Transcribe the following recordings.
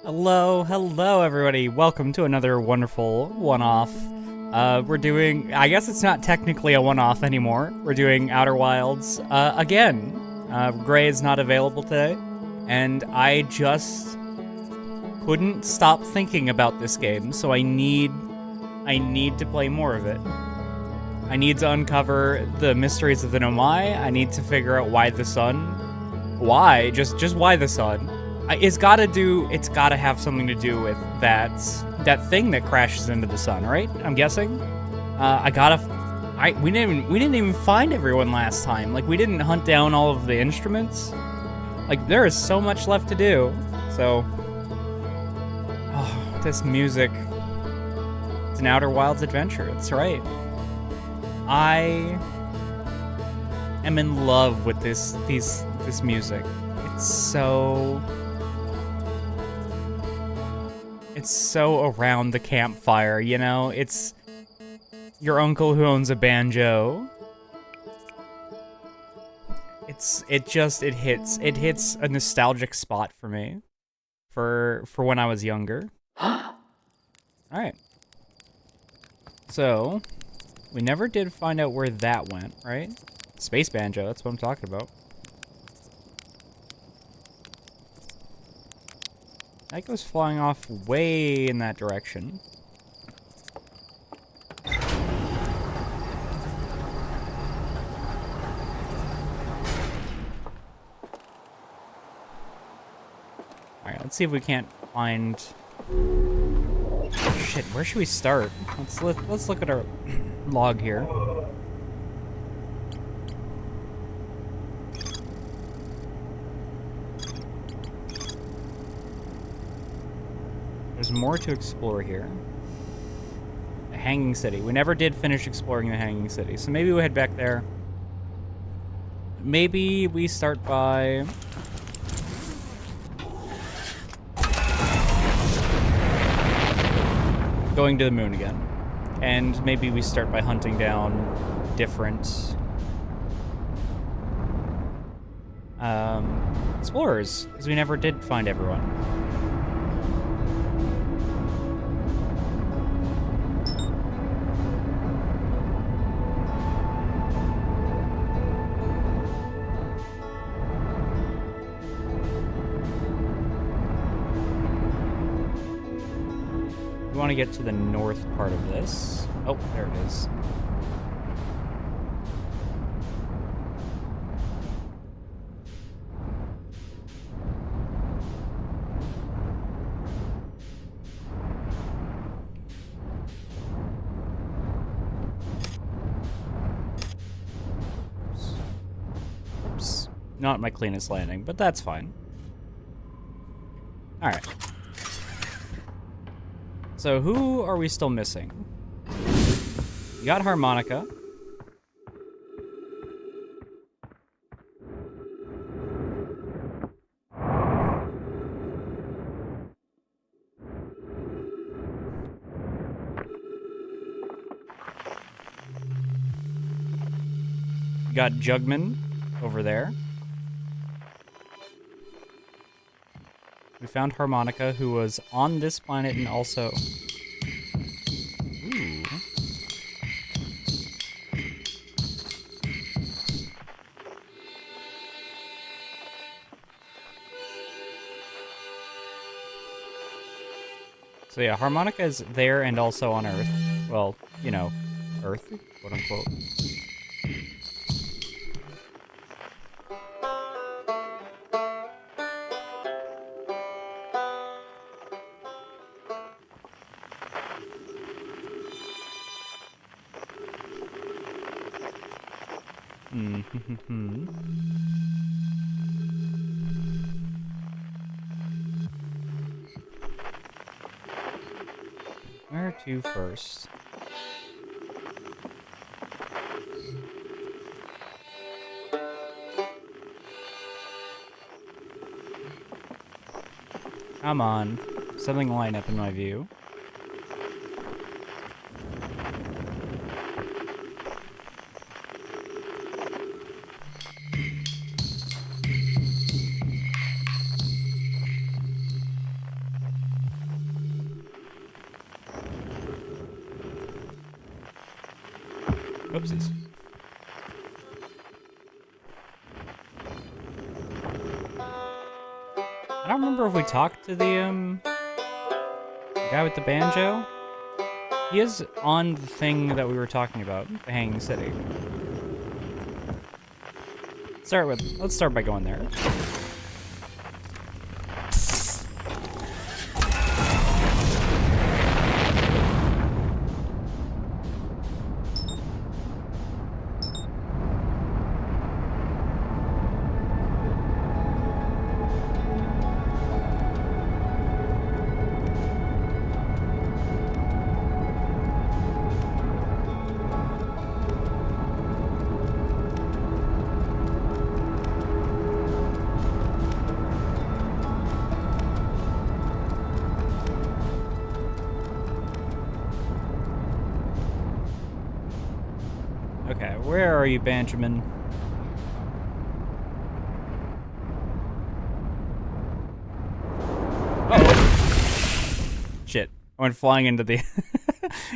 Hello everybody. Welcome to another wonderful one-off. We're doing, I guess it's not technically a one-off anymore. We're doing Outer Wilds, again. Gray is not available today, and I just couldn't stop thinking about this game, so I need to play more of it. I need to uncover the mysteries of the Nomai. I need to figure out why the sun. Why? Just why the sun? It's gotta have something to do with that thing that crashes into the sun, right? I'm guessing. We didn't even find everyone last time. Like, we didn't hunt down all of the instruments. Like, there is so much left to do. So, oh, this music. It's an Outer Wilds adventure. That's right. I am in love with this music. It's so around the campfire, you know? It's your uncle who owns a banjo. It hits a nostalgic spot for me. For when I was younger. Alright. So, we never did find out where that went, right? Space banjo, that's what I'm talking about. That goes flying off way in that direction. Alright, let's see if we can't find... Shit, where should we start? Let's look at our log here. There's more to explore here. The Hanging City. We never did finish exploring the Hanging City, so maybe we'll head back there. Maybe we start by... going to the moon again. And maybe we start by hunting down different... explorers, because we never did find everyone. We want to get to the north part of this. Oh, there it is. Oops. Not my cleanest landing, but that's fine. All right. So who are we still missing? We got harmonica. We got Jugman over there. We found Harmonica, who was on this planet and also... Ooh. So yeah, Harmonica is there and also on Earth. Well, you know, Earth, quote unquote. Where to first? Come on. Something line up in my view. Oopsies. I don't remember if we talked to the guy with the banjo. He is on the thing that we were talking about, the Hanging City. Let's start by going there. Okay, where are you, Benjamin? Uh-oh. Shit. I went flying into the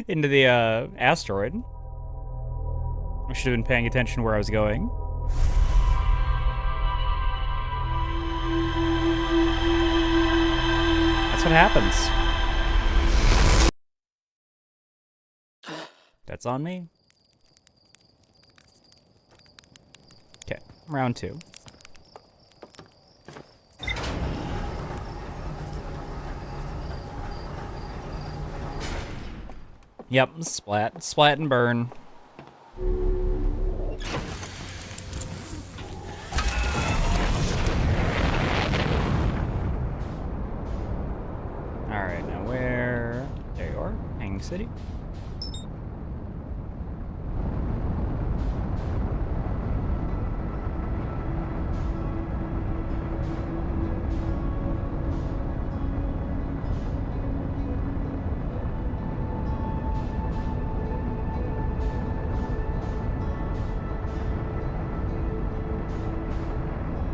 into the asteroid. I should have been paying attention where I was going. That's what happens. That's on me. Okay, round 2. Yep, splat. Splat and burn. Alright, now where... There you are. Hanging City.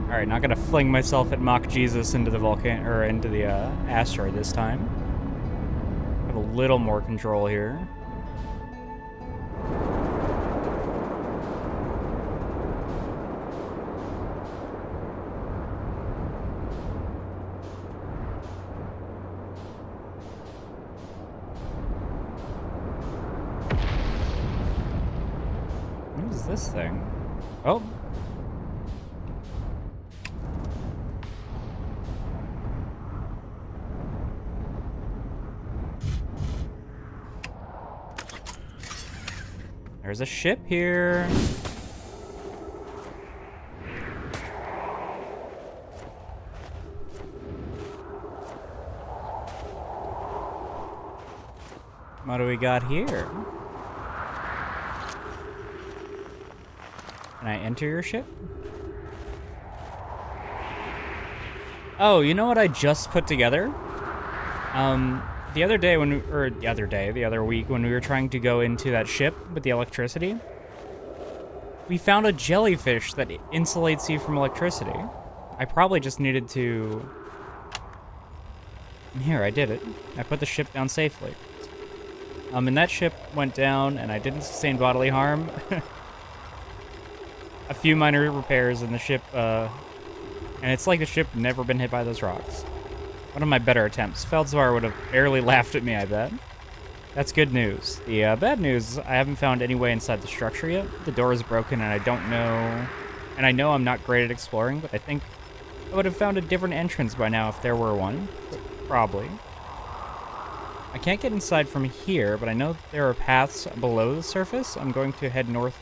Alright, not gonna fling myself at Mach Jesus into the volcano or into the asteroid this time. Have a little more control here. What is this thing? Oh. There's a ship here. What do we got here? Can I enter your ship? Oh, you know what I just put together? The other day the other week when we were trying to go into that ship with the electricity, we found a jellyfish that insulates you from electricity. I probably just needed to... Here, I did it. I put the ship down safely. And that ship went down and I didn't sustain bodily harm. A few minor repairs in the ship, and it's like the ship never been hit by those rocks. One of my better attempts. Feldzar would have barely laughed at me, I bet. That's good news. The bad news, I haven't found any way inside the structure yet. The door is broken and I don't know... And I know I'm not great at exploring, but I think I would have found a different entrance by now if there were one. Probably. I can't get inside from here, but I know there are paths below the surface. I'm going to head north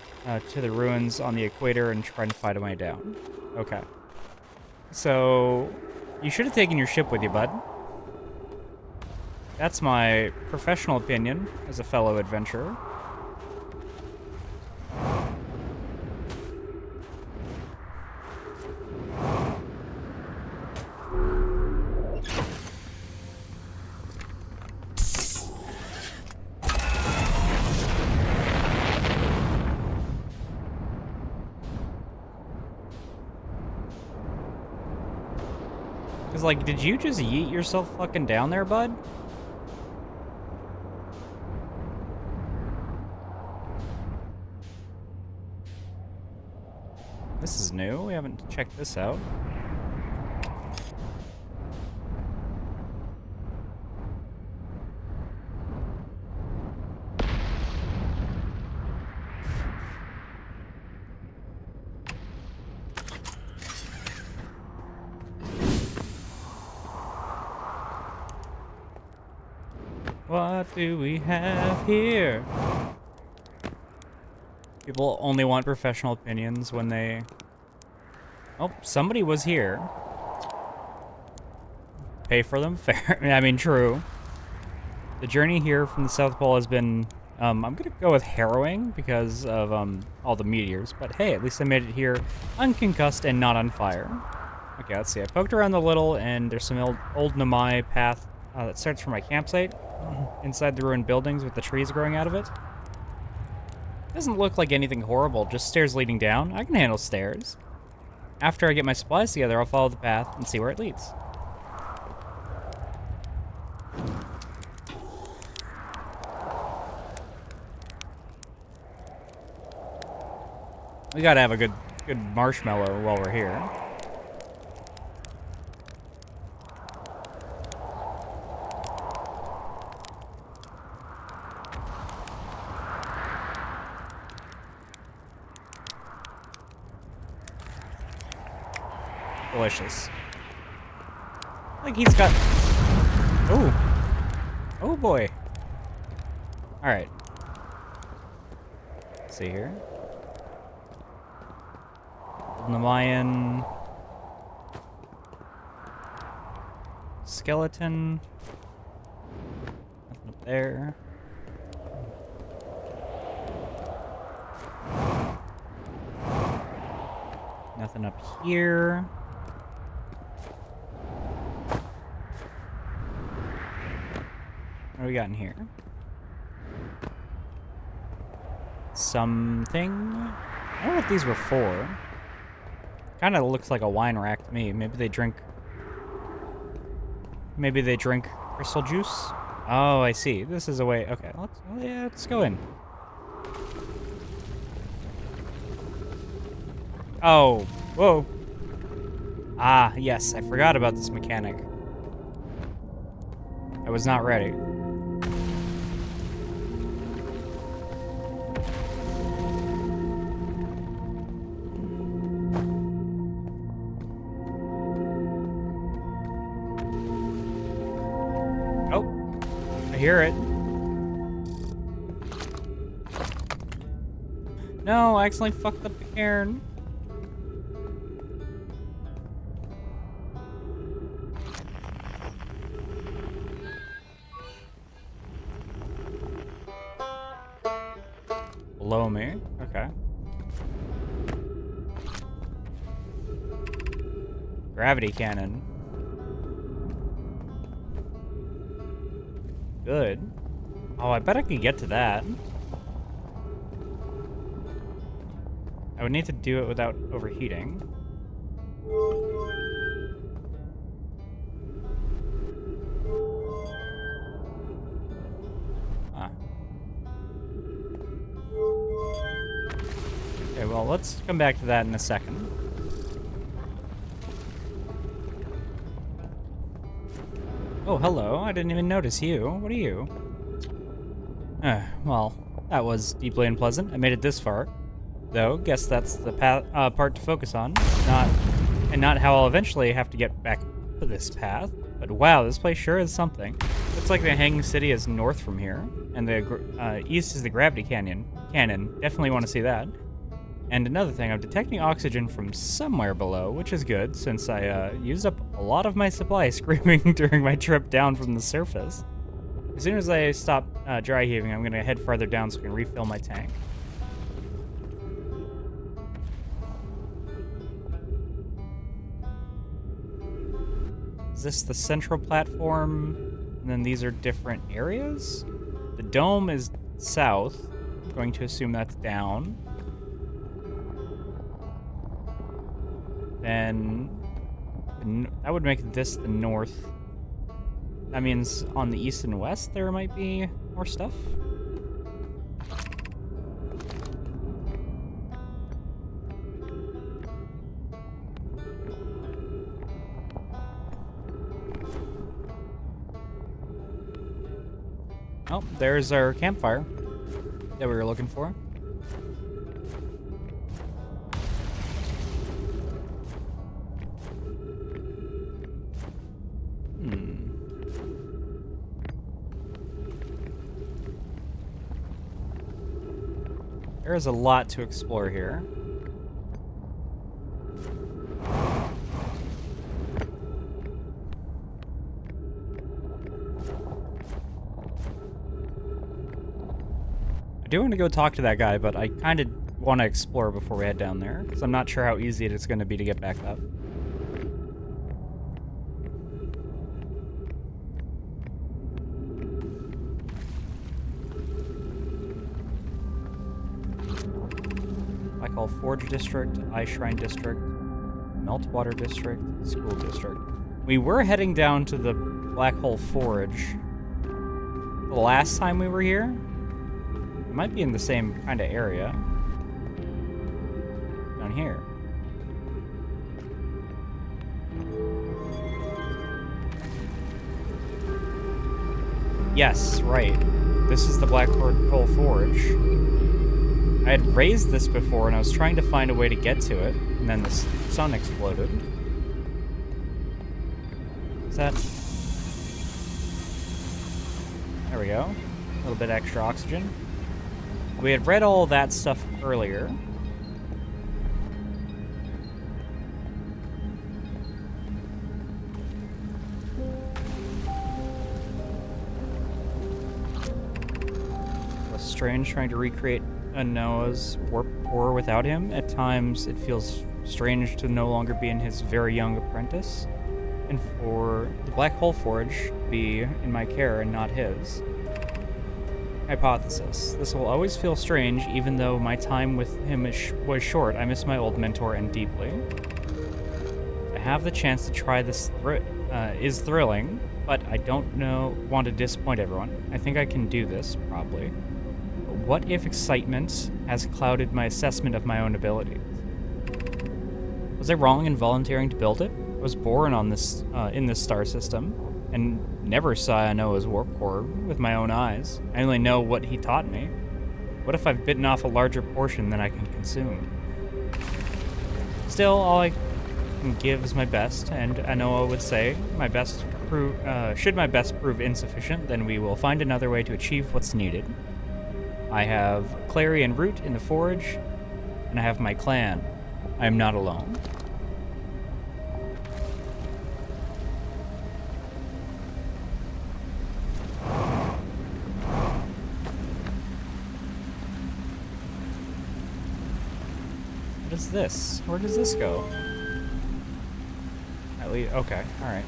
to the ruins on the equator and try to find a way down. Okay. So... You should have taken your ship with you, bud. That's my professional opinion as a fellow adventurer. Cause like, did you just yeet yourself fucking down there, bud? This is new. We haven't checked this out. What do we have here? People only want professional opinions when they... Oh, somebody was here. Pay for them? Fair. I mean, true. The journey here from the South Pole has been... I'm gonna go with harrowing because of all the meteors. But hey, at least I made it here unconcussed and not on fire. Okay, let's see. I poked around a little, and there's some old Namai path that starts from my campsite inside the ruined buildings with the trees growing out of it. Doesn't look like anything horrible, just stairs leading down. I can handle stairs. After I get my supplies together, I'll follow the path and see where it leads. We gotta have a good marshmallow while we're here. Delicious. Like he's got... Oh. Oh boy. Alright. Let's see here. Namayan. Skeleton. Nothing up there. Nothing up here. What do we got in here? Something? I don't know what these were for. Kind of looks like a wine rack to me. Maybe they drink crystal juice? Oh, I see. This is a way... Okay, let's go in. Oh, whoa. Ah, yes, I forgot about this mechanic. I was not ready. I hear it. No, I accidentally fucked up the cairn. Below me. Okay. Gravity cannon. Good. Oh, I bet I could get to that. I would need to do it without overheating. Ah. Okay, well, let's come back to that in a second. Oh, hello. I didn't even notice you. What are you? Well, that was deeply unpleasant. I made it this far. Though, guess that's the part to focus on. Not how I'll eventually have to get back to this path. But wow, this place sure is something. Looks like the Hanging City is north from here. And the east is the Gravity Canyon. Definitely want to see that. And another thing, I'm detecting oxygen from somewhere below, which is good, since I used up a lot of my supply screaming during my trip down from the surface. As soon as I stop dry heaving, I'm going to head farther down so I can refill my tank. Is this the central platform? And then these are different areas? The dome is south. I'm going to assume that's down. Then that would make this the north. That means on the east and west there might be more stuff. Oh, there's our campfire that we were looking for. There is a lot to explore here. I do want to go talk to that guy, but I kind of want to explore before we head down there, because I'm not sure how easy it's going to be to get back up. Forge District, Ice Shrine District, Meltwater District, School District. We were heading down to the Black Hole Forge the last time we were here. It might be in the same kind of area. Down here. Yes, right. This is the Black Hole Forge. I had raised this before, and I was trying to find a way to get to it, and then the sun exploded. Is that... There we go. A little bit extra oxygen. We had read all that stuff earlier. It was strange trying to recreate a Noah's warp core without him. At times, it feels strange to no longer be in his very young apprentice, and for the Black Hole Forge to be in my care and not his. Hypothesis. This will always feel strange, even though my time with him was short. I miss my old mentor and deeply. To have the chance to try this is thrilling, but I don't want to disappoint everyone. I think I can do this, probably. What if excitement has clouded my assessment of my own abilities? Was I wrong in volunteering to build it? I was born on this in this star system, and never saw Noah's warp core with my own eyes. I only know what he taught me. What if I've bitten off a larger portion than I can consume? Still, all I can give is my best, and Noah would say, should my best prove insufficient, then we will find another way to achieve what's needed. I have Clary and Root in the Forge, and I have my clan. I am not alone. What is this? Where does this go? At least, okay, alright.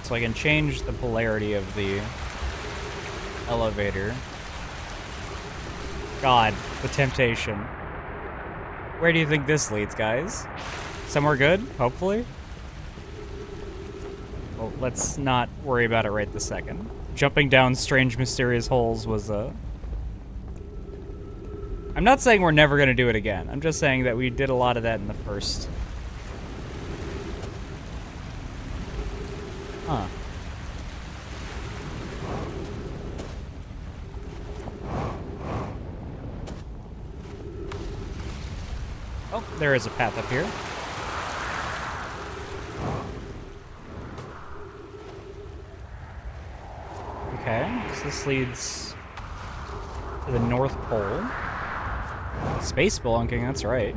So I can change the polarity of the elevator. God, the temptation. Where do you think this leads, guys? Somewhere good, hopefully? Well, let's not worry about it right this second. Jumping down strange, mysterious holes was I'm not saying we're never going to do it again. I'm just saying that we did a lot of that in the first... Huh. Oh, there is a path up here. Okay, so this leads to the North Pole. Space spelunking, that's right.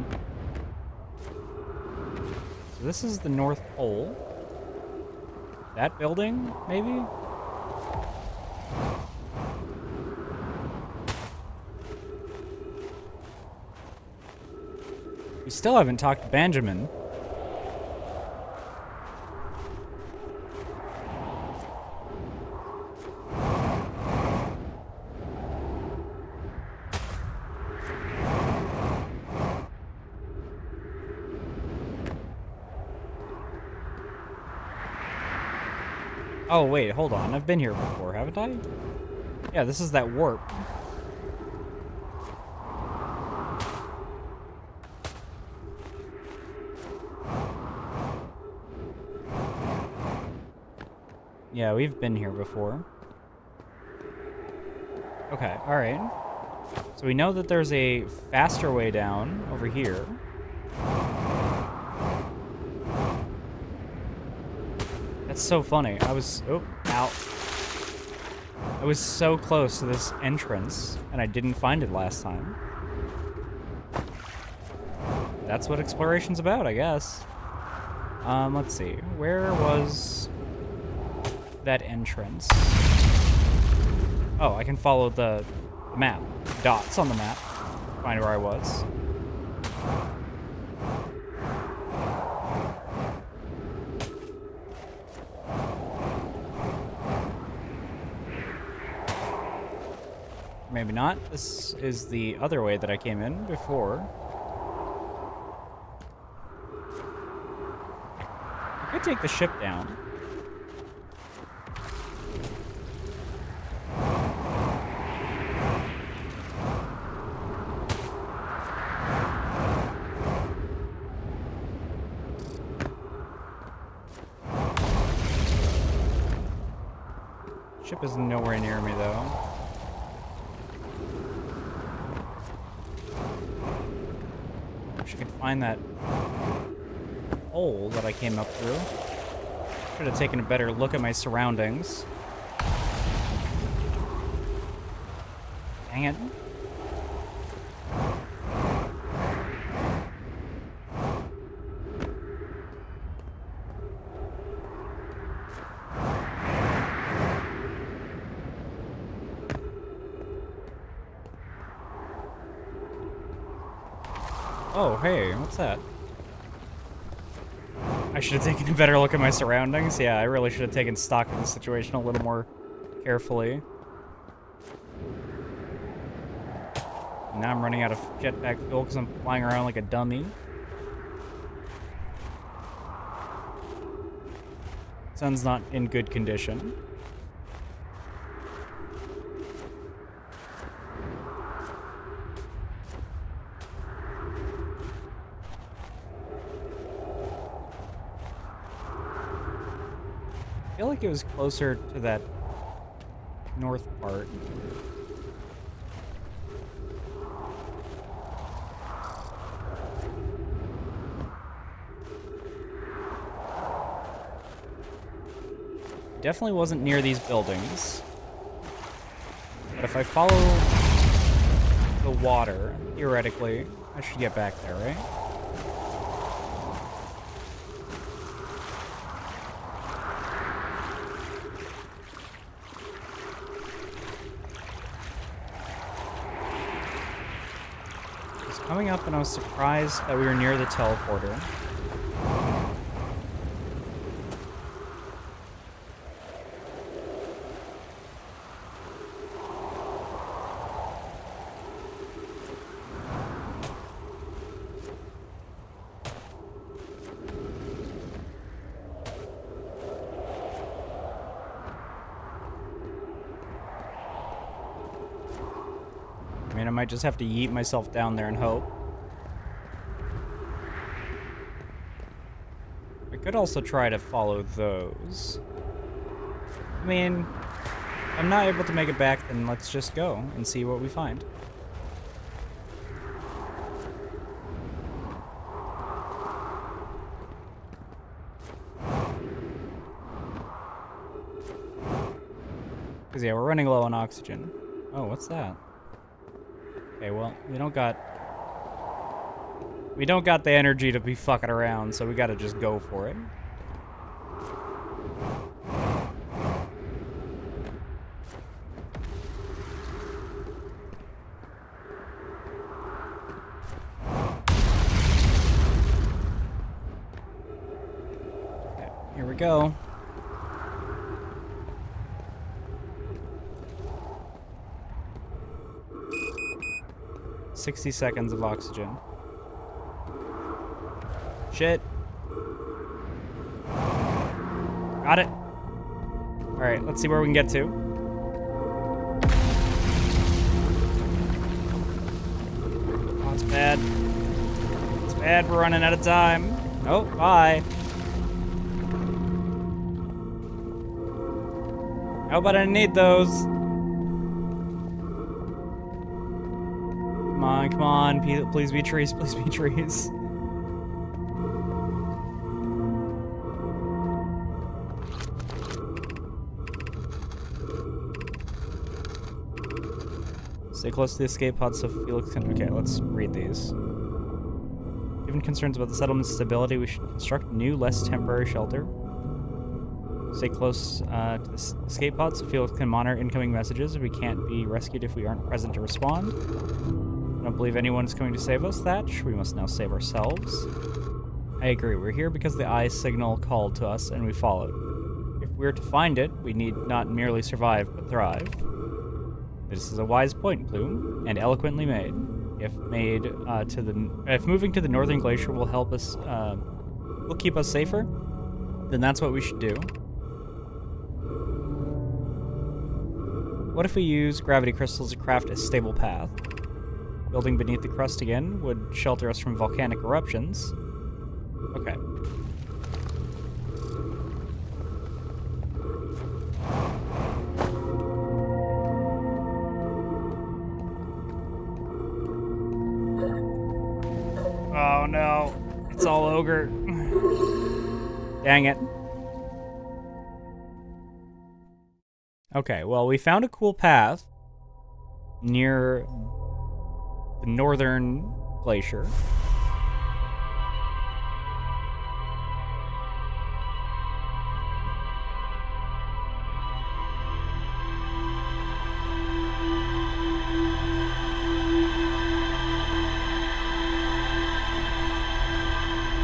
So this is the North Pole. That building, maybe? We still haven't talked to Benjamin. Oh, wait, hold on. I've been here before, haven't I? Yeah, this is that warp. Yeah, we've been here before. Okay, alright. So we know that there's a faster way down over here. That's so funny. I was... Oh, ow. I was so close to this entrance, and I didn't find it last time. That's what exploration's about, I guess. Let's see. Where was that entrance? Oh, I can follow the map. Dots on the map. Find where I was. Maybe not. This is the other way that I came in before. I could take the ship down. Ship is nowhere near me, though. Wish I could find that hole that I came up through. Should have taken a better look at my surroundings. Dang it. Oh, hey, what's that? I should have taken a better look at my surroundings. Yeah, I really should have taken stock of the situation a little more carefully. Now I'm running out of jetpack fuel because I'm flying around like a dummy. Sun's not in good condition. I feel like it was closer to that north part. Definitely wasn't near these buildings. But if I follow the water, theoretically, I should get back there, right? Coming up, and I was surprised that we were near the teleporter. I mean, I might just have to yeet myself down there and hope. I could also try to follow those. I mean, if I'm not able to make it back, then let's just go and see what we find. Because, yeah, we're running low on oxygen. Oh, what's that? Okay, well, we don't got the energy to be fucking around, so we gotta just go for it. Okay, here we go. "60 seconds of oxygen. Shit. Got it. Alright, let's see where we can get to. bad. It's bad, we're running out of time. Oh, bye. Oh, but I need those. Come on, please be trees, please be trees. Stay close to the escape pod so Felix can... Okay, let's read these. Given concerns about the settlement's stability, we should construct new, less temporary shelter. Stay close to the escape pod so Felix can monitor incoming messages. We can't be rescued if we aren't present to respond. I don't believe anyone is coming to save us, Thatch. We must now save ourselves. I agree. We're here because the eye signal called to us and we followed. If we're to find it, we need not merely survive, but thrive. This is a wise point, Plume, and eloquently made. If moving to the northern glacier will help us, will keep us safer, then that's what we should do. What if we use gravity crystals to craft a stable path? Building beneath the crust again would shelter us from volcanic eruptions. Okay. Oh no, it's all ogre. Dang it. Okay, well, we found a cool path near the northern glacier.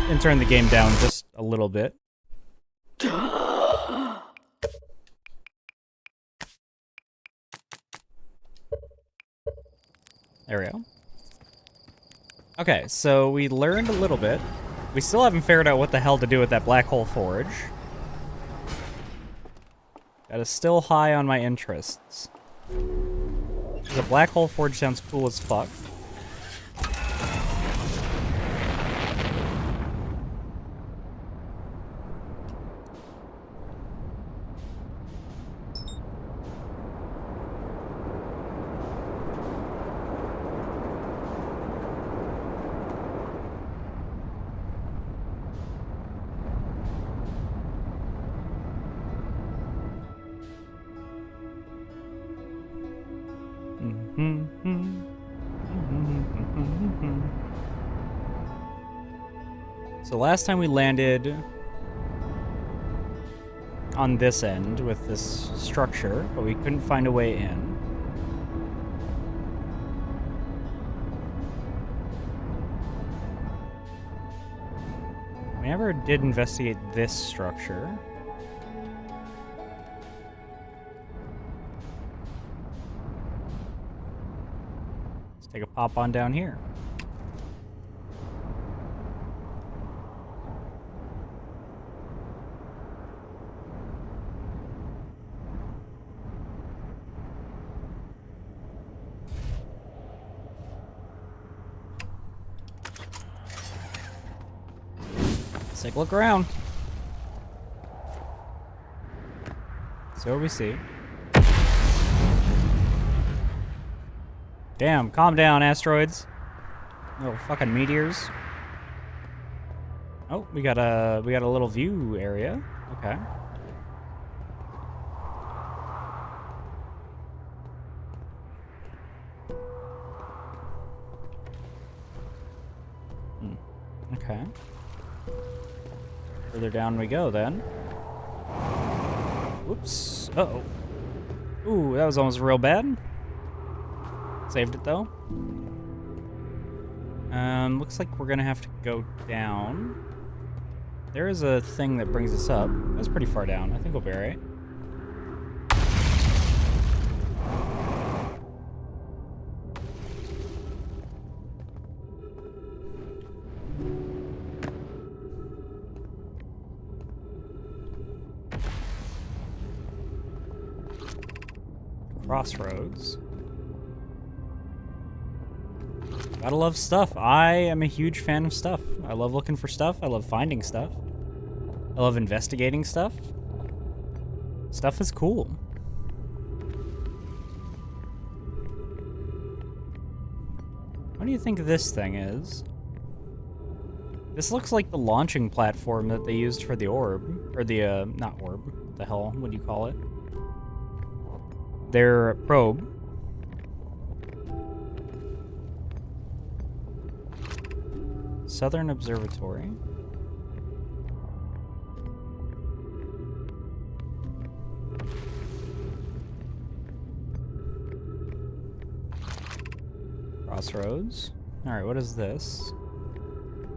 And turn the game down just a little bit. There we go. Okay, so we learned a little bit. We still haven't figured out what the hell to do with that black hole forge. That is still high on my interests. The black hole forge sounds cool as fuck. So last time we landed on this end with this structure, but we couldn't find a way in. We never did investigate this structure. Let's take a pop on down here. Take a look around. See what we see. Damn, calm down, asteroids. Little fucking meteors. Oh, we got a little view area. Okay. Okay. Further down we go, then. Whoops. Uh-oh. Ooh, that was almost real bad. Saved it, though. Looks like we're gonna have to go down. There is a thing that brings us up. That's pretty far down. I think we'll be alright. Crossroads. Gotta love stuff. I am a huge fan of stuff. I love looking for stuff. I love finding stuff. I love investigating stuff. Stuff is cool. What do you think this thing is? This looks like the launching platform that they used for the orb. Or the, not orb. What the hell? What do you call it? Their probe. Southern Observatory. Crossroads. Alright, what is this?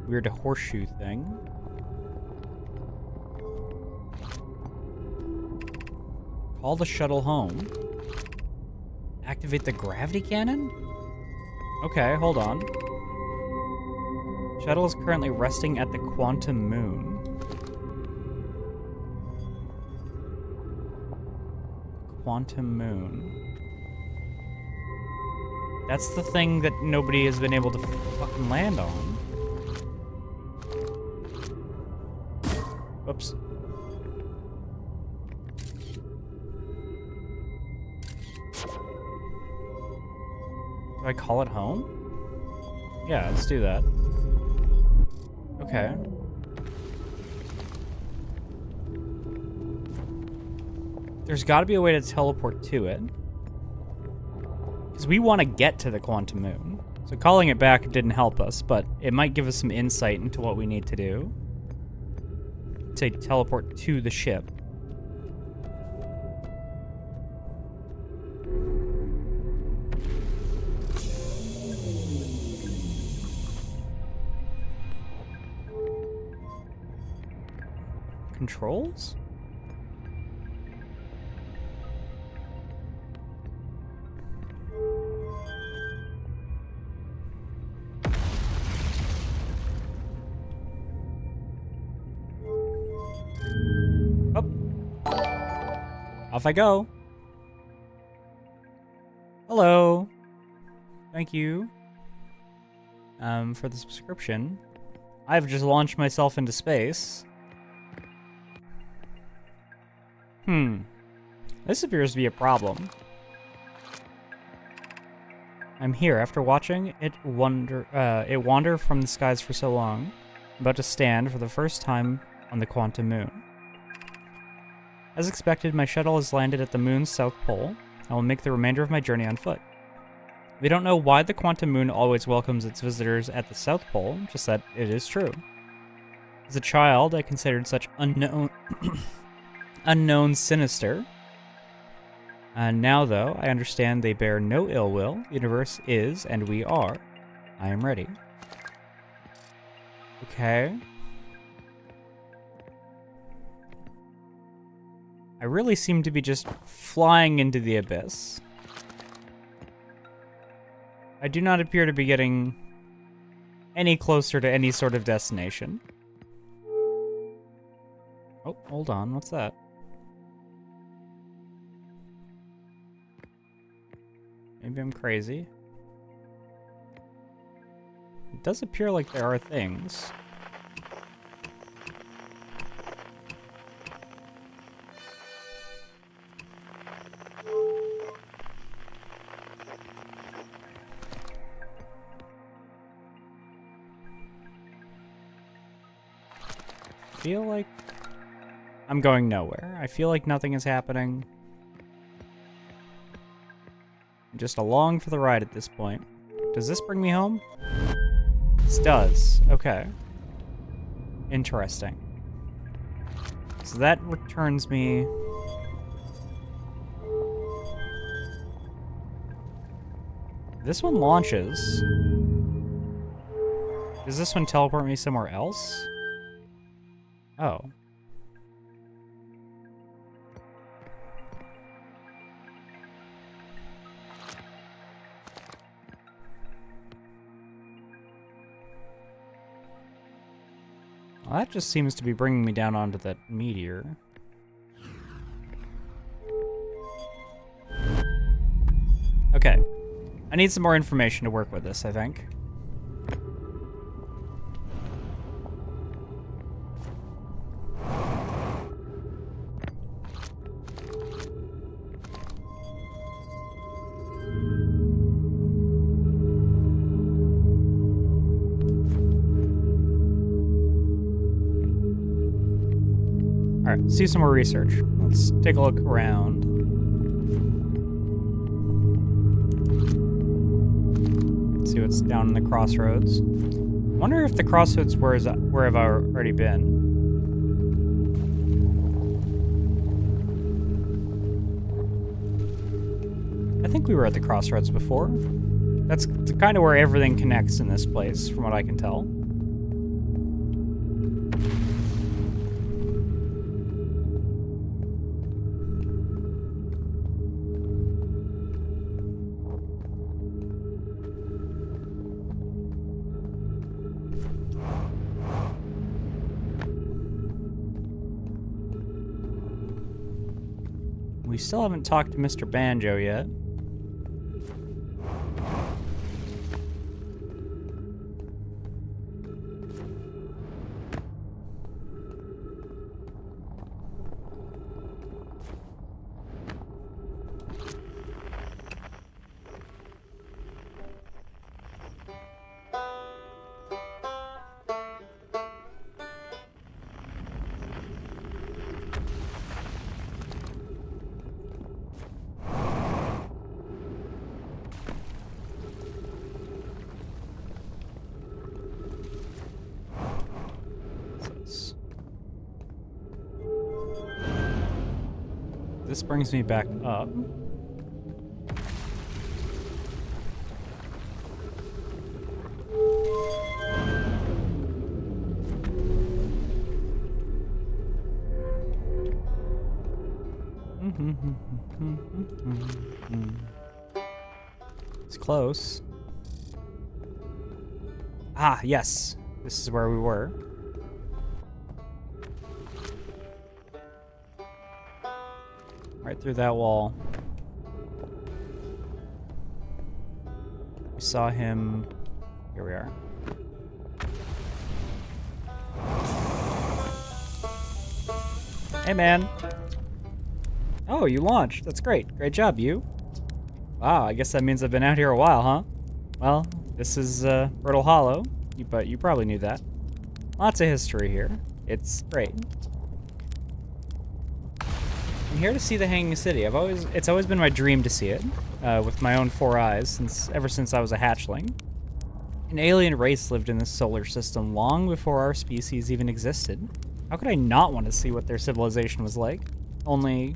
Weird horseshoe thing. Call the shuttle home. Activate the gravity cannon? Okay, hold on. Shuttle is currently resting at the quantum moon. Quantum moon. That's the thing that nobody has been able to fucking land on. Whoops. Do I call it home? Yeah, let's do that. Okay. There's got to be a way to teleport to it. Because we want to get to the quantum moon. So calling it back didn't help us, but it might give us some insight into what we need to do to teleport to the ship. Controls? Oh. Off I go. Hello. Thank you. For the subscription. I've just launched myself into space. This appears to be a problem. I'm here after watching it wander from the skies for so long. I'm about to stand for the first time on the quantum moon. As expected, my shuttle has landed at the moon's south pole. I will make the remainder of my journey on foot. We don't know why the quantum moon always welcomes its visitors at the south pole, just that it is true. As a child, I considered such unknown sinister. Now, though, I understand they bear no ill will. The universe is, and we are. I am ready. Okay. I really seem to be just flying into the abyss. I do not appear to be getting any closer to any sort of destination. Oh, hold on. What's that? Maybe I'm crazy. It does appear like there are things. I feel like I'm going nowhere. I feel like nothing is happening. I'm just along for the ride at this point. Does this bring me home? This does. Okay. Interesting. So that returns me... This one launches. Does this one teleport me somewhere else? Oh. Well, that just seems to be bringing me down onto that meteor. Okay. I need some more information to work with this, I think. Alright, let's do some more research. Let's take a look around. See what's down in the crossroads. I wonder if the crossroads where I've already been. I think we were at the crossroads before. That's kind of where everything connects in this place, from what I can tell. We still haven't talked to Mr. Banjo yet. This brings me back up. It's close. Ah, yes. This is where we were. Right through that wall. We saw him. Here we are. Hey, man. Oh, you launched. That's great. Great job, you. Wow, I guess that means I've been out here a while, huh? Well, this is Brittle Hollow, but you probably knew that. Lots of history here. It's great. I'm here to see the Hanging City. It's always been my dream to see it, with my own 4 eyes, ever since I was a hatchling. An alien race lived in this solar system long before our species even existed. How could I not want to see what their civilization was like? Only,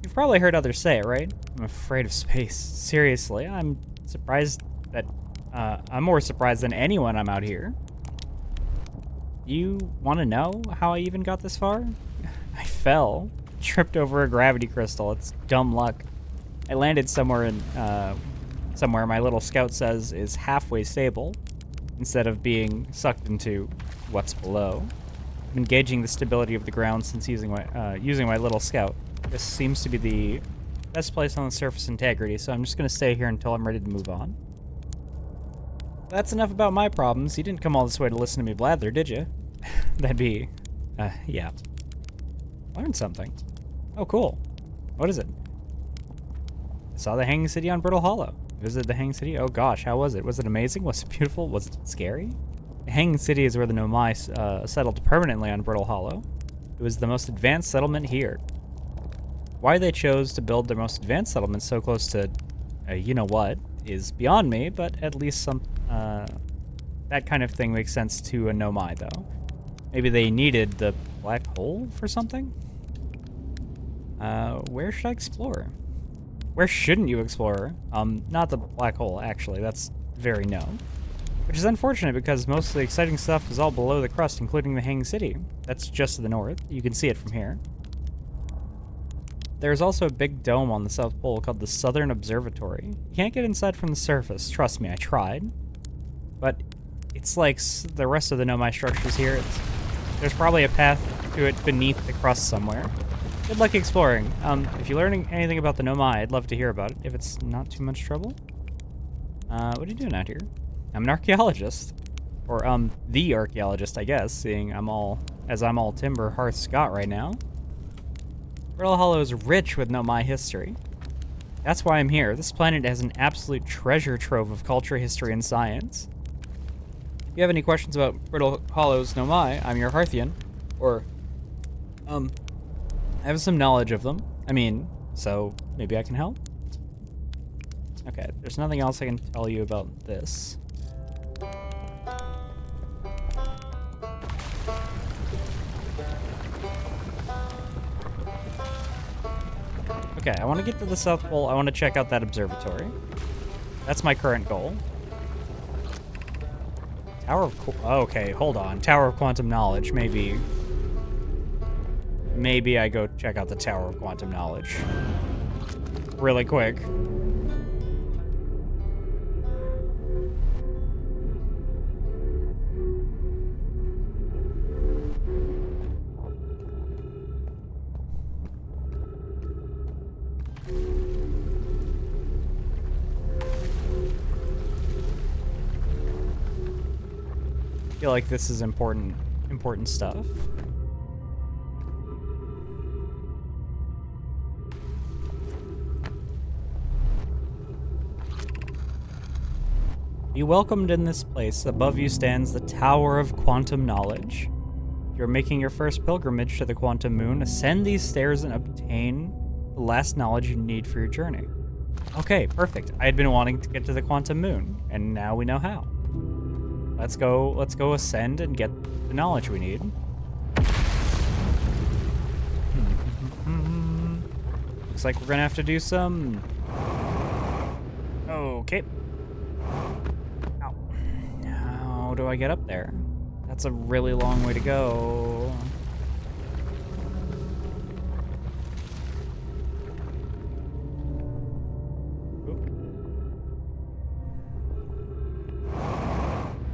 you've probably heard others say it, right? I'm afraid of space. Seriously, I'm surprised that, I'm more surprised than anyone I'm out here. You want to know how I even got this far? I fell. Tripped over a gravity crystal. It's dumb luck. I landed somewhere my little scout says is halfway stable, instead of being sucked into what's below. I'm engaging the stability of the ground since using my little scout. This seems to be the best place on the surface integrity, so I'm just gonna stay here until I'm ready to move on. That's enough about my problems. You didn't come all this way to listen to me blather, did you? That'd be, yeah. Learned something. Oh, cool. What is it? I saw the Hanging City on Brittle Hollow. Visited the Hanging City? Oh gosh, how was it? Was it amazing? Was it beautiful? Was it scary? The Hanging City is where the Nomai settled permanently on Brittle Hollow. It was the most advanced settlement here. Why they chose to build their most advanced settlement so close to, you know what, is beyond me, but at least that kind of thing makes sense to a Nomai, though. Maybe they needed the black hole for something? Where should I explore? Where shouldn't you explore? Not the black hole, actually. That's very no. Which is unfortunate because most of the exciting stuff is all below the crust, including the Hanging City. That's just to the north. You can see it from here. There's also a big dome on the South Pole called the Southern Observatory. You can't get inside from the surface. Trust me, I tried. But it's like the rest of the Nomai structures here. There's probably a path to it beneath the crust somewhere. Good luck exploring. If you learn anything about the Nomai, I'd love to hear about it, if it's not too much trouble. What are you doing out here? I'm an archaeologist. Or, the archaeologist, I guess, seeing I'm all Timber Hearth Scott right now. Brittle Hollow is rich with Nomai history. That's why I'm here. This planet has an absolute treasure trove of culture, history, and science. If you have any questions about Brittle Hollow's Nomai, I'm your Hearthian. Or, I have some knowledge of them. I mean, so maybe I can help? Okay, there's nothing else I can tell you about this. Okay, I want to get to the South Pole. I want to check out that observatory. That's my current goal. Tower of... okay, hold on. Tower of Quantum Knowledge. Maybe I go check out the Tower of Quantum Knowledge. Really quick. I feel like this is important stuff. Be welcomed in this place. Above you stands the Tower of Quantum Knowledge. If you're making your first pilgrimage to the Quantum Moon, ascend these stairs and obtain the last knowledge you need for your journey. Okay, perfect. I had been wanting to get to the Quantum Moon, and now we know how. Let's go ascend and get the knowledge we need. Looks like we're gonna have to do some... Okay. Ow. How do I get up there? That's a really long way to go.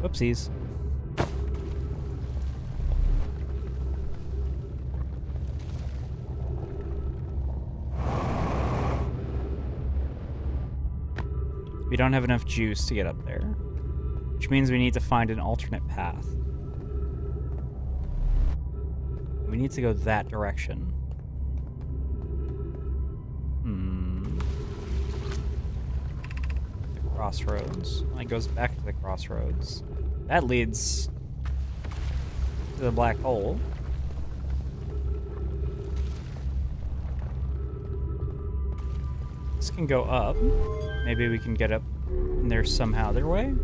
Whoopsies. We don't have enough juice to get up there, which means we need to find an alternate path. We need to go that direction. The crossroads. Well, it goes back to the crossroads. That leads to the black hole. This can go up. Maybe we can get up in there somehow other way.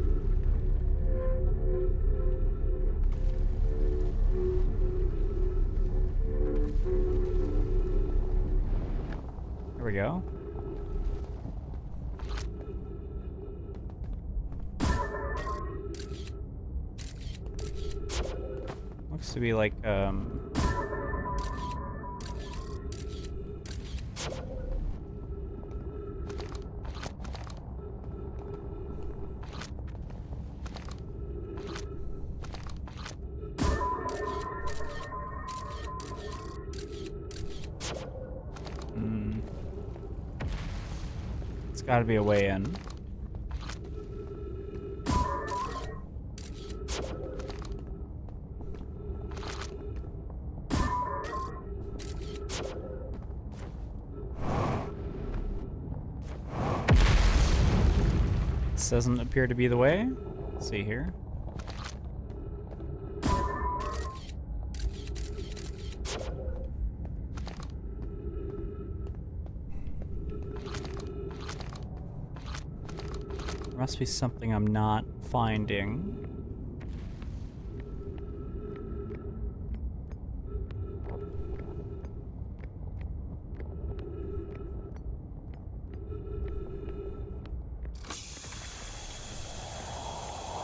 There we go. Looks to be like, it's gotta be a way in. This doesn't appear to be the way. Let's see here. There must be something I'm not finding.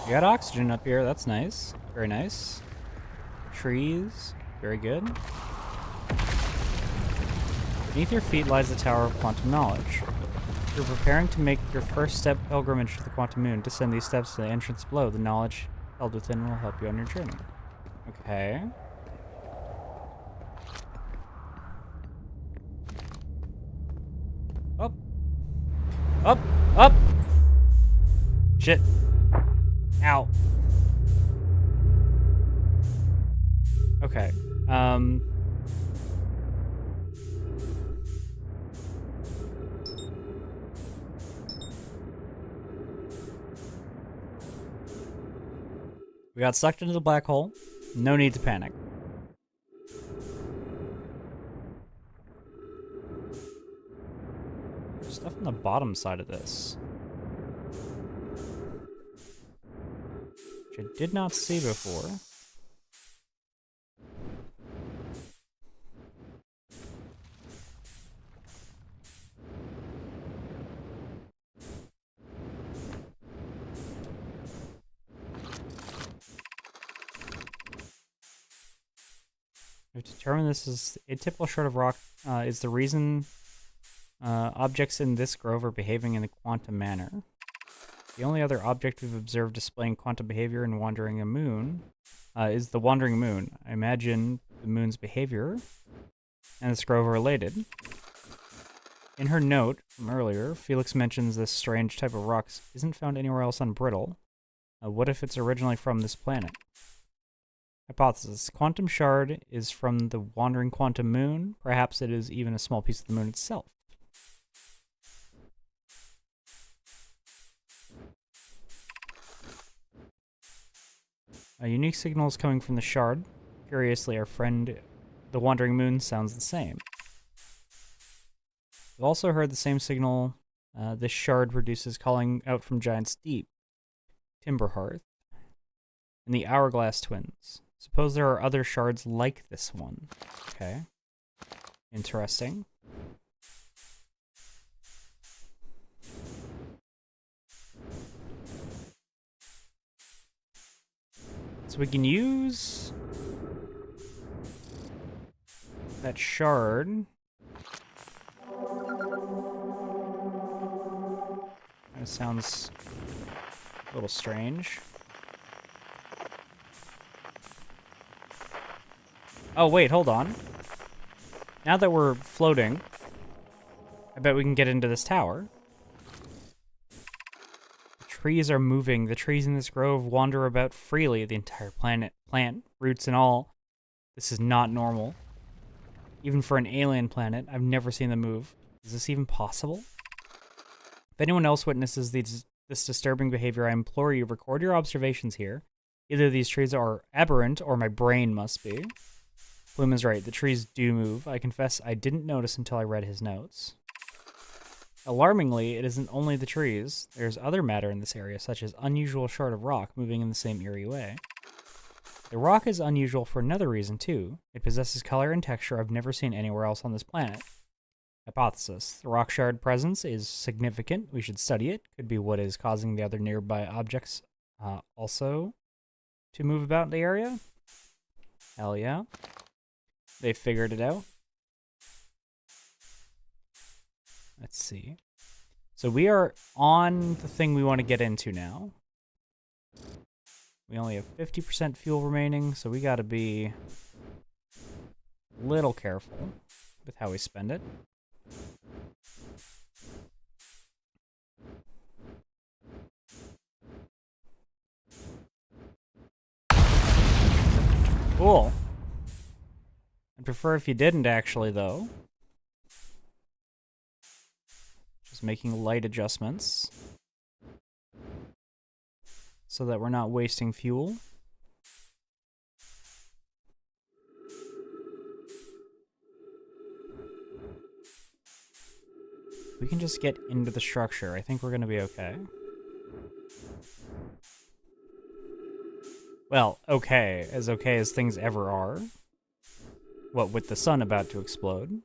We got oxygen up here, that's nice. Very nice. Trees, very good. Beneath your feet lies the Tower of Quantum Knowledge. If you're preparing to make your first step pilgrimage to the Quantum Moon, descend these steps to the entrance below. The knowledge held within will help you on your journey. Okay. Up. Up. Up. Shit. Ow. Okay. We got sucked into the black hole. No need to panic. on the bottom side of this? Which I did not see before. We've determined this is a typical shard of rock is the reason objects in this grove are behaving in a quantum manner. The only other object we've observed displaying quantum behavior in wandering a moon is the wandering moon. I imagine the moon's behavior and this grove are related. In her note from earlier, Felix mentions this strange type of rocks isn't found anywhere else on Brittle. What if it's originally from this planet? Hypothesis. Quantum shard is from the wandering quantum moon. Perhaps it is even a small piece of the moon itself. A unique signal is coming from the shard. Curiously, our friend, the wandering moon, sounds the same. We've also heard the same signal this shard produces calling out from Giant's Deep, Timberhearth, and the Hourglass Twins. Suppose there are other shards like this one. Okay. Interesting. So we can use that shard. That sounds a little strange. Oh, wait, hold on. Now that we're floating, I bet we can get into this tower. The trees are moving. The trees in this grove wander about freely. The entire plant, roots and all. This is not normal. Even for an alien planet, I've never seen them move. Is this even possible? If anyone else witnesses this disturbing behavior, I implore you, record your observations here. Either these trees are aberrant, or my brain must be. Bloom is right, the trees do move. I confess I didn't notice until I read his notes. Alarmingly, it isn't only the trees. There's other matter in this area, such as unusual shard of rock moving in the same eerie way. The rock is unusual for another reason, too. It possesses color and texture I've never seen anywhere else on this planet. Hypothesis. The rock shard presence is significant. We should study it. Could be what is causing the other nearby objects also to move about the area. Hell yeah. They figured it out. Let's see. So we are on the thing we want to get into now. We only have 50% fuel remaining, so we got to be a little careful with how we spend it. Cool. I'd prefer if you didn't, actually, though. Just making light adjustments so that we're not wasting fuel. We can just get into the structure. I think we're going to be okay. Well, okay as things ever are. What, with the sun about to explode?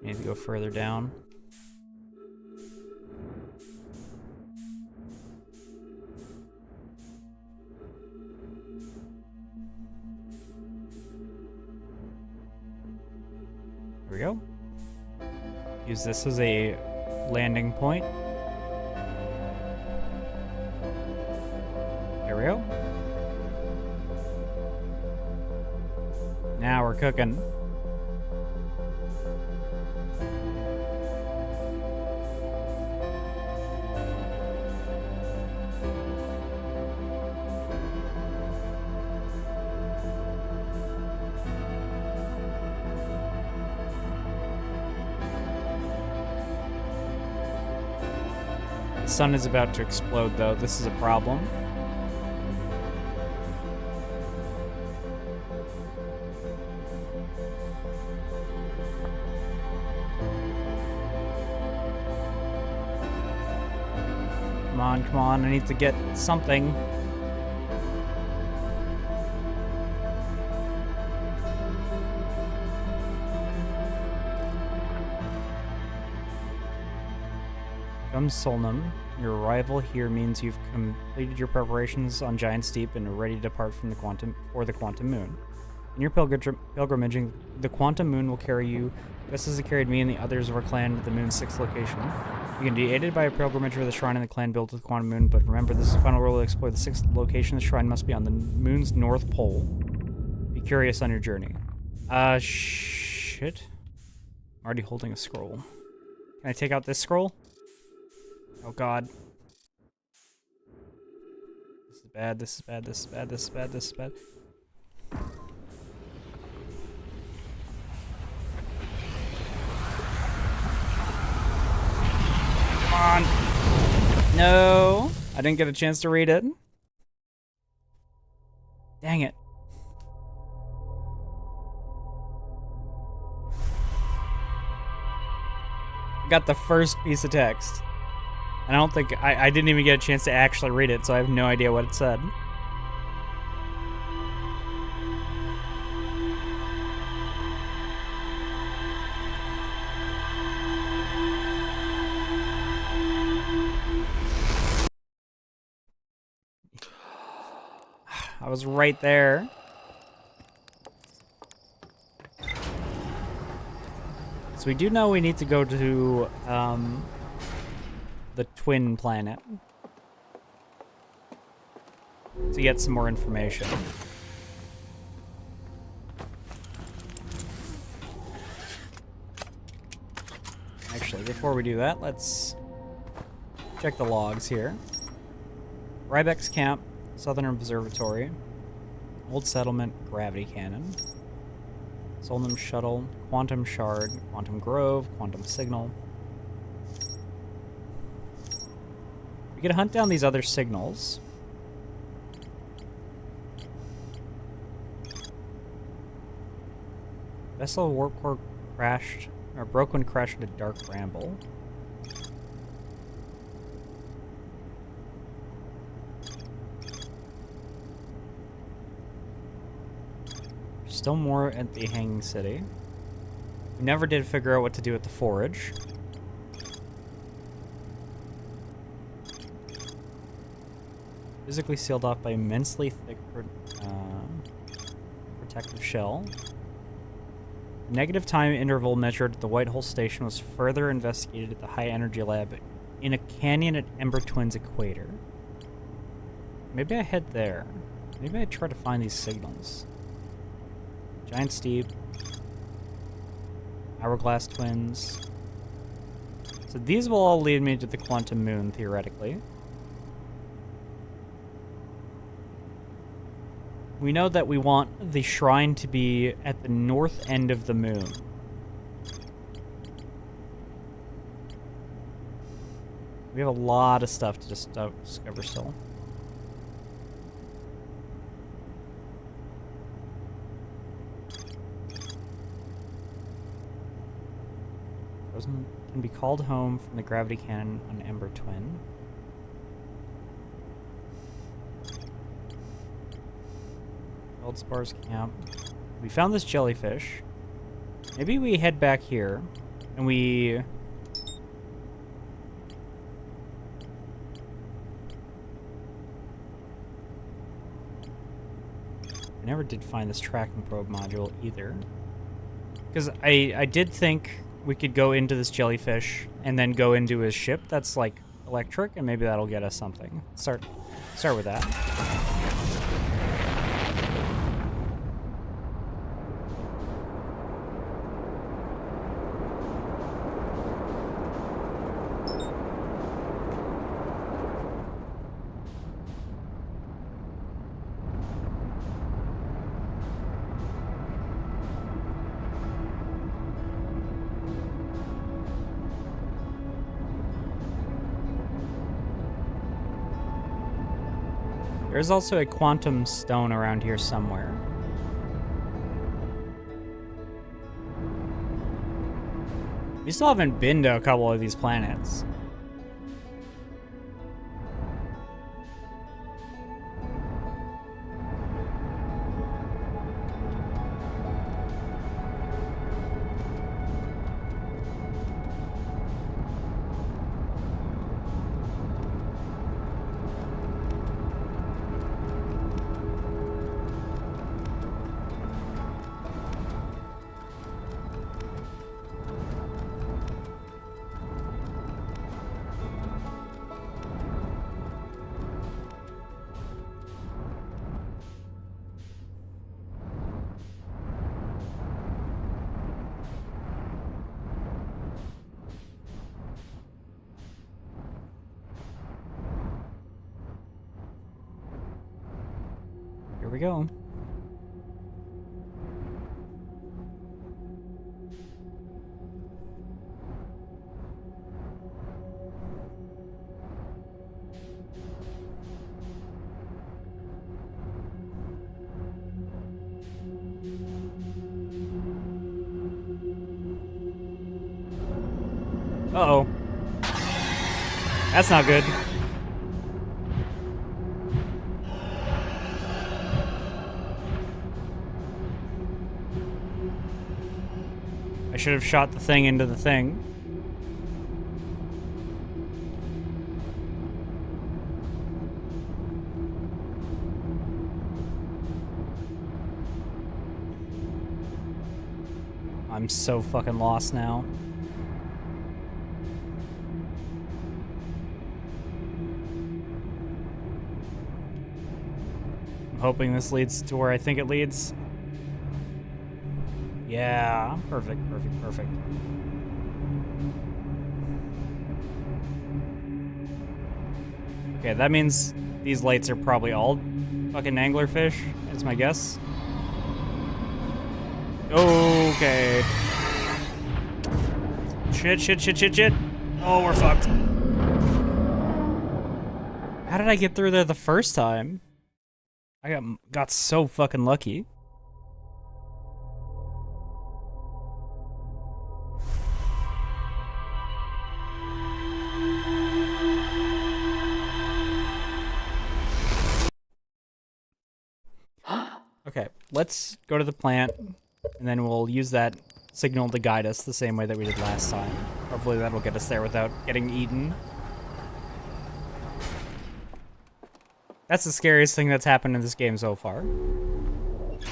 Need to go further down. There we go. Use this as a landing point. There we go. Now we're cooking. sun is about to explode, though. This is a problem. Come on, I need to get something. Come Solnum, your arrival here means you've completed your preparations on Giant Steep and are ready to depart from the Quantum Moon. In your pilgrimaging, the Quantum Moon will carry you just as it carried me and the others of our clan to the moon's sixth location. You can be aided by a pilgrimage where the shrine and the clan built to the Quantum Moon, but remember, this is the final rule to explore the sixth location. The shrine must be on the moon's north pole. Be curious on your journey. Shit. I'm already holding a scroll. Can I take out this scroll? Oh god. This is bad, this is bad, this is bad, this is bad, this is bad. Come on. No. I didn't get a chance to read it. Dang it. I got the first piece of text. And I don't think, I didn't even get a chance to actually read it, so I have no idea what it said. I was right there. So we do know we need to go to, the twin planet to get some more information. Actually, before we do that, let's check the logs here. Rybeck's Camp, Southern Observatory, Old Settlement, Gravity Cannon, Solnum Shuttle, Quantum Shard, Quantum Grove, Quantum Signal. We can hunt down these other signals. Vessel warp core crashed, or broke when crashed into Dark Bramble. Still more at the Hanging City. We never did figure out what to do with the forage. Physically sealed off by immensely thick protective shell. Negative time interval measured at the White Hole Station was further investigated at the High Energy Lab in a canyon at Ember Twin's equator. Maybe I head there. Maybe I try to find these signals. Giant Steep. Hourglass Twins. So these will all lead me to the Quantum Moon, theoretically. We know that we want the shrine to be at the north end of the moon. We have a lot of stuff to discover still. Frozen can be called home from the gravity cannon on Ember Twin. Feldspars Camp. We found this jellyfish. Maybe we head back here and we never did find this tracking probe module either. Because I did think we could go into this jellyfish and then go into his ship that's like electric, and maybe that'll get us something. Start with that. There's also a quantum stone around here somewhere. We still haven't been to a couple of these planets. Here we go. Uh-oh. That's not good. I should have shot the thing into the thing. I'm so fucking lost now. I'm hoping this leads to where I think it leads. Yeah, perfect, perfect, perfect. Okay, that means these lights are probably all fucking anglerfish, is my guess. Okay. Shit, shit, shit, shit, shit. Oh, we're fucked. How did I get through there the first time? I got so fucking lucky. Okay, let's go to the plant, and then we'll use that signal to guide us the same way that we did last time. Hopefully that'll get us there without getting eaten. That's the scariest thing that's happened in this game so far.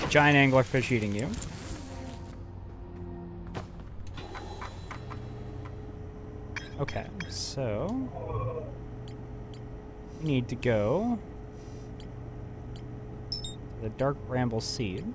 Giant anglerfish eating you. Okay, so we need to go to the dark bramble seed.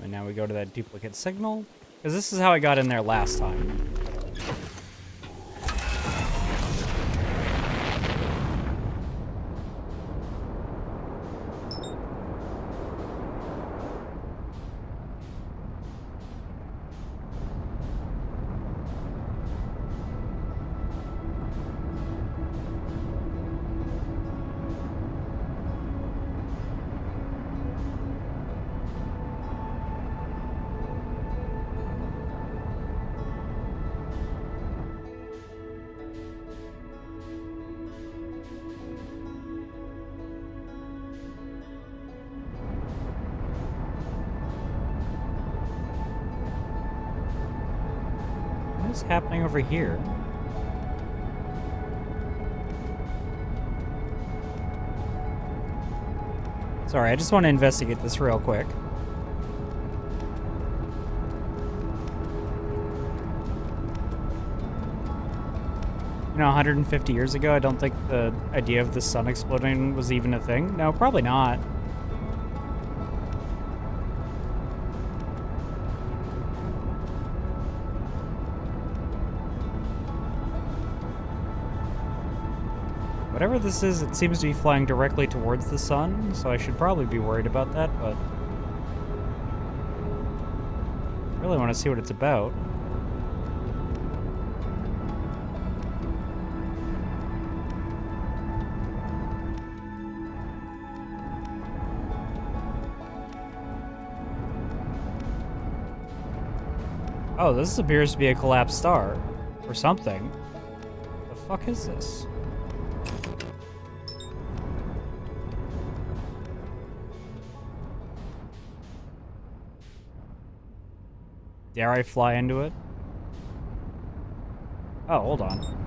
And now we go to that duplicate signal, because this is how I got in there last time. What's happening over here? Sorry, I just want to investigate this real quick. You know, 150 years ago, I don't think the idea of the sun exploding was even a thing. No, probably not. Whatever this is, it seems to be flying directly towards the sun, so I should probably be worried about that, but I really want to see what it's about. Oh, this appears to be a collapsed star. Or something. The fuck is this? Dare I fly into it? Oh, hold on.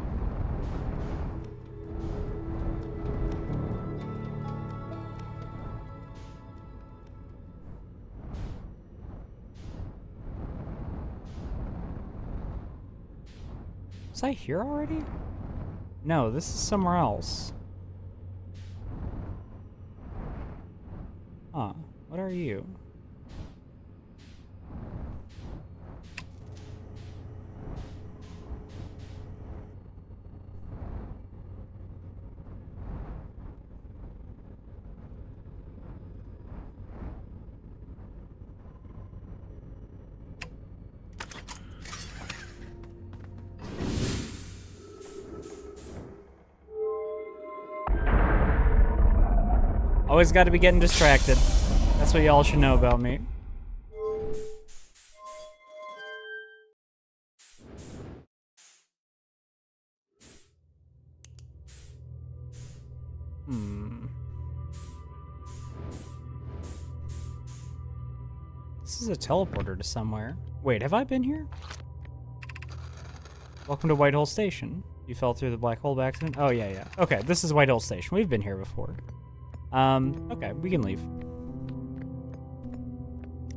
Was I here already? No, this is somewhere else. Huh. What are you? Always got to be getting distracted. That's what y'all should know about me. This is a teleporter to somewhere. Wait, have I been here? Welcome to Whitehole Station. You fell through the black hole by accident? Oh, yeah. Okay, this is Whitehole Station. We've been here before. Okay, we can leave.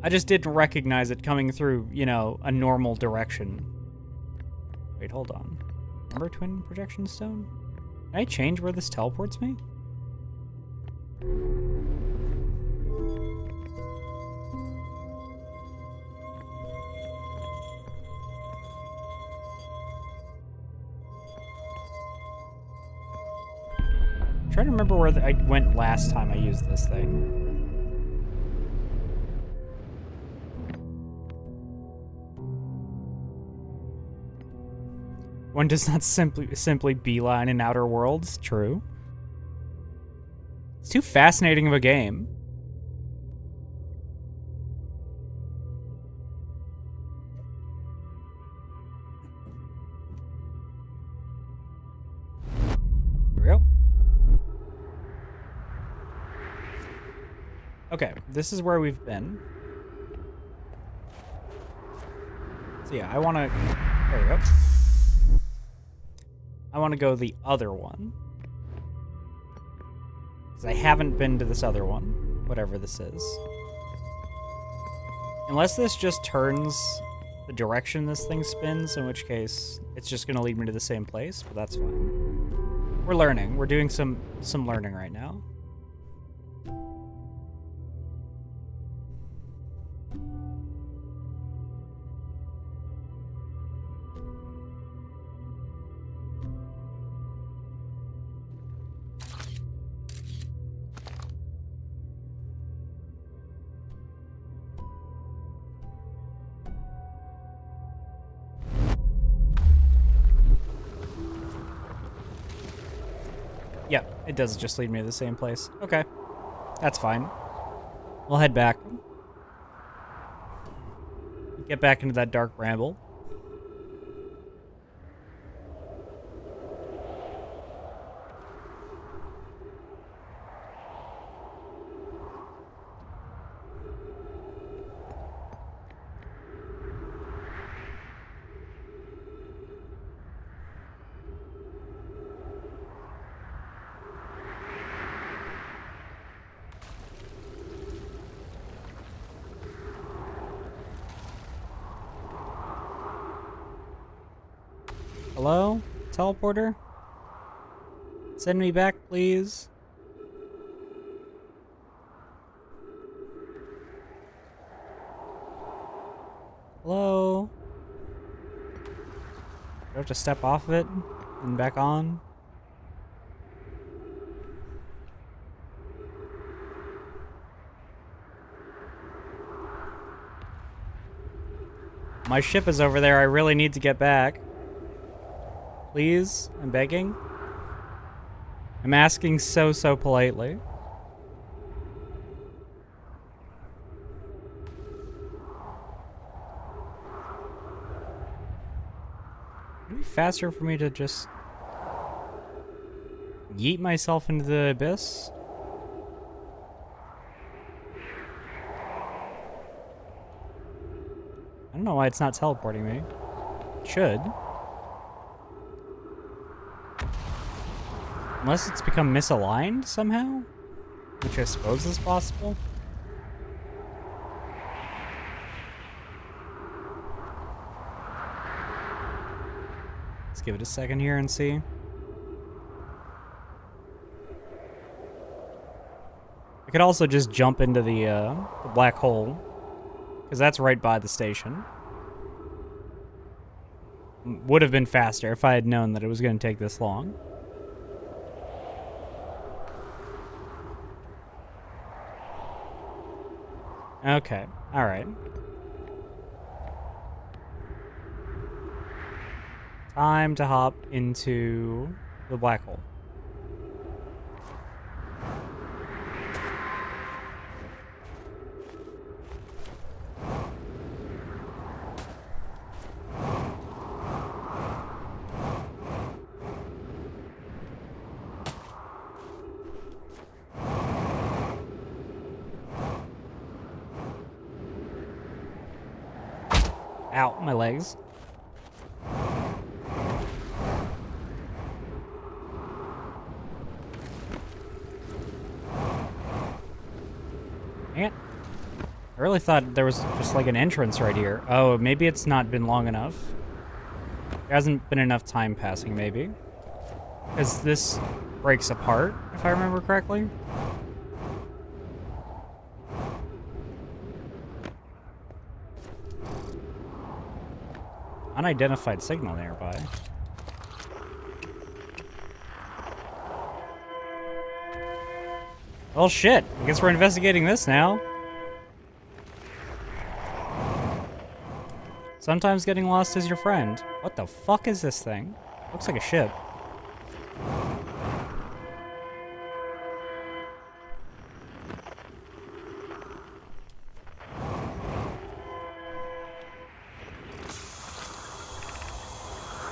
I just didn't recognize it coming through, you know, a normal direction. Wait, hold on. Remember Twin Projection Stone? Can I change where this teleports me? I'm trying to remember where I went last time I used this thing. One does not simply beeline in Outer Worlds. True. It's too fascinating of a game. Here we go. Okay, this is where we've been. So yeah, I want to... There we go. I want to go the other one. Because I haven't been to this other one. Whatever this is. Unless this just turns the direction this thing spins, in which case it's just going to lead me to the same place, but that's fine. We're learning. We're doing some learning right now. Yeah, it does just lead me to the same place. Okay. That's fine. We'll head back. Get back into that dark bramble. Hello? teleporter? Send me back, please. Hello? Do I have to step off of it and back on? My ship is over there. I really need to get back. Please? I'm begging. I'm asking so politely. Would it be faster for me to just yeet myself into the abyss? I don't know why it's not teleporting me. It should. Unless it's become misaligned somehow? Which I suppose is possible. Let's give it a second here and see. I could also just jump into the black hole, because that's right by the station. Would have been faster if I had known that it was going to take this long. Okay, alright. Time to hop into the black hole. Ow, my legs. Dang it. I really thought there was just like an entrance right here. Oh, maybe it's not been long enough. There hasn't been enough time passing, maybe. Because this breaks apart, if I remember correctly. Unidentified signal nearby. Well, shit. I guess we're investigating this now. Sometimes getting lost is your friend. What the fuck is this thing? Looks like a ship.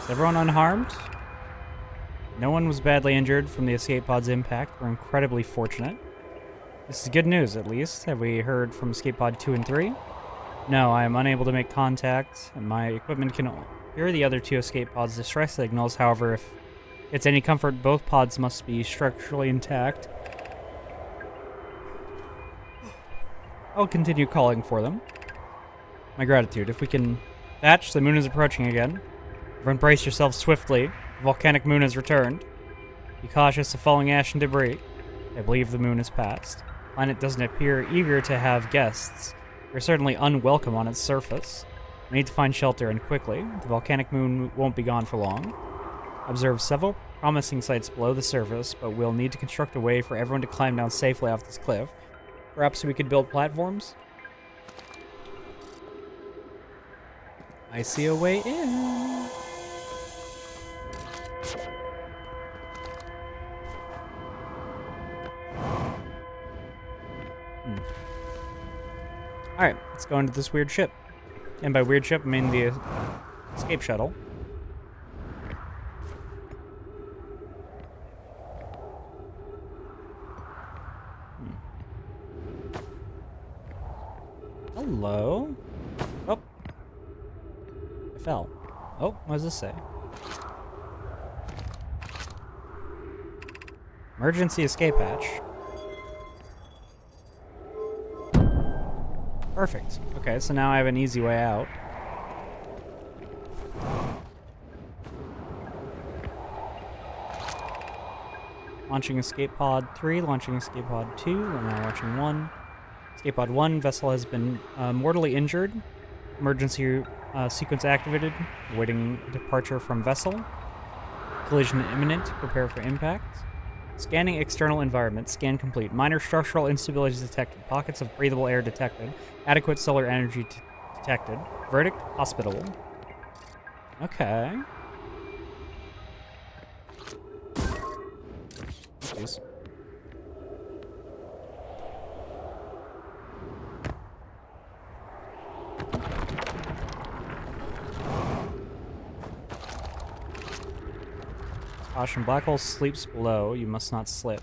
Is everyone unharmed? No one was badly injured from the escape pod's impact. We're incredibly fortunate. This is good news, at least. Have we heard from escape pod 2 and 3? No, I am unable to make contact, and my equipment can hear the other two escape pods' distress signals. However, if it's any comfort, both pods must be structurally intact. I'll continue calling for them. My gratitude. If we can... Thatch, the moon is approaching again. Everyone brace yourselves swiftly. The volcanic moon has returned. Be cautious of falling ash and debris. I believe the moon has passed. The planet doesn't appear eager to have guests. We're certainly unwelcome on its surface. We need to find shelter, and quickly. The volcanic moon won't be gone for long. Observe several promising sites below the surface, but we'll need to construct a way for everyone to climb down safely off this cliff. Perhaps we could build platforms? I see a way in. Alright, let's go into this weird ship. And by weird ship, I mean the escape shuttle. Hello? Oh. I fell. Oh, what does this say? Emergency escape hatch. Perfect. Okay, so now I have an easy way out. Launching escape pod 3, launching escape pod 2, we're now launching 1. Escape pod 1, vessel has been mortally injured. Emergency sequence activated, awaiting departure from vessel. Collision imminent, prepare for impact. Scanning external environment, scan complete. Minor structural instabilities detected, pockets of breathable air detected, adequate solar energy detected. Verdict, hospitable. Okay. Jeez. Caution, black hole sleeps below. You must not slip.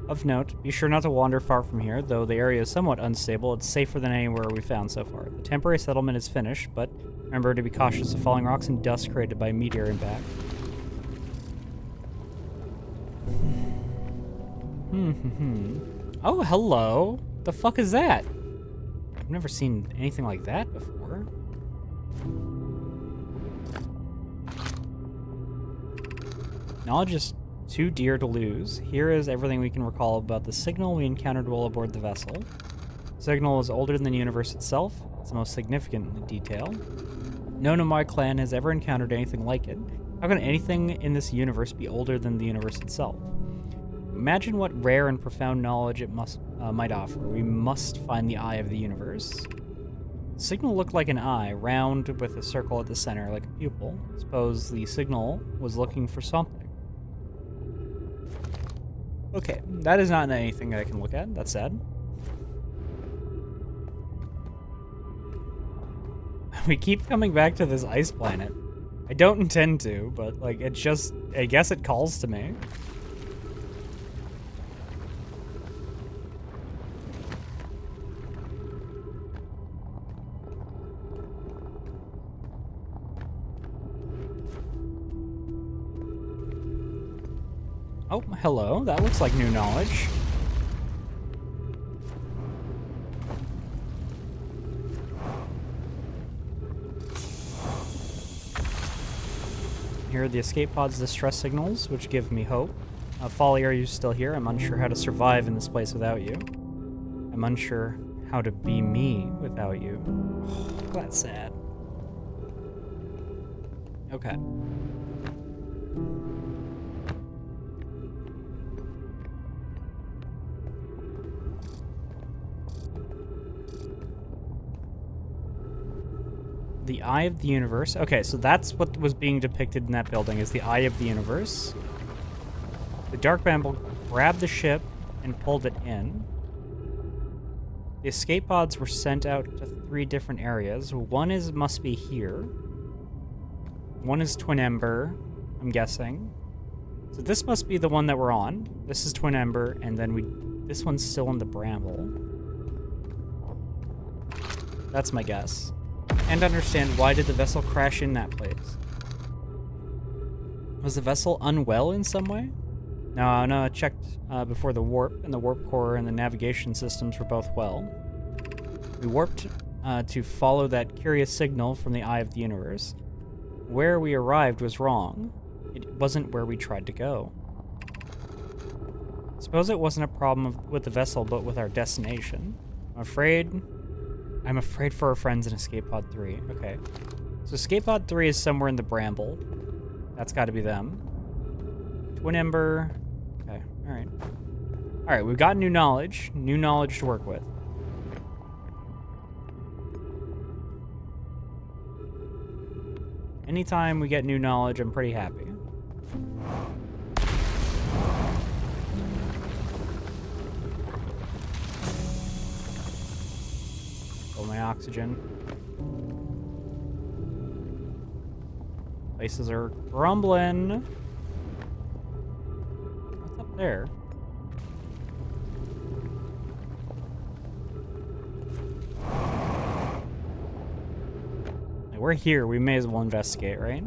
Of note, be sure not to wander far from here. Though the area is somewhat unstable, it's safer than anywhere we've found so far. The temporary settlement is finished, but remember to be cautious of falling rocks and dust created by meteor impact. Oh, hello. The fuck is that? I've never seen anything like that before. Knowledge is too dear to lose. Here is everything we can recall about the signal we encountered while aboard the vessel. The signal is older than the universe itself. It's the most significant in detail. No Nomad clan has ever encountered anything like it. How can anything in this universe be older than the universe itself? Imagine what rare and profound knowledge it might offer. We must find the eye of the universe. The signal looked like an eye, round with a circle at the center, like a pupil. Suppose the signal was looking for something. Okay, that is not anything that I can look at. That's sad. We keep coming back to this ice planet. I don't intend to, but, like, it just... I guess it calls to me. Oh, hello. That looks like new knowledge. Here are the escape pod's distress signals, which give me hope. Folly, are you still here? I'm unsure how to survive in this place without you. I'm unsure how to be me without you. Oh, that's sad. Okay. The Eye of the Universe. Okay, so that's what was being depicted in that building, is the Eye of the Universe. The Dark Bramble grabbed the ship and pulled it in. The escape pods were sent out to 3 different areas. One must be here. One is Twin Ember, I'm guessing. So this must be the one that we're on. This is Twin Ember, and then this one's still in the Bramble. That's my guess. And understand, why did the vessel crash in that place? Was the vessel unwell in some way? No, I checked before the warp, and the warp core and the navigation systems were both well. We warped to follow that curious signal from the Eye of the Universe. Where we arrived was wrong. It wasn't where we tried to go. Suppose it wasn't a problem with the vessel, but with our destination. I'm afraid for our friends in Escape Pod 3. Okay. So Escape Pod 3 is somewhere in the Bramble. That's got to be them. Twin Ember. Okay, alright. Alright, we've got new knowledge. New knowledge to work with. Anytime we get new knowledge, I'm pretty happy. My oxygen. Places are rumbling. What's up there? we're here. We may as well investigate, right?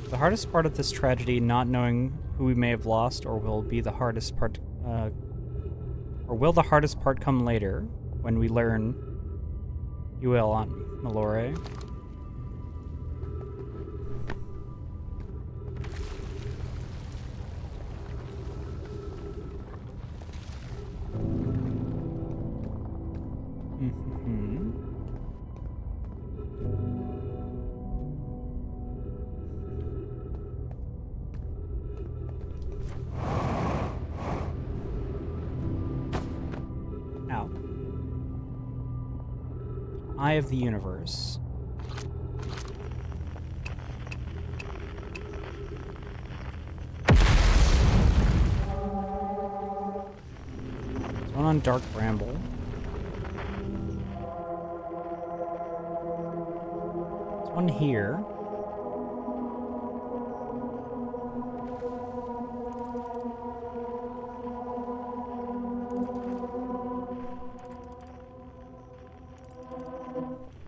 The hardest part of this tragedy, not knowing who we may have lost, or will be the hardest part, or will the hardest part come later, when we learn you will on Malore. Eye of the universe. There's one on Dark Bramble. There's one here.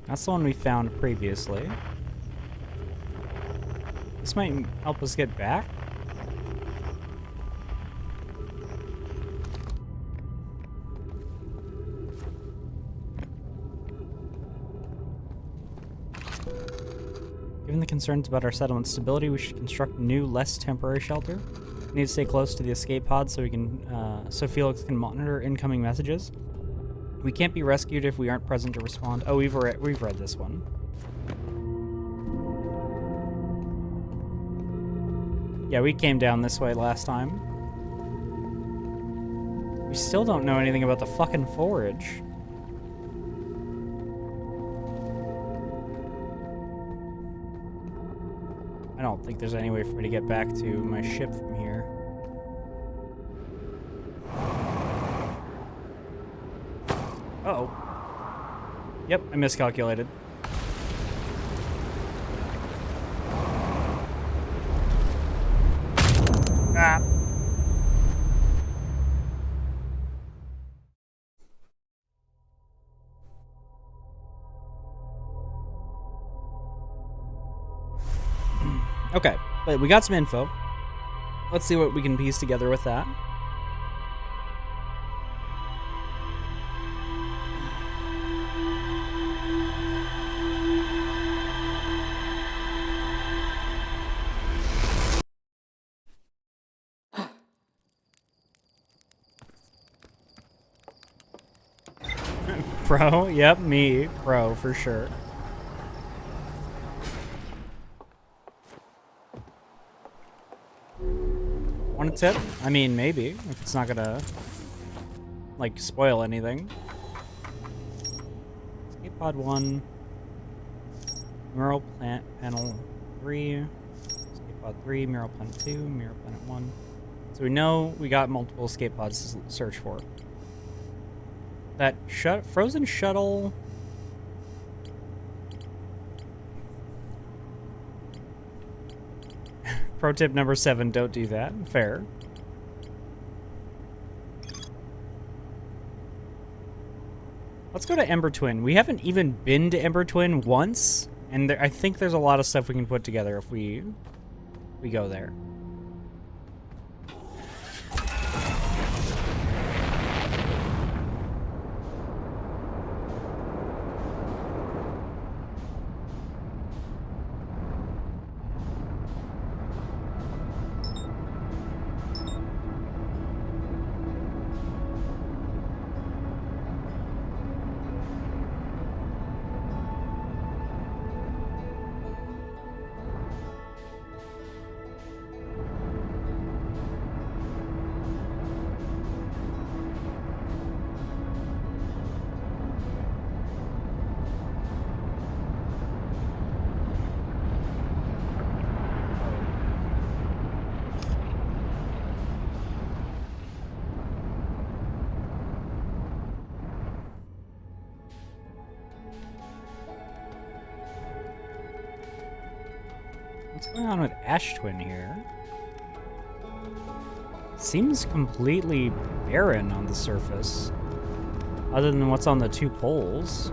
That's the one we found previously. This might help us get back. Given the concerns about our settlement's stability, we should construct a new, less temporary shelter. We need to stay close to the escape pod so we can, so Felix can monitor incoming messages. We can't be rescued if we aren't present to respond. Oh, we've read this one. Yeah, we came down this way last time. We still don't know anything about the fucking forage. I don't think there's any way for me to get back to my ship from here. Uh-oh. Yep, I miscalculated. Ah. Okay, but we got some info. Let's see what we can piece together with that. Pro? Yep, me. Pro, for sure. Want a tip? I mean, maybe. If it's not gonna, like, spoil anything. Escape pod 1. Mural plant panel 3. Escape pod 3. Mural planet 2. Mural planet 1. So we know we got multiple escape pods to search for. That frozen shuttle. Pro tip number 7, don't do that. Fair. Let's go to Ember Twin. We haven't even been to Ember Twin once, and I think there's a lot of stuff we can put together if we go there. What's going on with Ash Twin here? Seems completely barren on the surface, other than what's on the 2 poles.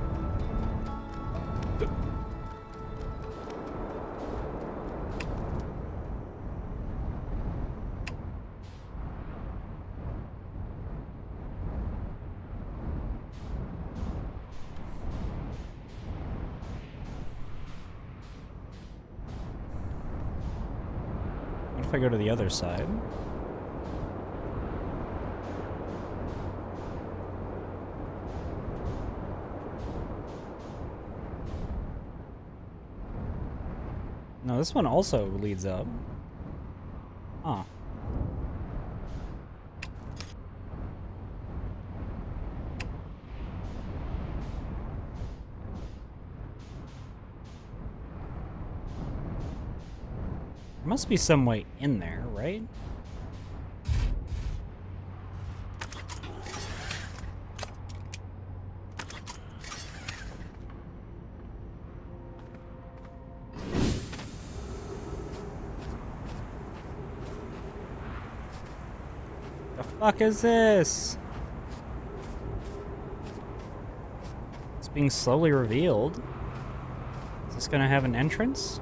What if I go to the other side? No, this one also leads up. Huh. There must be some way in there, right? The fuck is this? It's being slowly revealed. Is this gonna have an entrance?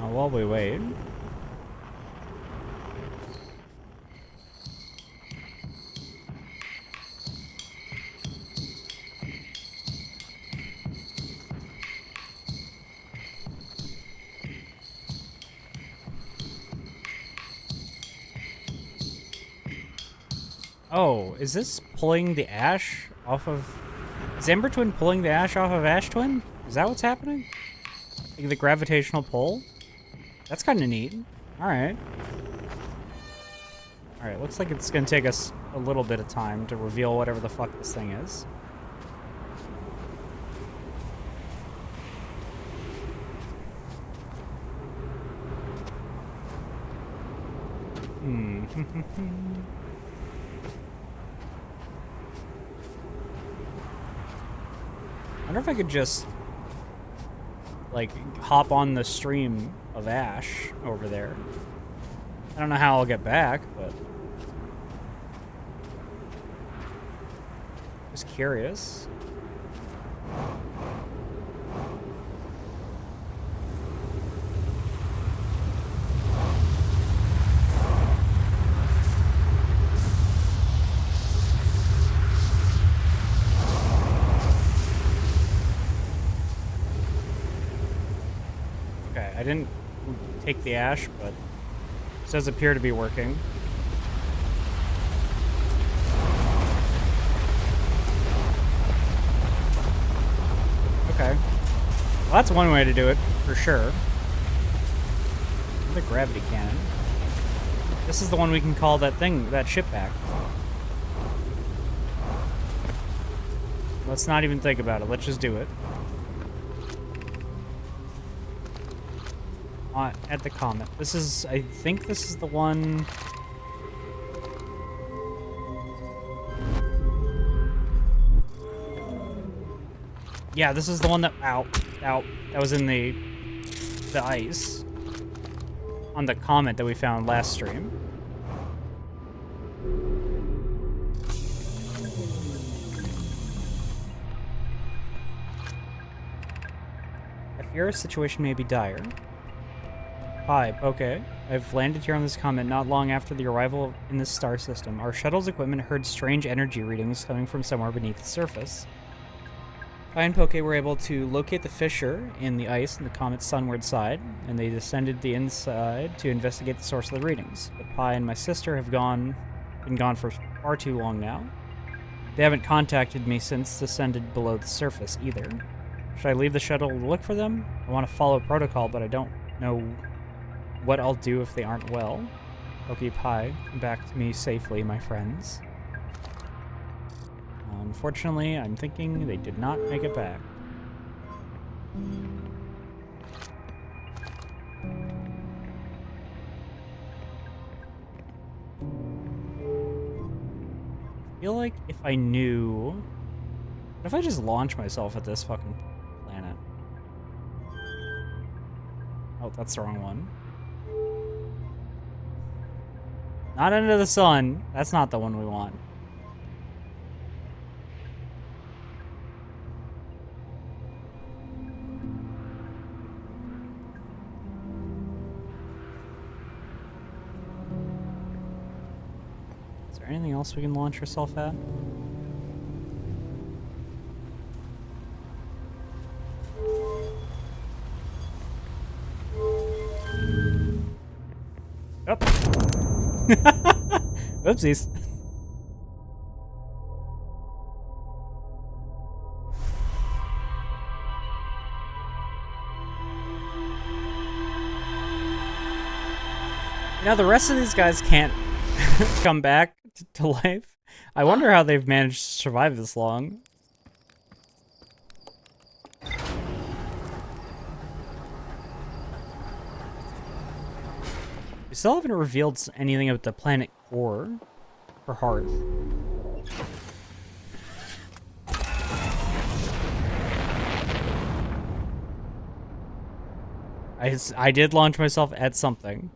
Oh, while we wait. Oh, is this pulling the ash off of... Is Ember Twin pulling the ash off of Ash Twin? Is that what's happening? Like the gravitational pull? That's kind of neat. Alright. Alright, looks like it's gonna take us a little bit of time to reveal whatever the fuck this thing is. I wonder if I could just, like, hop on the stream of ash over there. I don't know how I'll get back, but... just curious. I didn't take the ash, but it does appear to be working. Okay. Well, that's one way to do it, for sure. The gravity cannon. This is the one we can call that thing, that ship back. Let's not even think about it. Let's just do it. At the comet. This is, I think this is the one... Yeah, this is the one that, that was in the ice. On the comet that we found last stream. I fear our situation may be dire. Hi, okay. I've landed here on this comet not long after the arrival in this star system. Our shuttle's equipment heard strange energy readings coming from somewhere beneath the surface. Pi and Poke were able to locate the fissure in the ice on the comet's sunward side, and they descended the inside to investigate the source of the readings. But Pi and my sister have been gone for far too long now. They haven't contacted me since descended below the surface either. Should I leave the shuttle to look for them? I want to follow protocol, but I don't know what I'll do if they aren't well. Okay, Pi, come back to me safely, my friends. Unfortunately, I'm thinking they did not make it back. feel like if I knew... What if I just launch myself at this fucking planet? Oh, that's the wrong one. Not into the sun. That's not the one we want. Is there anything else we can launch ourselves at? Oh. Whoopsies. Now the rest of these guys can't come back to life. I wonder how they've managed to survive this long. We still haven't revealed anything about the planet core or hearth. I did launch myself at something.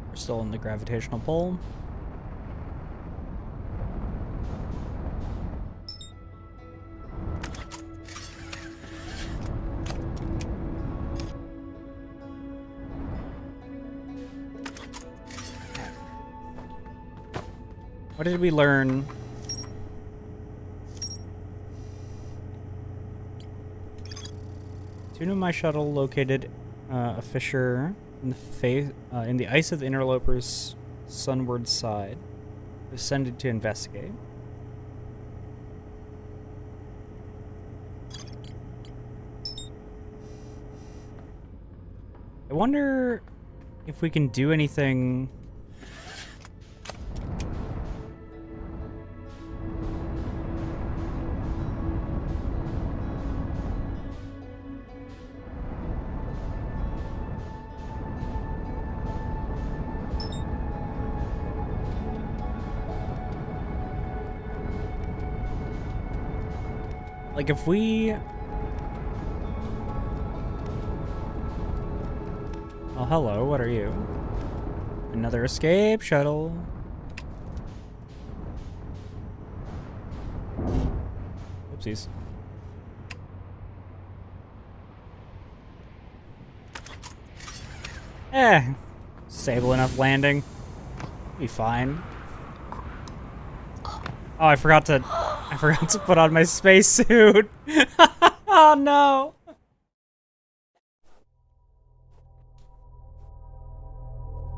We're still in the gravitational pull. What did we learn? Tune of my shuttle located a fissure in the in the ice of the interloper's sunward side. Descended to investigate. I wonder if we can do anything. Like if we... Oh, hello, what are you? Another escape shuttle. Oopsies. Stable enough landing. Be fine. Oh, I forgot to put on my spacesuit. Oh no.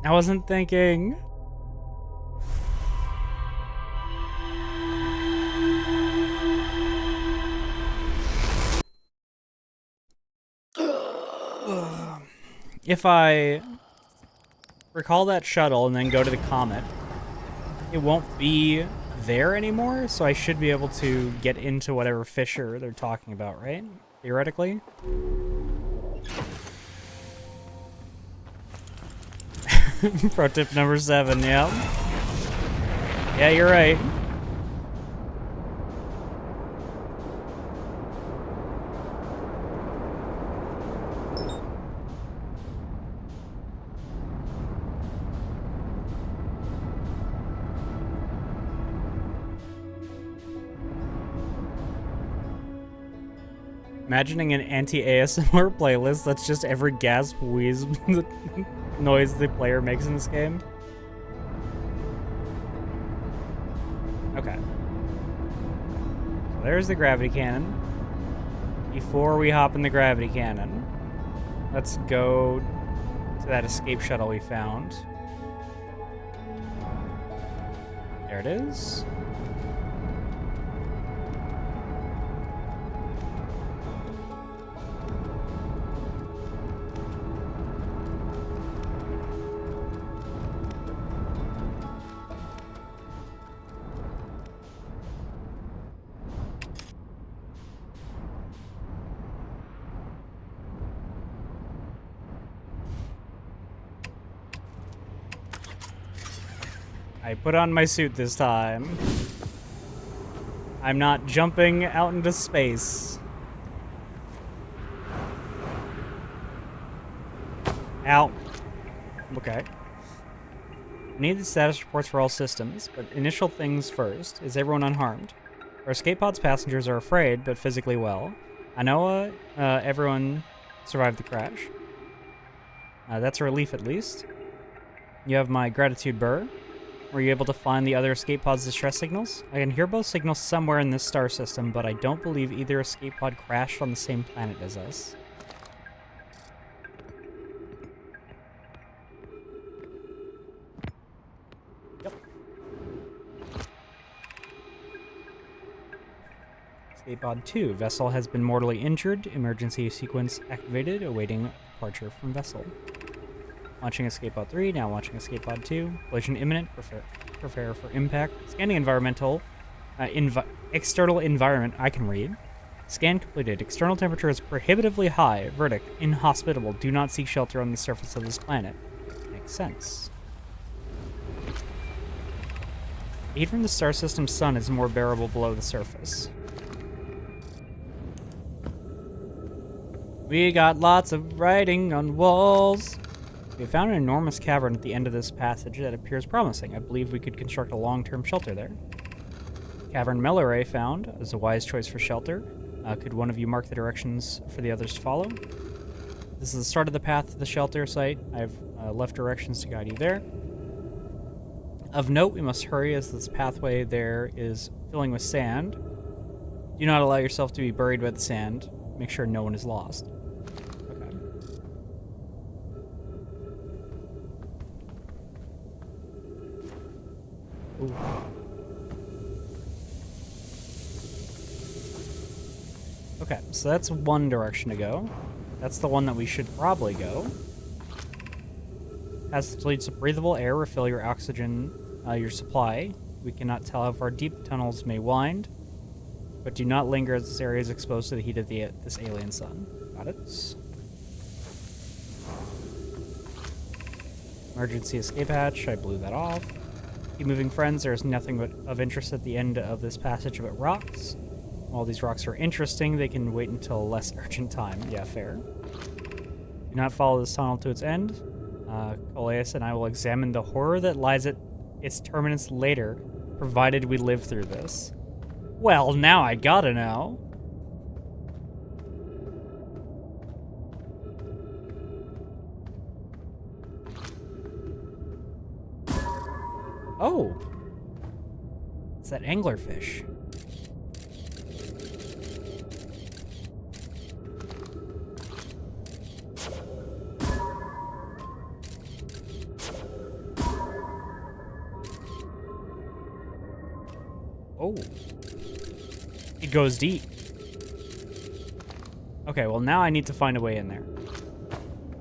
I wasn't thinking. If I recall that shuttle and then go to the comet, it won't be there anymore, so I should be able to get into whatever fissure they're talking about, right? Theoretically. Pro tip number 7, yeah. Yeah, you're right. Imagining an anti-ASMR playlist that's just every gasp, wheeze noise the player makes in this game. Okay. So there's the gravity cannon. Before we hop in the gravity cannon, let's go to that escape shuttle we found. There it is. I put on my suit this time. I'm not jumping out into space. Ow. Okay. I need the status reports for all systems, but initial things first. Is everyone unharmed? Our escape pod's passengers are afraid, but physically well. I know everyone survived the crash. That's a relief, at least. You have my gratitude burr. Were you able to find the other escape pod's distress signals? I can hear both signals somewhere in this star system, but I don't believe either escape pod crashed on the same planet as us. Yep. Escape pod 2. Vessel has been mortally injured. Emergency sequence activated. Awaiting departure from vessel. Launching escape pod 3. Now launching escape pod 2. Collision imminent. Prepare for impact. Scanning environmental. External environment. I can read. Scan completed. External temperature is prohibitively high. Verdict. Inhospitable. Do not seek shelter on the surface of this planet. Makes sense. Heat from the star system's sun is more bearable below the surface. We got lots of writing on walls. We found an enormous cavern at the end of this passage that appears promising. I believe we could construct a long-term shelter there. Cavern Melloray found as a wise choice for shelter. Could one of you mark the directions for the others to follow? This is the start of the path to the shelter site. I've left directions to guide you there. Of note, we must hurry as this pathway there is filling with sand. Do not allow yourself to be buried by the sand. Make sure no one is lost. Okay. Ooh. Okay, so that's one direction to go. That's the one that we should probably go. As it leads to breathable air, refill your oxygen, your supply. We cannot tell how far deep the tunnels may wind, but do not linger as this area is exposed to the heat of this alien sun. Got it. Emergency escape hatch. I blew that off. Keep moving, friends. There is nothing but of interest at the end of this passage but rocks. While these rocks are interesting, they can wait until a less urgent time. Yeah, fair. Do not follow this tunnel to its end. Coleus and I will examine the horror that lies at its terminus later, provided we live through this. Well, now I gotta know. Oh! It's that anglerfish. Oh. It goes deep. Okay, well now I need to find a way in there.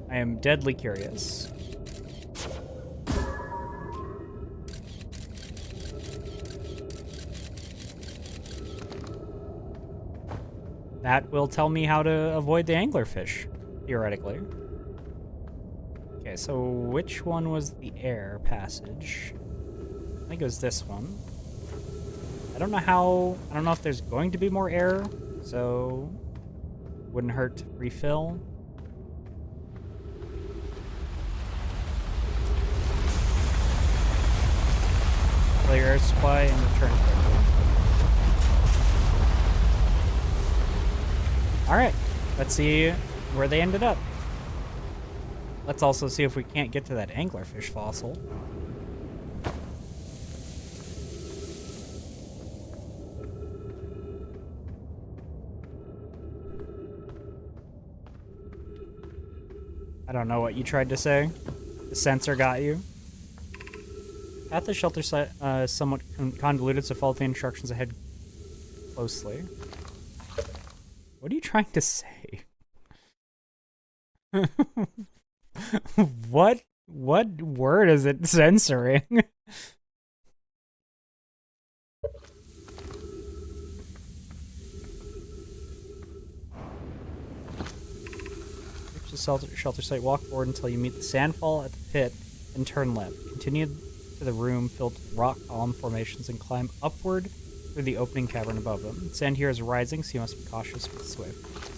I am deadly curious. That will tell me how to avoid the anglerfish, theoretically. Okay, so which one was the air passage? I think it was this one. I don't know if there's going to be more air, so wouldn't hurt to refill. Fill your air supply and return quickly. Alright, let's see where they ended up. Let's also see if we can't get to that anglerfish fossil. I don't know what you tried to say. The sensor got you. At the shelter site, somewhat convoluted, so follow the instructions ahead closely. What are you trying to say? What word is it censoring? Reach the shelter site, walk forward until you meet the sandfall at the pit, and turn left. Continue to the room filled with rock column formations and climb upward through the opening cavern above them. Sand here is rising, so you must be cautious but swift.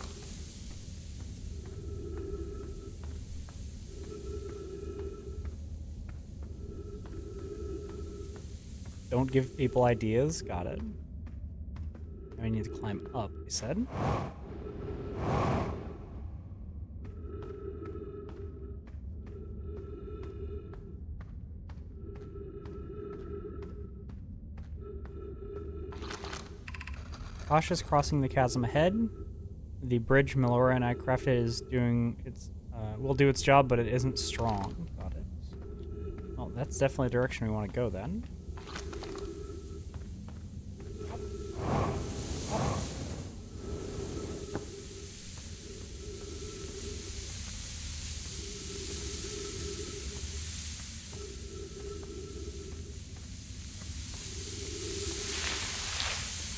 Don't give people ideas. Got it. I need to climb up, he said. Cautious crossing the chasm ahead. The bridge Melora and I crafted is doing its will do its job, but it isn't strong. Got it. Well, that's definitely the direction we want to go then.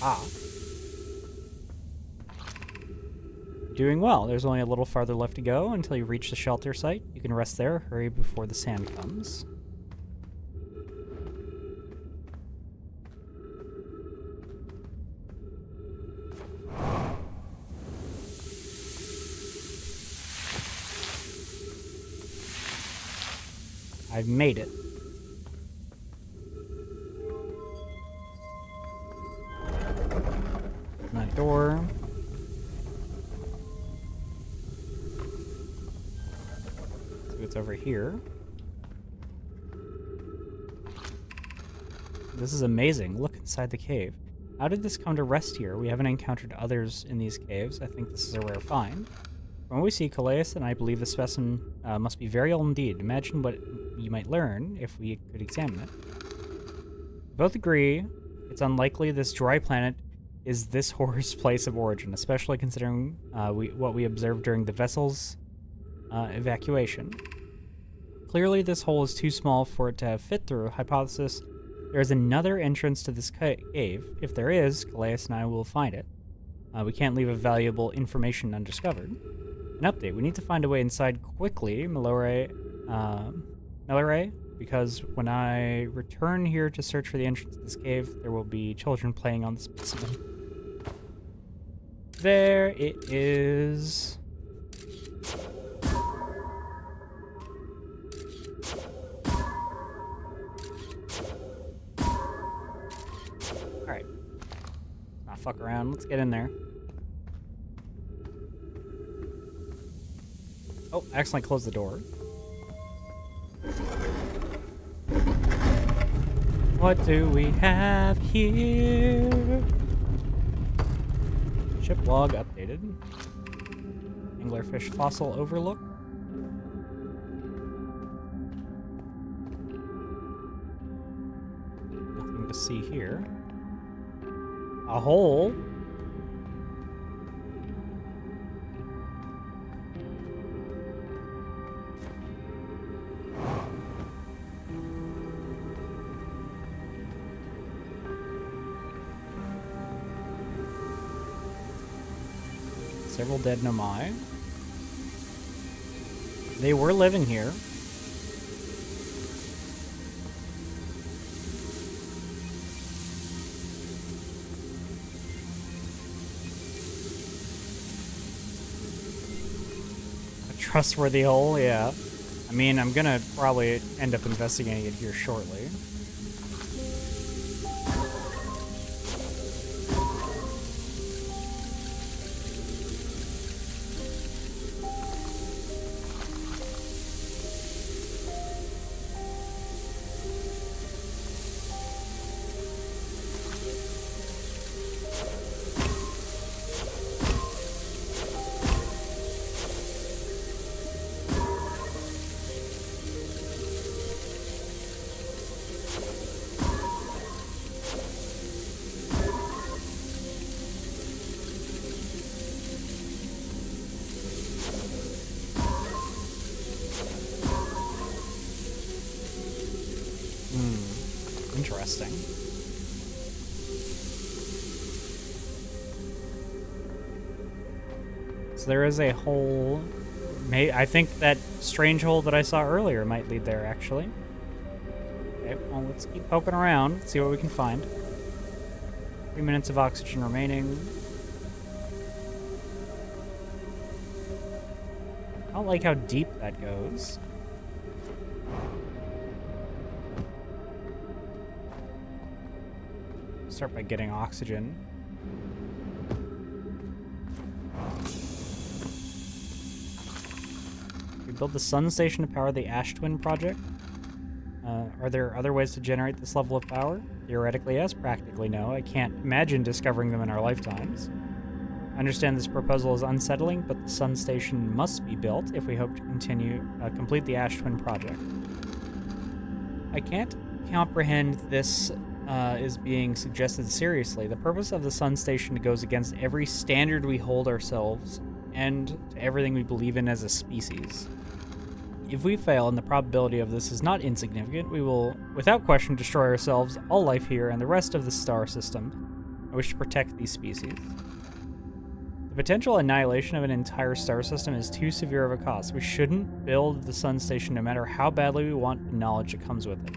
Ah. Doing well. There's only a little farther left to go until you reach the shelter site. You can rest there. Hurry before the sand comes. I've made it. Open that door. It's over here. This is amazing. Look inside the cave. How did this come to rest here? We haven't encountered others in these caves. I think this is a rare find. From what we see, Calais and I believe the specimen must be very old indeed. Imagine what you might learn if we could examine it. We both agree it's unlikely this dry planet is this horror's place of origin, especially considering what we observed during the vessel's evacuation. Clearly, this hole is too small for it to have fit through. Hypothesis: there is another entrance to this cave. If there is, Calais and I will find it. We can't leave a valuable information undiscovered. An update: we need to find a way inside quickly, Melore, because when I return here to search for the entrance to this cave, there will be children playing on the specimen. There it is. Alright. Not fuck around. Let's get in there. Oh, I accidentally closed the door. What do we have here? Ship log updated. Anglerfish fossil overlook. Nothing to see here. A hole. Several dead nomai. They were living here. A trustworthy hole, yeah. I mean, I'm gonna probably end up investigating it here shortly. Interesting. So there is a hole. I think that strange hole that I saw earlier might lead there, actually. Okay, well, let's keep poking around, see what we can find. 3 minutes of oxygen remaining. I don't like how deep that goes. Start by getting oxygen. We build the sun station to power the Ash Twin project. Are there other ways to generate this level of power? Theoretically, yes. Practically, no. I can't imagine discovering them in our lifetimes. I understand this proposal is unsettling, but the sun station must be built if we hope to complete the Ash Twin project. I can't comprehend this is being suggested seriously. The purpose of the sun station goes against every standard we hold ourselves and to everything we believe in as a species. If we fail, and the probability of this is not insignificant, we will, without question, destroy ourselves, all life here, and the rest of the star system. I wish to protect these species. The potential annihilation of an entire star system is too severe of a cost. We shouldn't build the sun station no matter how badly we want the knowledge that comes with it.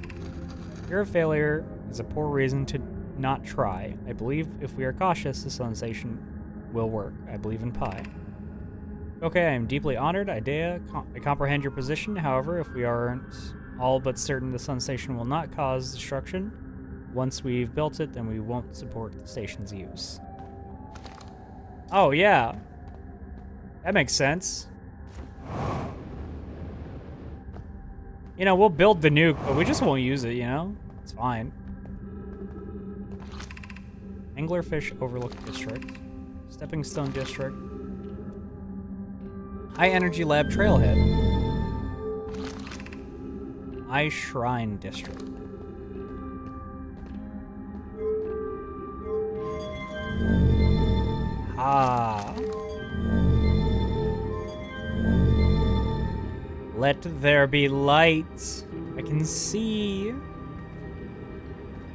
Fear of failure is a poor reason to not try. I believe if we are cautious, the sun station will work. I believe in Pi. Okay, I am deeply honored, Idea. I comprehend your position. However, if we aren't all but certain the sun station will not cause destruction, once we've built it, then we won't support the station's use. Oh, yeah. That makes sense. You know, we'll build the nuke, but we just won't use it, you know? It's fine. Anglerfish Overlook District. Stepping Stone District. High Energy Lab Trailhead. High Shrine District. Ah. Let there be light. I can see.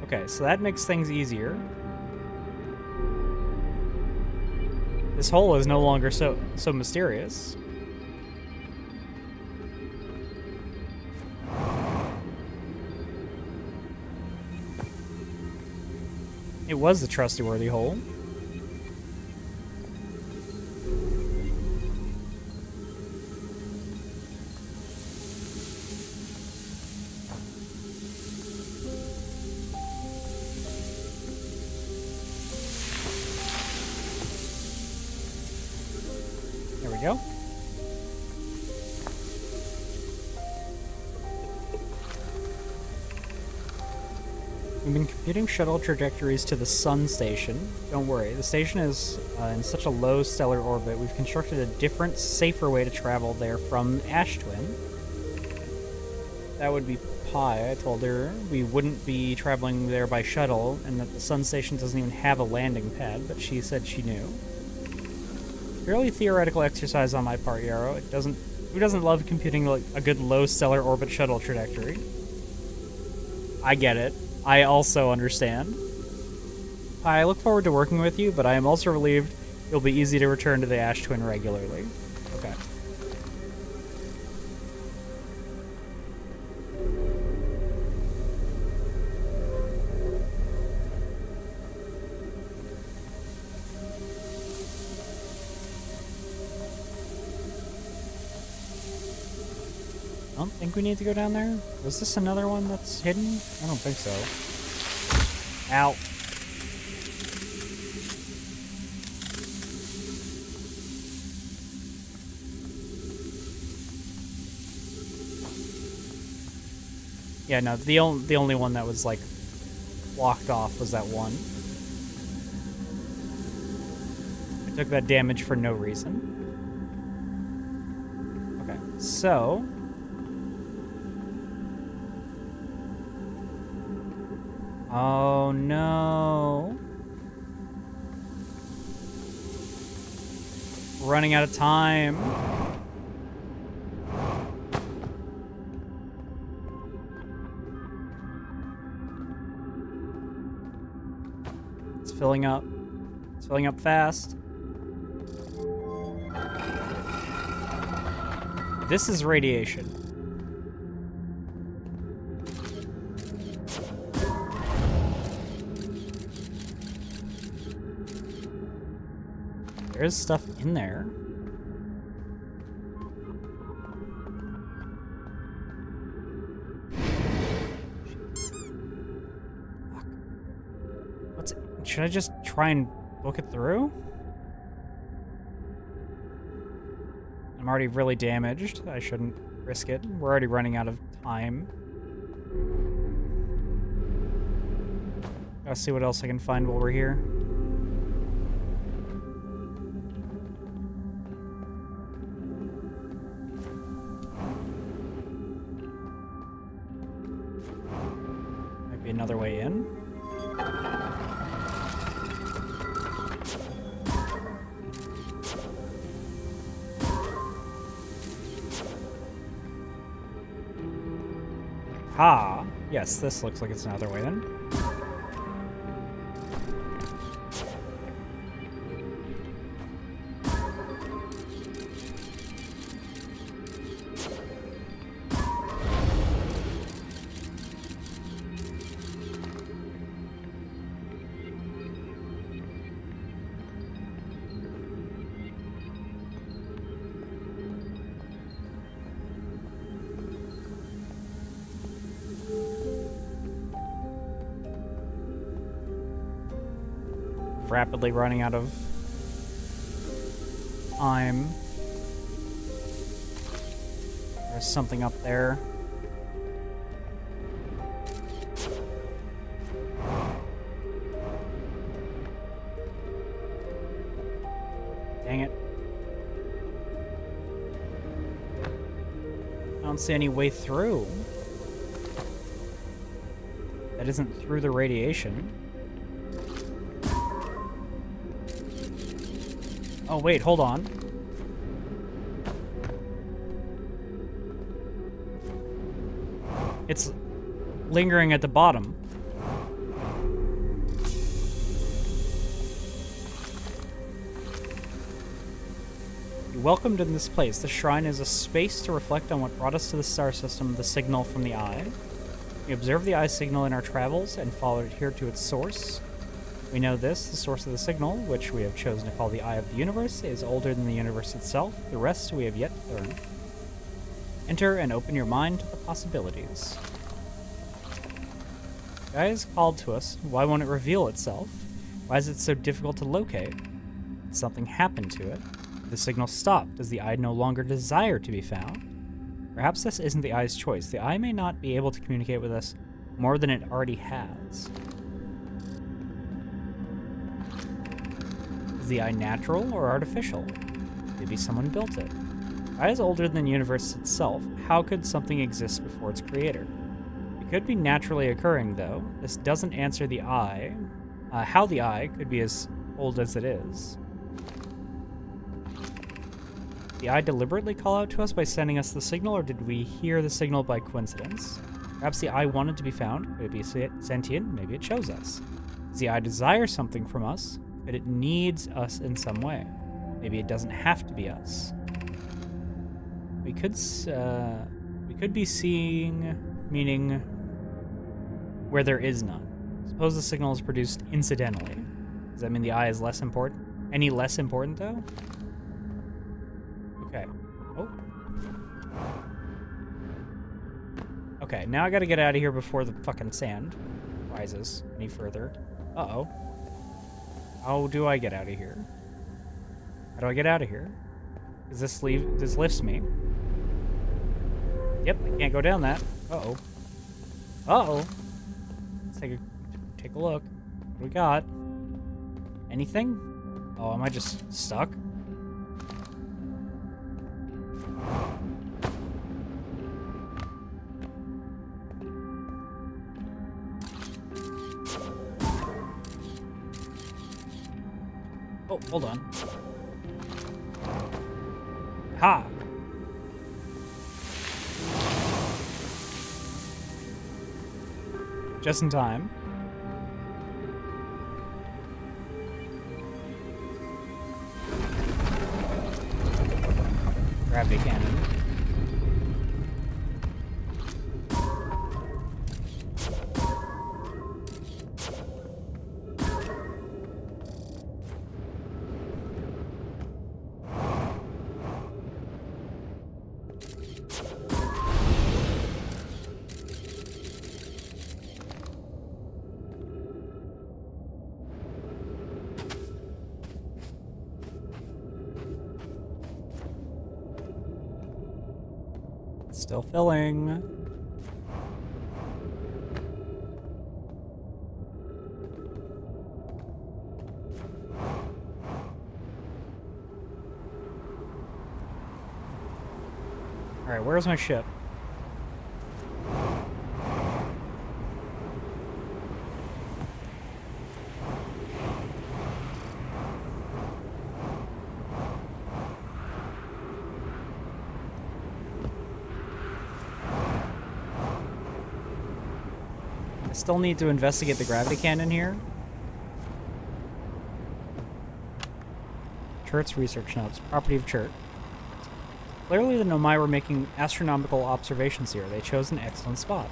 Okay, so that makes things easier. This hole is no longer so mysterious. It was the trustworthy hole. There we go. We've been computing shuttle trajectories to the sun station. Don't worry, the station is in such a low stellar orbit, we've constructed a different, safer way to travel there from Ash Twin. That would be Pi. I told her we wouldn't be traveling there by shuttle, and that the sun station doesn't even have a landing pad, but she said she knew. Fairly theoretical exercise on my part, Yarrow. Who doesn't love computing like a good low stellar orbit shuttle trajectory? I get it. I also understand. I look forward to working with you, but I am also relieved it'll be easy to return to the Ash Twin regularly. Okay. I don't think we need to go down there. Was this another one that's hidden? I don't think so. Ow. Yeah, no, the only one that was, like, blocked off was that one. I took that damage for no reason. Okay, so... Oh no. Running out of time. It's filling up. It's filling up fast. This is radiation. There is stuff in there. Fuck. Should I just try and book it through? I'm already really damaged. I shouldn't risk it. We're already running out of time. Gotta see what else I can find while we're here. Might be another way in. Ha! Yes, this looks like it's another way in. Rapidly running out of time. There's something up there. Dang it. I don't see any way through. That isn't through the radiation. Oh, wait, hold on. It's lingering at the bottom. You're welcomed in this place. The shrine is a space to reflect on what brought us to the star system, the signal from the eye. We observe the eye signal in our travels and follow it here to its source. We know this, the source of the signal, which we have chosen to call the Eye of the Universe, is older than the universe itself. The rest we have yet to learn. Enter and open your mind to the possibilities. The eye is called to us. Why won't it reveal itself? Why is it so difficult to locate? Did something happen to it? Did the signal stop? Does the eye no longer desire to be found? Perhaps this isn't the eye's choice. The eye may not be able to communicate with us more than it already has. Is the eye natural or artificial? Maybe someone built it. The eye is older than the universe itself. How could something exist before its creator? It could be naturally occurring, though. This doesn't answer the eye, how the eye could be as old as it is. Did the eye deliberately call out to us by sending us the signal, or did we hear the signal by coincidence? Perhaps the eye wanted to be found. Could it be sentient? Maybe it chose us. Does the eye desire something from us? But it needs us in some way. Maybe it doesn't have to be us. We could be seeing meaning where there is none. Suppose the signal is produced incidentally. Does that mean the eye is less important? Any less important, though? Okay. Oh. Okay, now I gotta get out of here before the fucking sand rises any further. Uh-oh. How do I get out of here? How do I get out of here? Does this leave? This lifts me. Yep, I can't go down that. Uh-oh. Uh-oh. Let's take a look. What do we got? Anything? Oh, am I just stuck? Oh, hold on. Ha! Just in time. Gravity cannon. Still filling. Alright, where's my ship? I still need to investigate the gravity cannon here. Chert's research notes. Property of Chert. Clearly the Nomai were making astronomical observations here. They chose an excellent spot.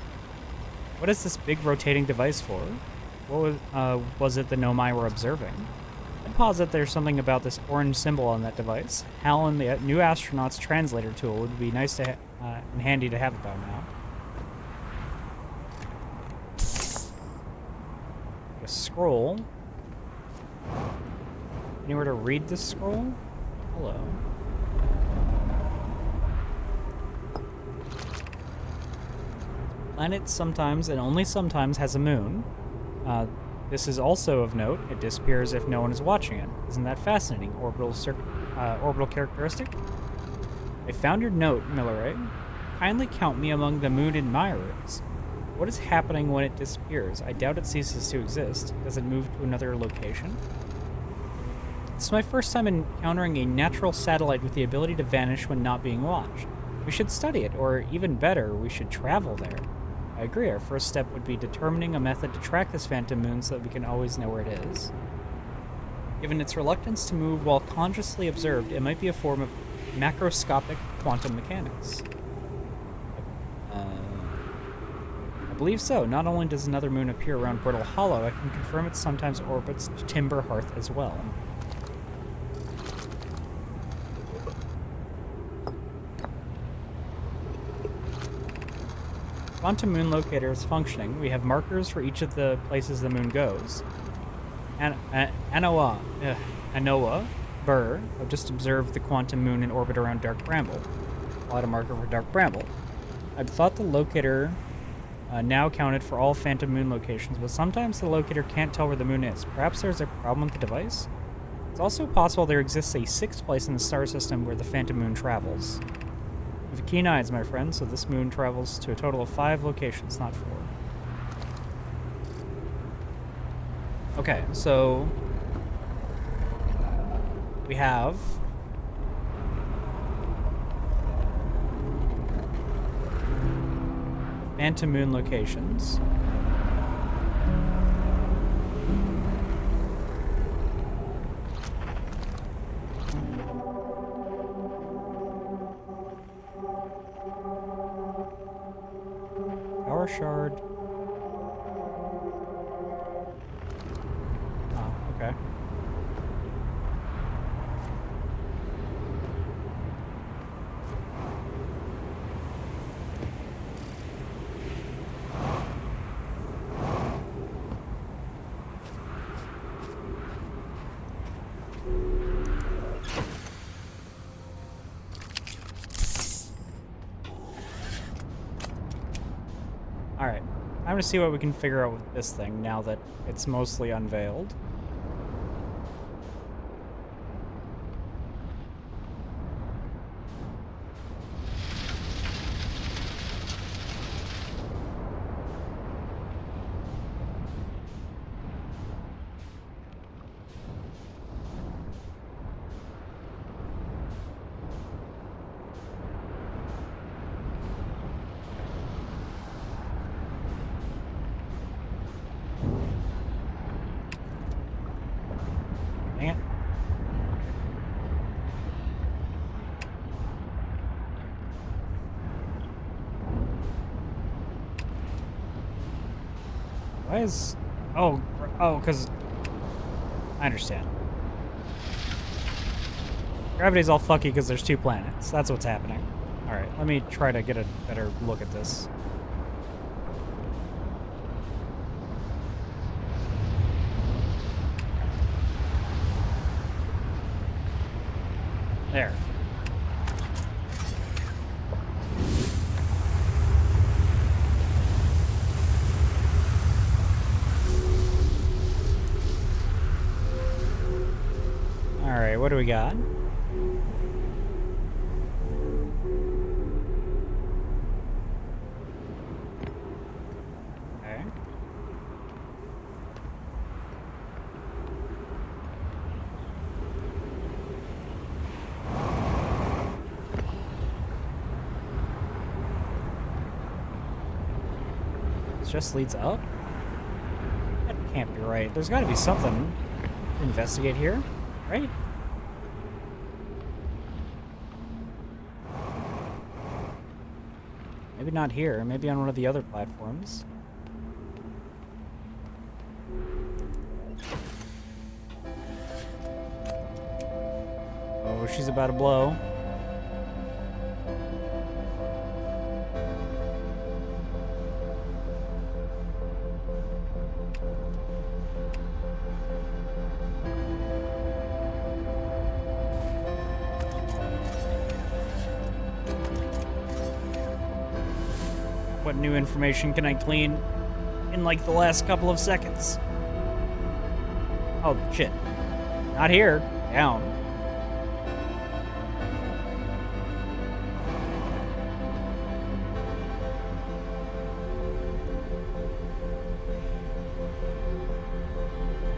What is this big rotating device for? What was it the Nomai were observing? I'd posit there's something about this orange symbol on that device. Hal and the new astronaut's translator tool would be nice to and handy to have it by now. A scroll. Anywhere to read this scroll? Hello. Planet sometimes, and only sometimes, has a moon. This is also of note. It disappears if no one is watching it. Isn't that fascinating? Orbital characteristic? I found your note, Milleray. Kindly count me among the moon admirers. What is happening when it disappears? I doubt it ceases to exist. Does it move to another location? It's my first time encountering a natural satellite with the ability to vanish when not being watched. We should study it, or even better, we should travel there. I agree, our first step would be determining a method to track this phantom moon so that we can always know where it is. Given its reluctance to move while consciously observed, it might be a form of macroscopic quantum mechanics. I believe so. Not only does another moon appear around Brittle Hollow, I can confirm it sometimes orbits Timber Hearth as well. Quantum moon locator is functioning. We have markers for each of the places the moon goes. Anoa, Burr, I've just observed the quantum moon in orbit around Dark Bramble. I'll add a marker for Dark Bramble. I've thought the locator now counted for all phantom moon locations, but sometimes the locator can't tell where the moon is. Perhaps there's a problem with the device? It's also possible there exists a sixth place in the star system where the phantom moon travels. You have keen eyes, my friend, so this moon travels to a total of 5 locations, not 4. Okay, so we have phantom moon locations. Power shard. Oh, okay. Alright, I'm going to see what we can figure out with this thing now that it's mostly unveiled. Dang it. Why is... Oh, because... I understand. Gravity's all fucky because there's 2 planets. That's what's happening. Alright, let me try to get a better look at this. There. what do we got? Okay. This just leads up? That can't be right. There's got to be something to investigate here, right? Maybe not here. Maybe on one of the other platforms. Oh, she's about to blow. What new information can I glean in like the last couple of seconds? Oh, shit. Not here. Down.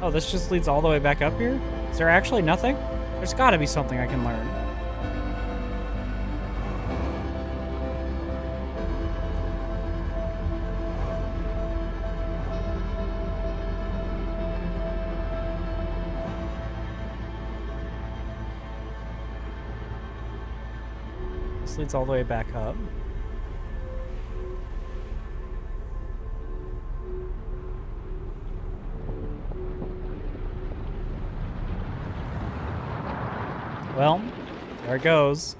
Oh, this just leads all the way back up here? Is there actually nothing? There's gotta be something I can learn. This leads all the way back up. Well, there it goes.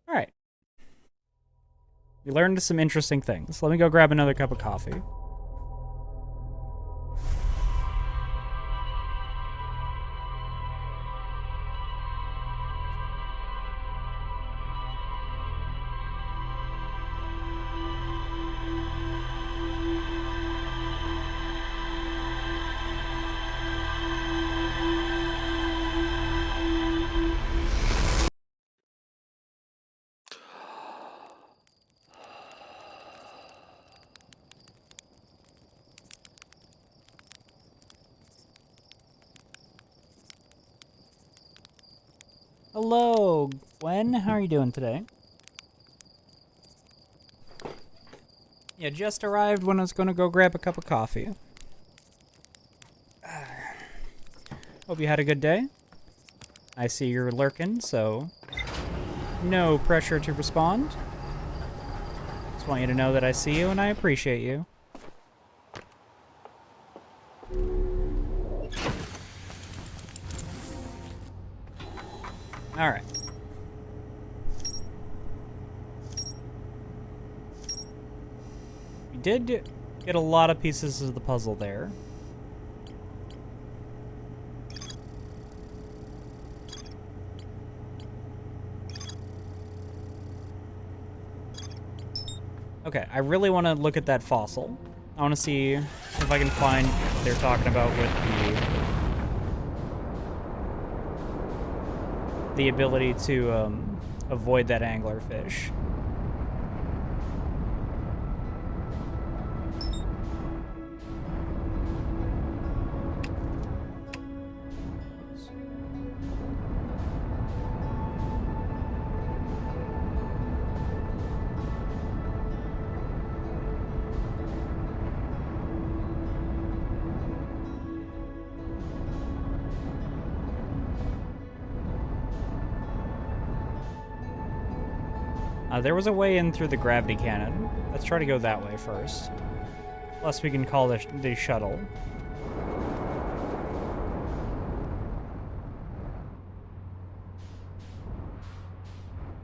All right. We learned some interesting things. Let me go grab another cup of coffee. Hello, Gwen. How are you doing today? Yeah, just arrived when I was going to go grab a cup of coffee. Hope you had a good day. I see you're lurking, so no pressure to respond. Just want you to know that I see you and I appreciate you. All right. We did get a lot of pieces of the puzzle there. Okay, I really want to look at that fossil. I want to see if I can find what they're talking about with the ability to avoid that anglerfish. There was a way in through the gravity cannon. Let's try to go that way first. Plus we can call the shuttle.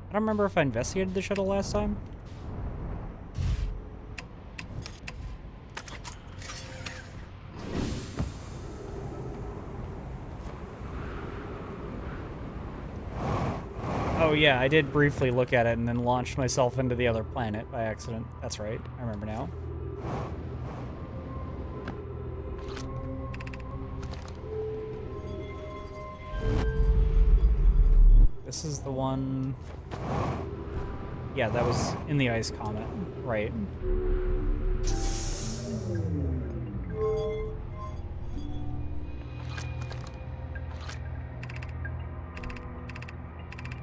I don't remember if I investigated the shuttle last time. yeah, I did briefly look at it and then launched myself into the other planet by accident. That's right. I remember now. This is the one... Yeah, that was in the ice comet. Right.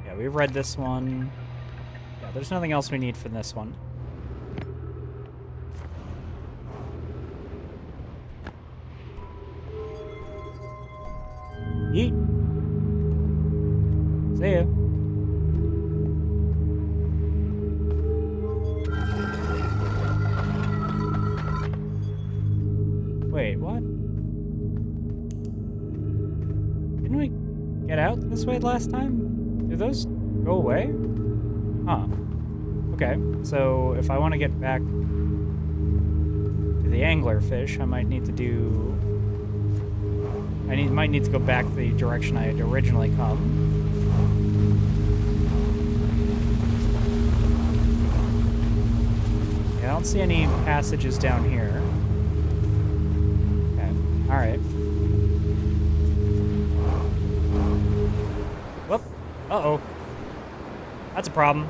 Yeah, we've read this one. Yeah, there's nothing else we need for this one. Yeet. See ya. Wait, what? Didn't we get out this way last time? Did those go away? Huh. Okay, so if I want to get back to the anglerfish, I might need to do... might need to go back the direction I had originally come. Yeah, I don't see any passages down here. Okay, alright. Whoop. Uh-oh. That's a problem.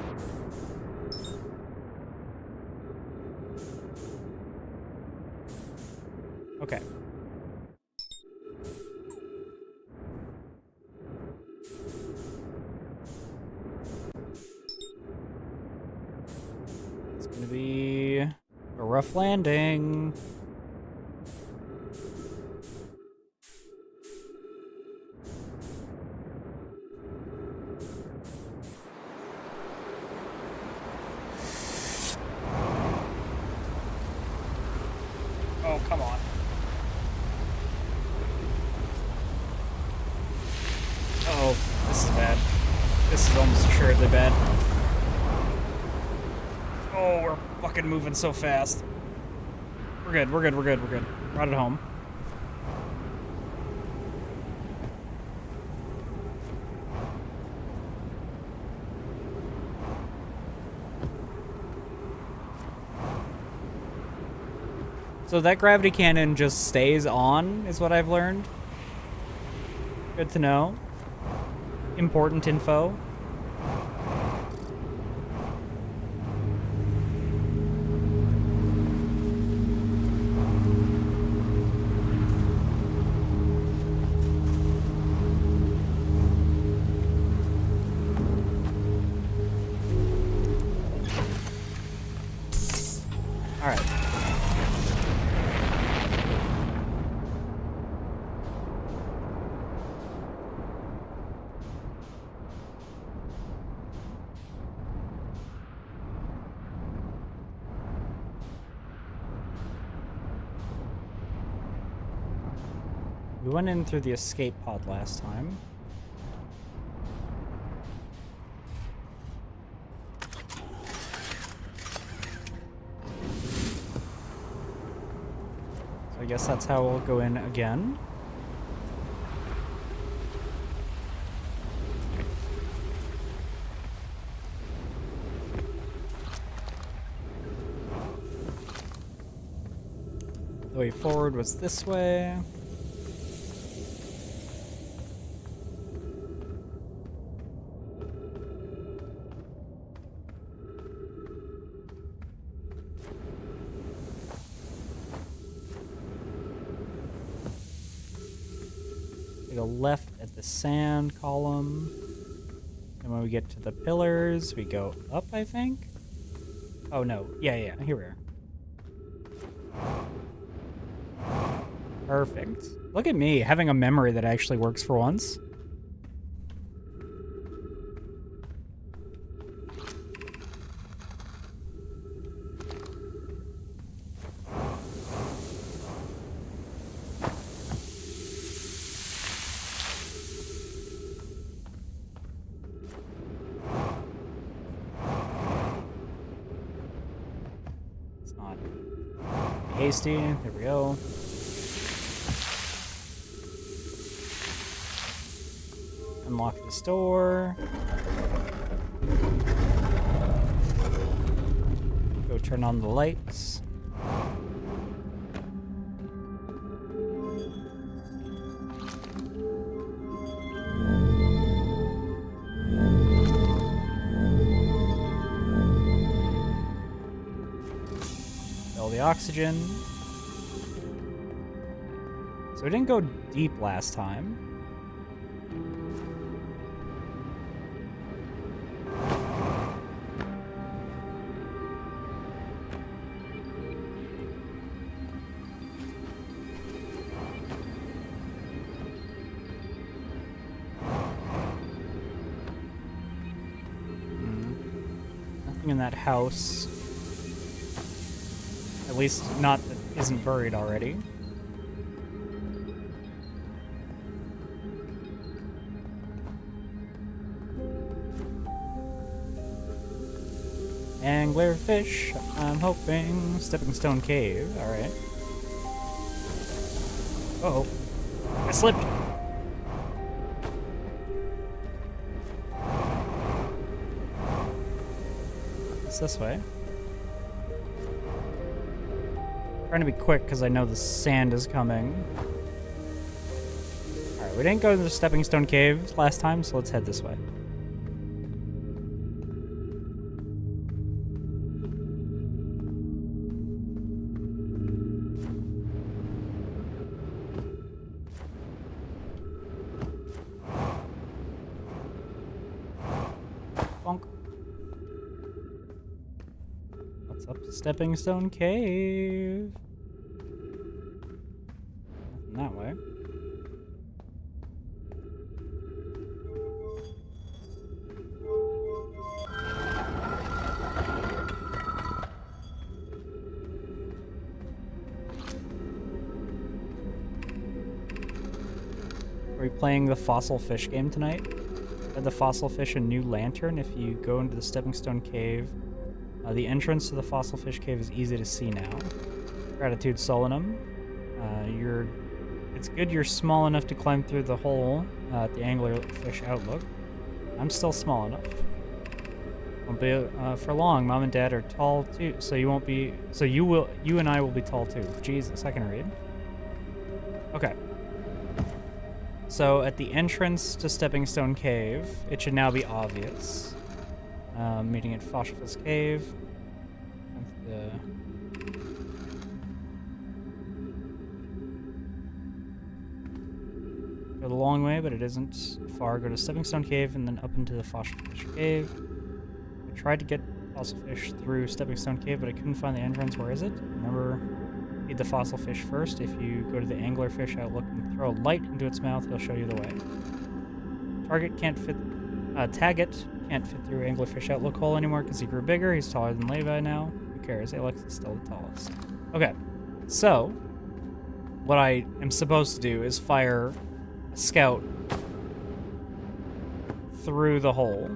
Okay. It's gonna be a rough landing. Oh, come on. Uh-oh, this is bad. This is almost assuredly bad. Oh, we're fucking moving so fast. We're good, we're good, we're good, we're good. Brought it home. So that gravity cannon just stays on, is what I've learned. Good to know. Important info. All right. We went in through the escape pod last time. So I guess that's how we'll go in again. The way forward was this way. We go left at the sand column. And when we get to the pillars, we go up, I think? Oh, no. Yeah, here we are. Perfect. Look at me, having a memory that actually works for once. It's not hasty. There we go. Unlock this door. Go turn on the lights. Fill the oxygen. So we didn't go deep last time. Nothing in that house. At least not that isn't buried already. Anglerfish, I'm hoping. Stepping Stone Cave, alright. Uh-oh. I slipped! It's this way. Trying to be quick because I know the sand is coming. Alright, we didn't go to the Stepping Stone Cave last time, so let's head this way. Bonk. What's up, Stepping Stone Cave? Nothing that way. Are we playing the fossil fish game tonight? Add the fossil fish a new lantern if you go into the Stepping Stone Cave. The entrance to the fossil fish cave is easy to see now. Gratitude, Solanum. It's good you're small enough to climb through the hole at the anglerfish outlook. I'm still small enough. Won't be for long. Mom and Dad are tall too, so you won't be. So you and I will be tall too. Jesus, I can read. Okay. So at the entrance to Stepping Stone Cave, it should now be obvious. Meeting at Fossilfish Cave. Go the long way, but it isn't far. Go to Stepping Stone Cave and then up into the Fossilfish Cave. I tried to get Fossilfish through Stepping Stone Cave, but I couldn't find the entrance. Where is it? Remember, feed the fossil fish first. If you go to the anglerfish outlook and throw a light into its mouth, he'll show you the way. Target can't fit. Taggett can't fit through anglerfish outlook hole anymore because he grew bigger. He's taller than Levi now. Who cares? Alex is still the tallest. Okay, so what I am supposed to do is fire a scout through the hole,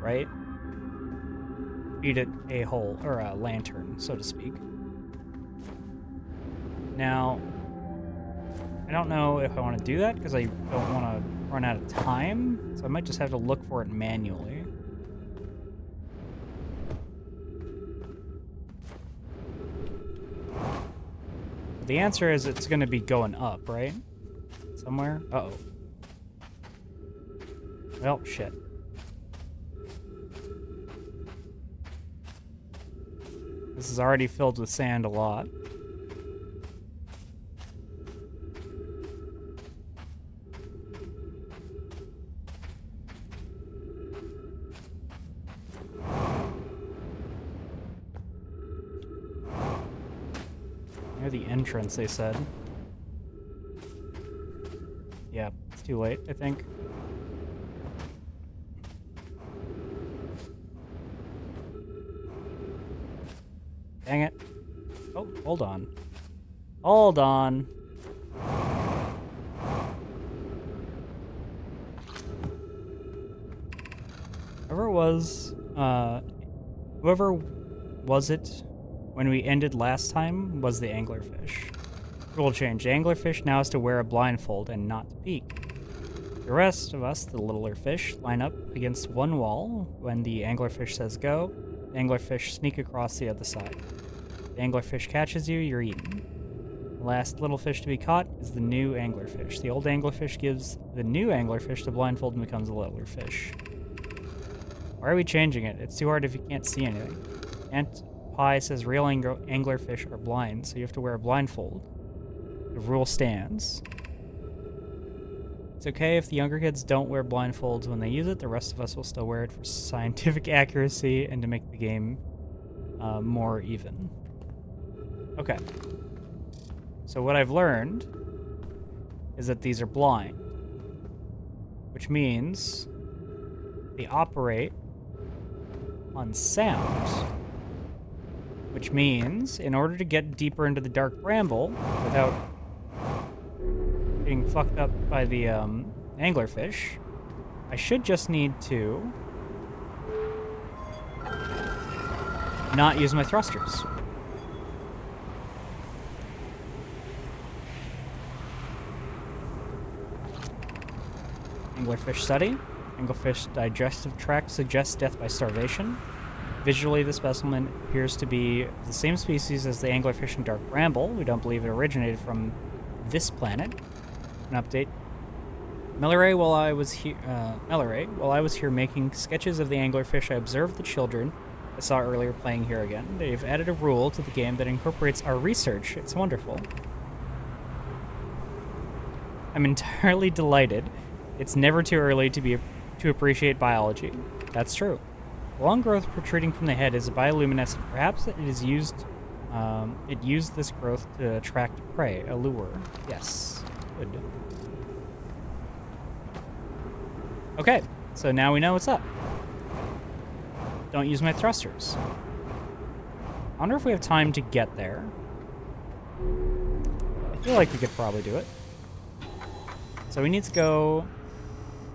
right? Feed it a hole, or a lantern, so to speak. Now, I don't know if I want to do that because I don't want to run out of time, so I might just have to look for it manually. The answer is it's going to be going up, right? Somewhere? Uh-oh. Well, shit. This is already filled with sand a lot. Near the entrance, they said. Yeah, it's too late, I think. Dang it. Oh, hold on. Hold on. Whoever was it when we ended last time was the anglerfish. Rule change. The anglerfish now has to wear a blindfold and not to peek. The rest of us, the littler fish, line up against one wall when the anglerfish says go. The The anglerfish sneak across the other side. The anglerfish catches you, you're eaten. The last little fish to be caught is the new anglerfish. The old anglerfish gives the new anglerfish the blindfold and becomes a littler fish. Why are we changing it? It's too hard if you can't see anything. Aunt Pie says real anglerfish are blind, so you have to wear a blindfold. The rule stands. It's okay if the younger kids don't wear blindfolds when they use it. The rest of us will still wear it for scientific accuracy and to make the game more even. Okay. So what I've learned is that these are blind, which means they operate on sound, which means in order to get deeper into the dark bramble without getting fucked up by the anglerfish, I should just need to not use my thrusters. Anglerfish study. Anglerfish digestive tract suggests death by starvation. Visually, the specimen appears to be the same species as the anglerfish in dark bramble. We don't believe it originated from this planet. An update. Melleray, while I was here making sketches of the anglerfish, I observed the children I saw earlier playing here again. They've added a rule to the game that incorporates our research. It's wonderful. I'm entirely delighted. It's never too early to appreciate biology. That's true. The long growth protruding from the head is a bioluminescent. Perhaps it used this growth to attract prey, a lure. Yes. Good. Okay, so now we know what's up. Don't use my thrusters. I wonder if we have time to get there. I feel like we could probably do it. So we need to go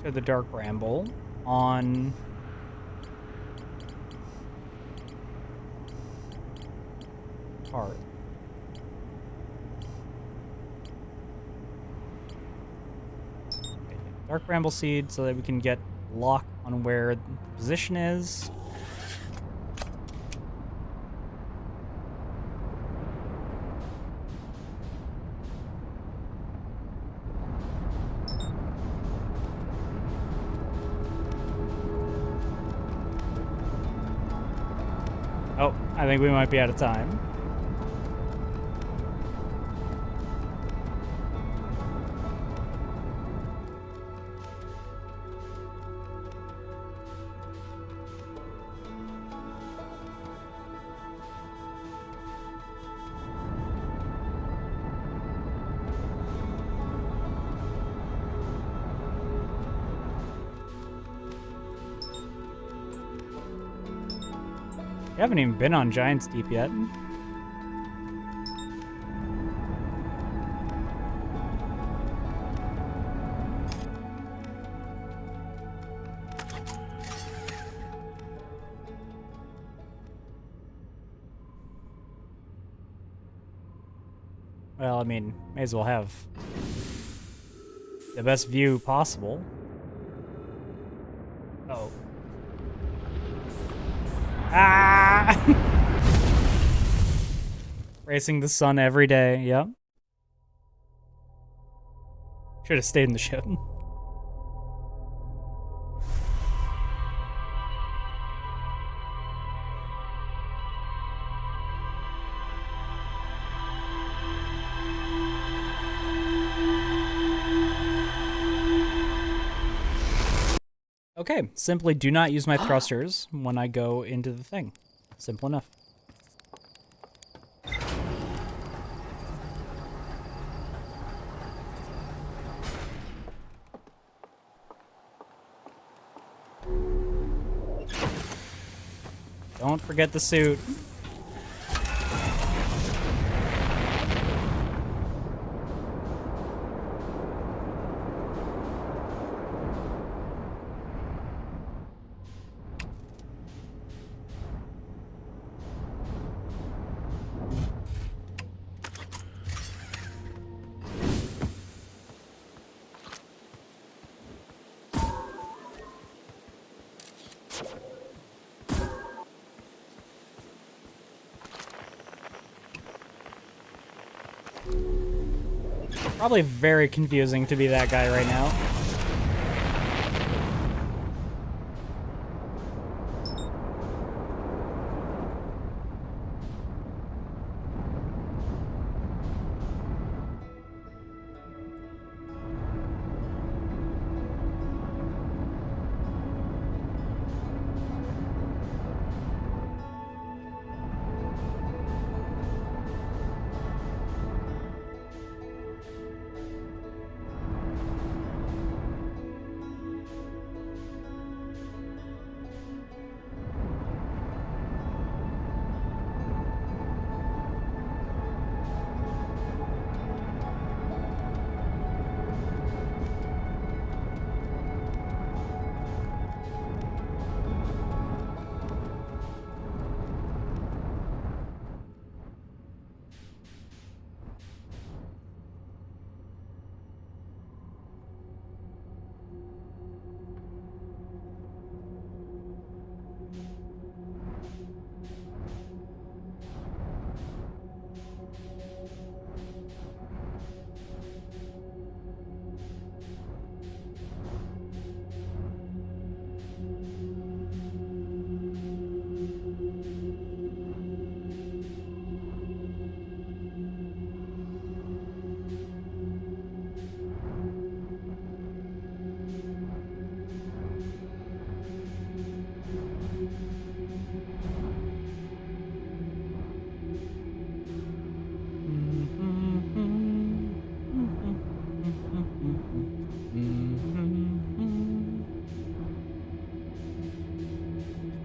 to the dark bramble on part. Dark bramble seed so that we can get lock on where the position is. Oh, I think we might be out of time. We haven't even been on Giant's Deep yet. Well, I mean, may as well have the best view possible. Oh. Ah! Racing the sun every day, yep. Should have stayed in the ship. Okay, simply do not use my thrusters when I go into the thing. Simple enough. Don't forget the suit. Probably very confusing to be that guy right now.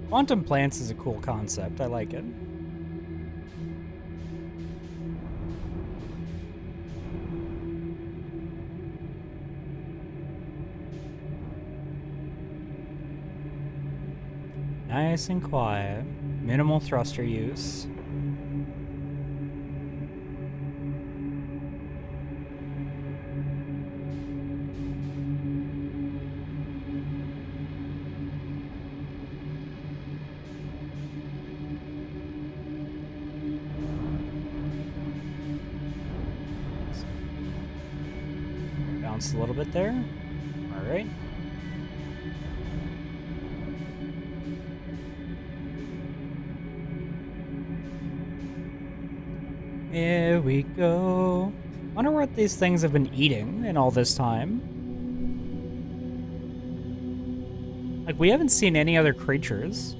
Quantum plants is a cool concept. I like it. Nice and quiet. Minimal thruster use. Bounce a little bit there. All right. Here we go. Wonder what these things have been eating in all this time. Like, we haven't seen any other creatures.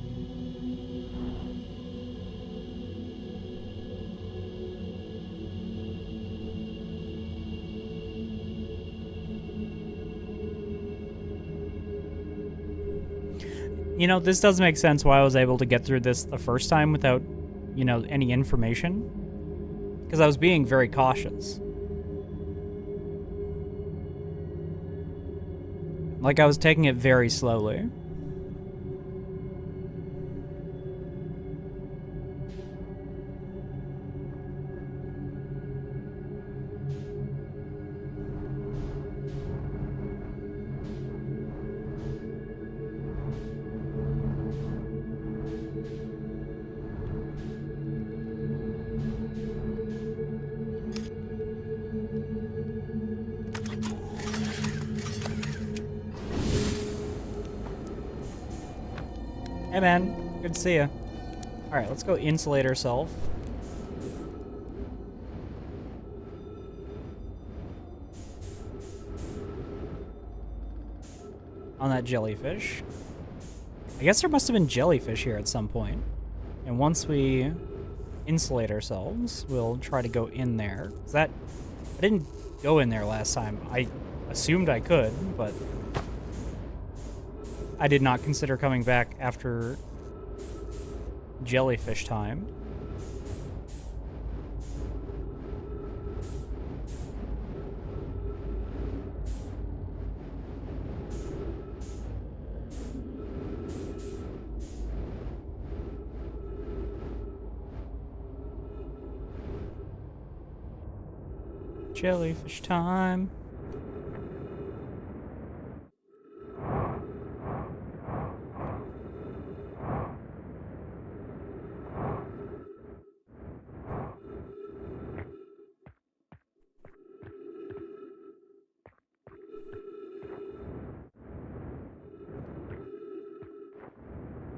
You know, this does make sense why I was able to get through this the first time without, you know, any information. Because I was being very cautious. Like, I was taking it very slowly. Hey man, good to see you. Alright, let's go insulate ourselves. On that jellyfish. I guess there must have been jellyfish here at some point. And once we insulate ourselves, we'll try to go in there. I didn't go in there last time. I assumed I could, but I did not consider coming back after jellyfish time. Jellyfish time.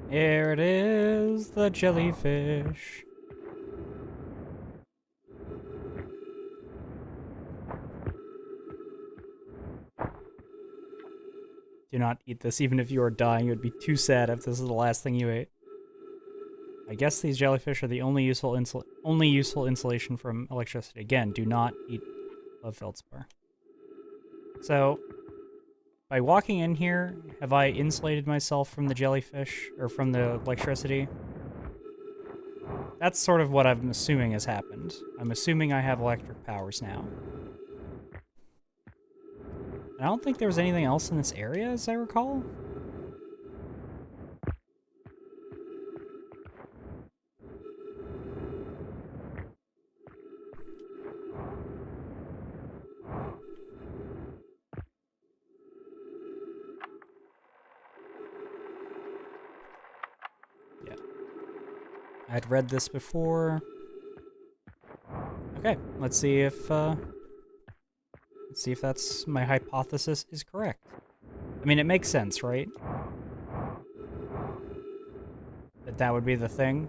Here it is, the jellyfish. Do not eat this, even if you are dying. It would be too sad if this is the last thing you ate. I guess these jellyfish are the only useful insulation from electricity. Again, do not eat a feldspar. So, by walking in here, have I insulated myself from the jellyfish, or from the electricity? That's sort of what I'm assuming has happened. I'm assuming I have electric powers now. I don't think there was anything else in this area, as I recall. Yeah. I'd read this before. Okay, let's see if that's my hypothesis is correct. I mean, it makes sense, right? That would be the thing.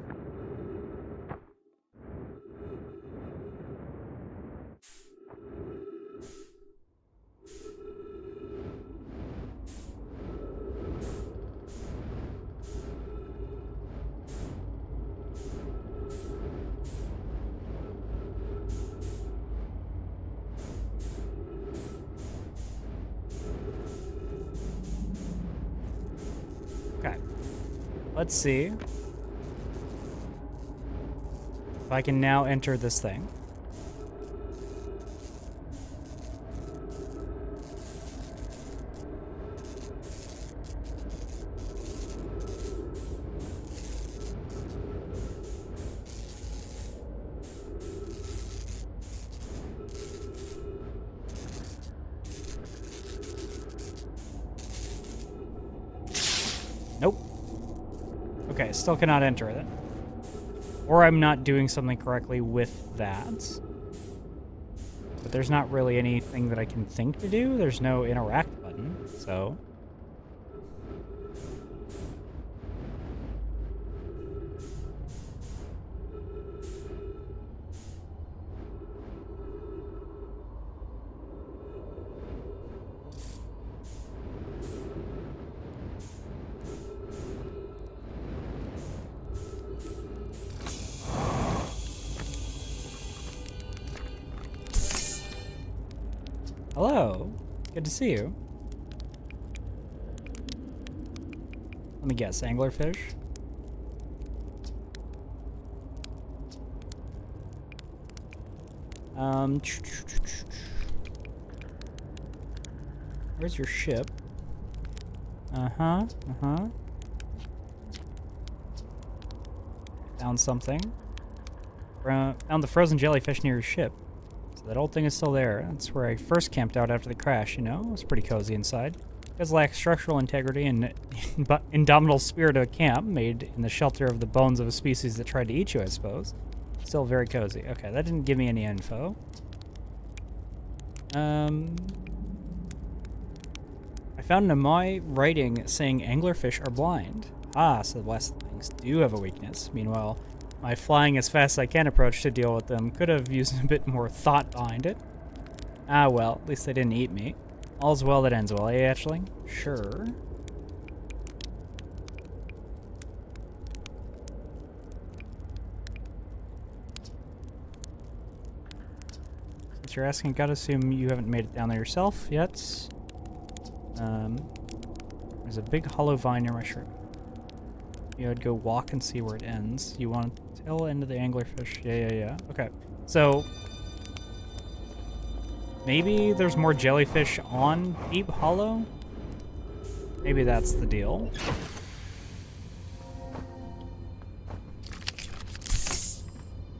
Okay. Let's see if I can now enter this thing. Nope. Okay, still cannot enter it. Or I'm not doing something correctly with that. But there's not really anything that I can think to do. There's no interact button, so... Hello. Good to see you. Let me guess, anglerfish? Where's your ship? Found something. Found the frozen jellyfish near your ship. So that old thing is still there. That's where I first camped out after the crash, you know? It was pretty cozy inside. It does lack structural integrity and indomitable spirit of a camp made in the shelter of the bones of a species that tried to eat you, I suppose. Still very cozy. Okay, that didn't give me any info. I found a Amoy writing saying anglerfish are blind. Ah, so the West things do have a weakness. Meanwhile, my flying as fast as I can approach to deal with them could have used a bit more thought behind it. Ah well, at least they didn't eat me. All's well that ends well, eh, Aisling? Sure. Since you're asking, I gotta assume you haven't made it down there yourself yet. There's a big hollow vine near my shirt. You would go walk and see where it ends. You want to tail end of the anglerfish. Yeah. Okay. So maybe there's more jellyfish on Deep Hollow? Maybe that's the deal.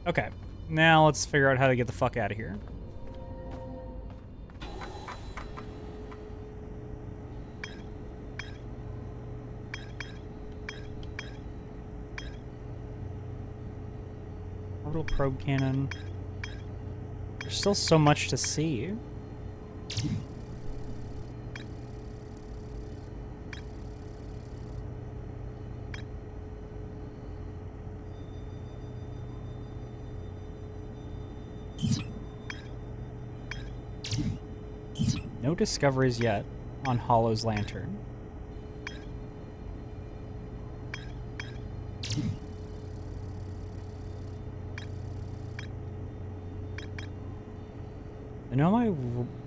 Okay. Now let's figure out how to get the fuck out of here. Orbital probe cannon. There's still so much to see. No discoveries yet on Hollow's lantern. The Nomai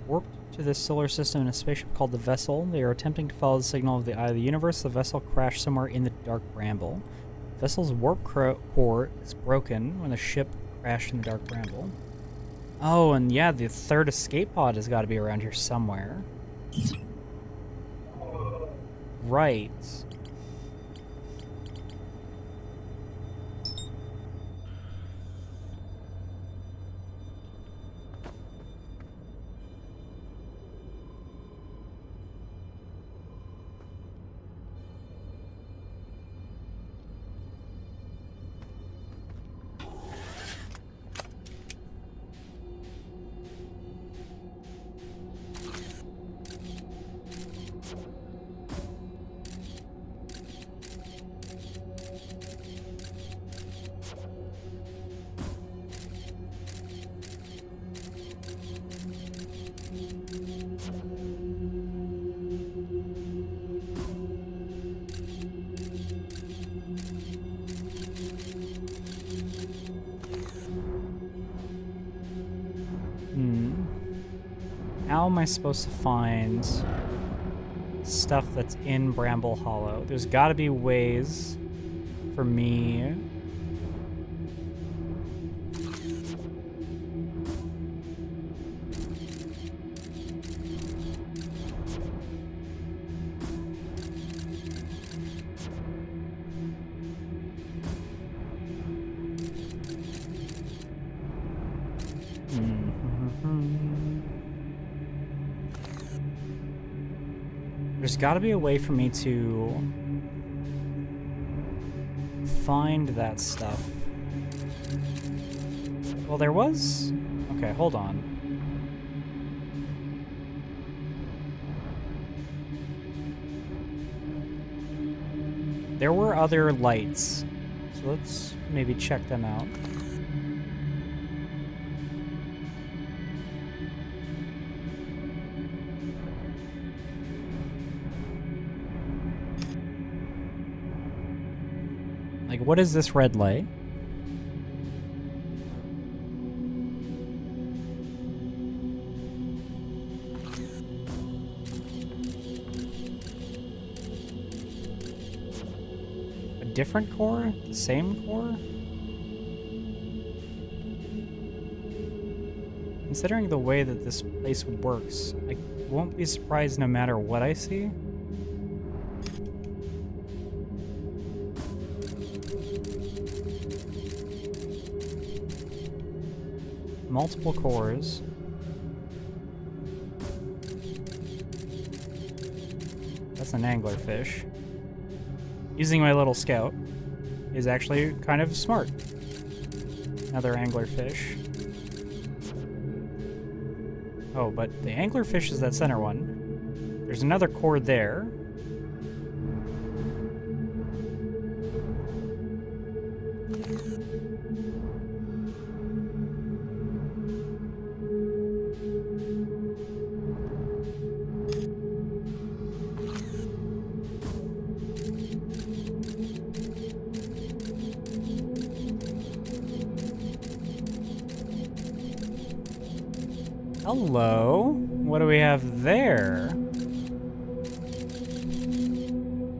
warped to this solar system in a spaceship called the Vessel. They are attempting to follow the signal of the Eye of the Universe. The vessel crashed somewhere in the Dark Bramble. The vessel's warp core is broken when the ship crashed in the Dark Bramble. Oh, and yeah, the third escape pod has got to be around here somewhere. Right. How am I supposed to find stuff that's in Bramble Hollow? There's got to be ways for me. There's got to be a way for me to find that stuff. Well, there was... Okay, hold on. There were other lights, so let's maybe check them out. Like, what is this red light? A different core? The same core? Considering the way that this place works, I won't be surprised no matter what I see. Multiple cores. That's an anglerfish. Using my little scout is actually kind of smart. Another anglerfish. Oh, but the anglerfish is that center one. There's another core there. Hello. What do we have there?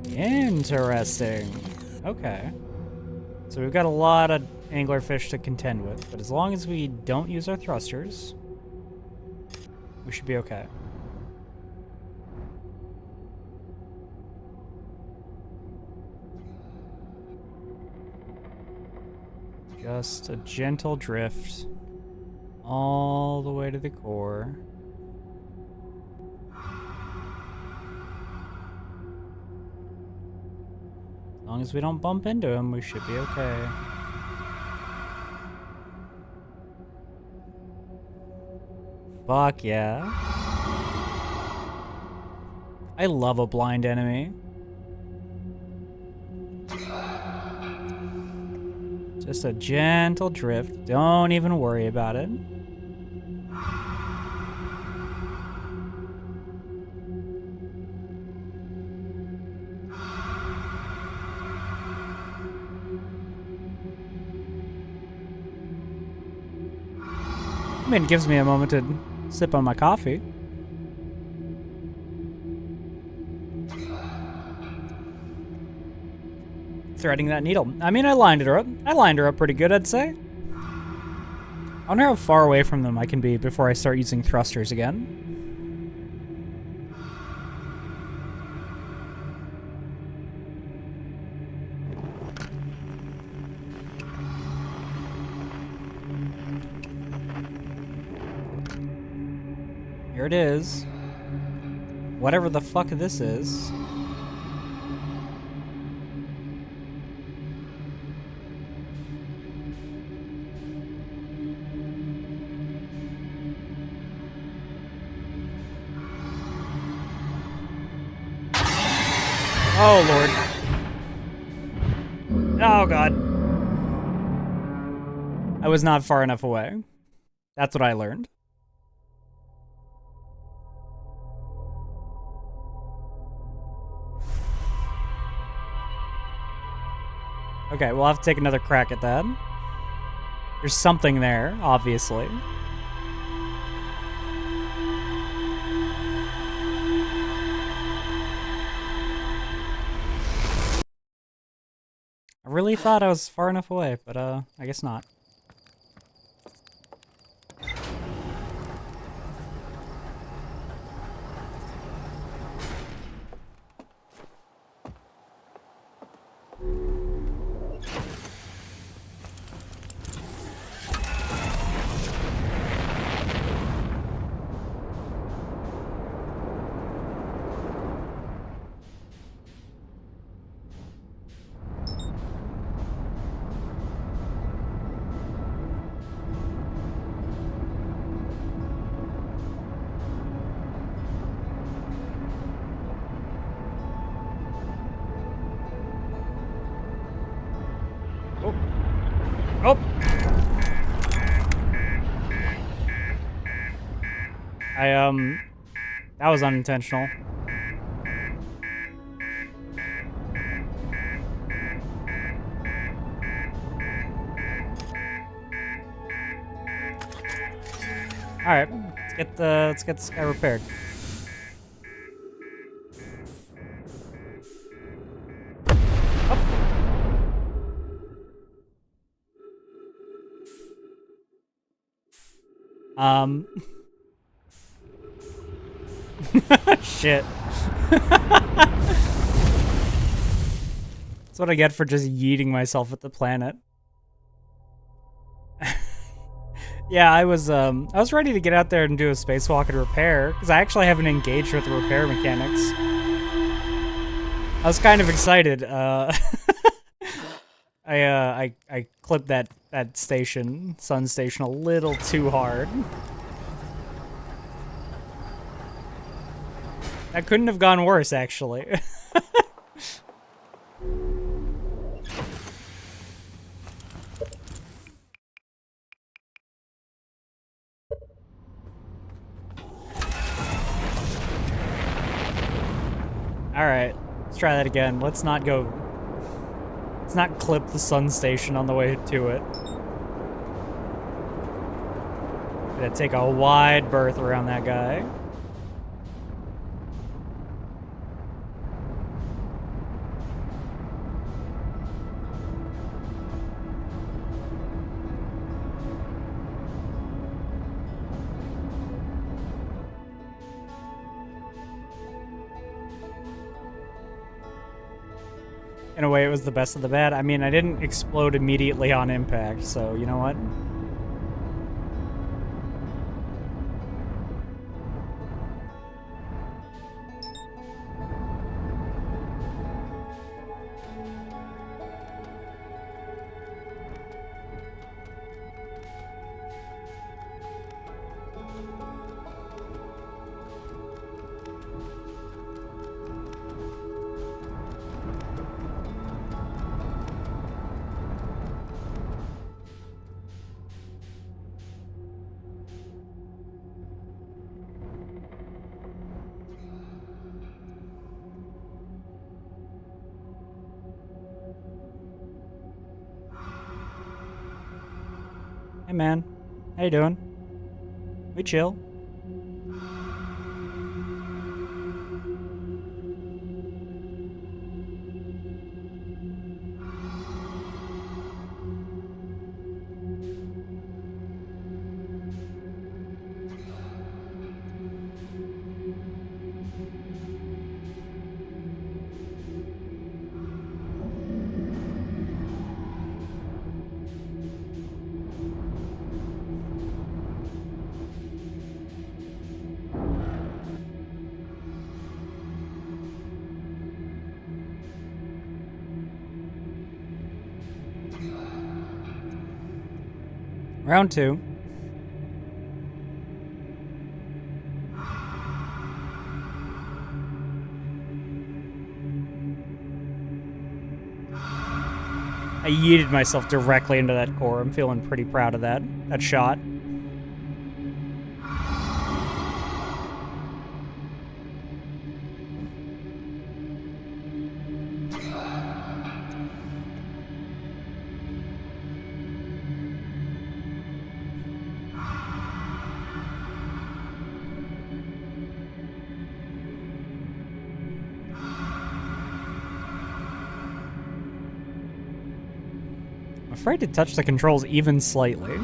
Interesting. Okay. So we've got a lot of anglerfish to contend with, but as long as we don't use our thrusters, we should be okay. Just a gentle drift all the way to the core. As long as we don't bump into him, we should be okay. Fuck yeah. I love a blind enemy. Just a gentle drift. Don't even worry about it. I mean, it gives me a moment to sip on my coffee. Threading that needle. I mean, I lined her up. I lined her up pretty good, I'd say. I wonder how far away from them I can be before I start using thrusters again. Here it is. Whatever the fuck this is. Oh, Lord. Oh, God. I was not far enough away. That's what I learned. Okay, we'll have to take another crack at that. There's something there, obviously. I really thought I was far enough away, but I guess not. Oh! That was unintentional. Alright, let's get this guy repaired. Shit. That's what I get for just yeeting myself at the planet. Yeah, I was ready to get out there and do a spacewalk and repair, because I actually haven't engaged with the repair mechanics. I was kind of excited. I clipped that sun station a little too hard. That couldn't have gone worse, actually. Alright, let's try that again. Let's not clip the sun station on the way to it. Gonna take a wide berth around that guy. In a way, it was the best of the bad. I mean, I didn't explode immediately on impact, so you know what? Hey man, how you doing? We chill. Round 2. I yeeted myself directly into that core. I'm feeling pretty proud of that shot. I'm afraid to touch the controls even slightly.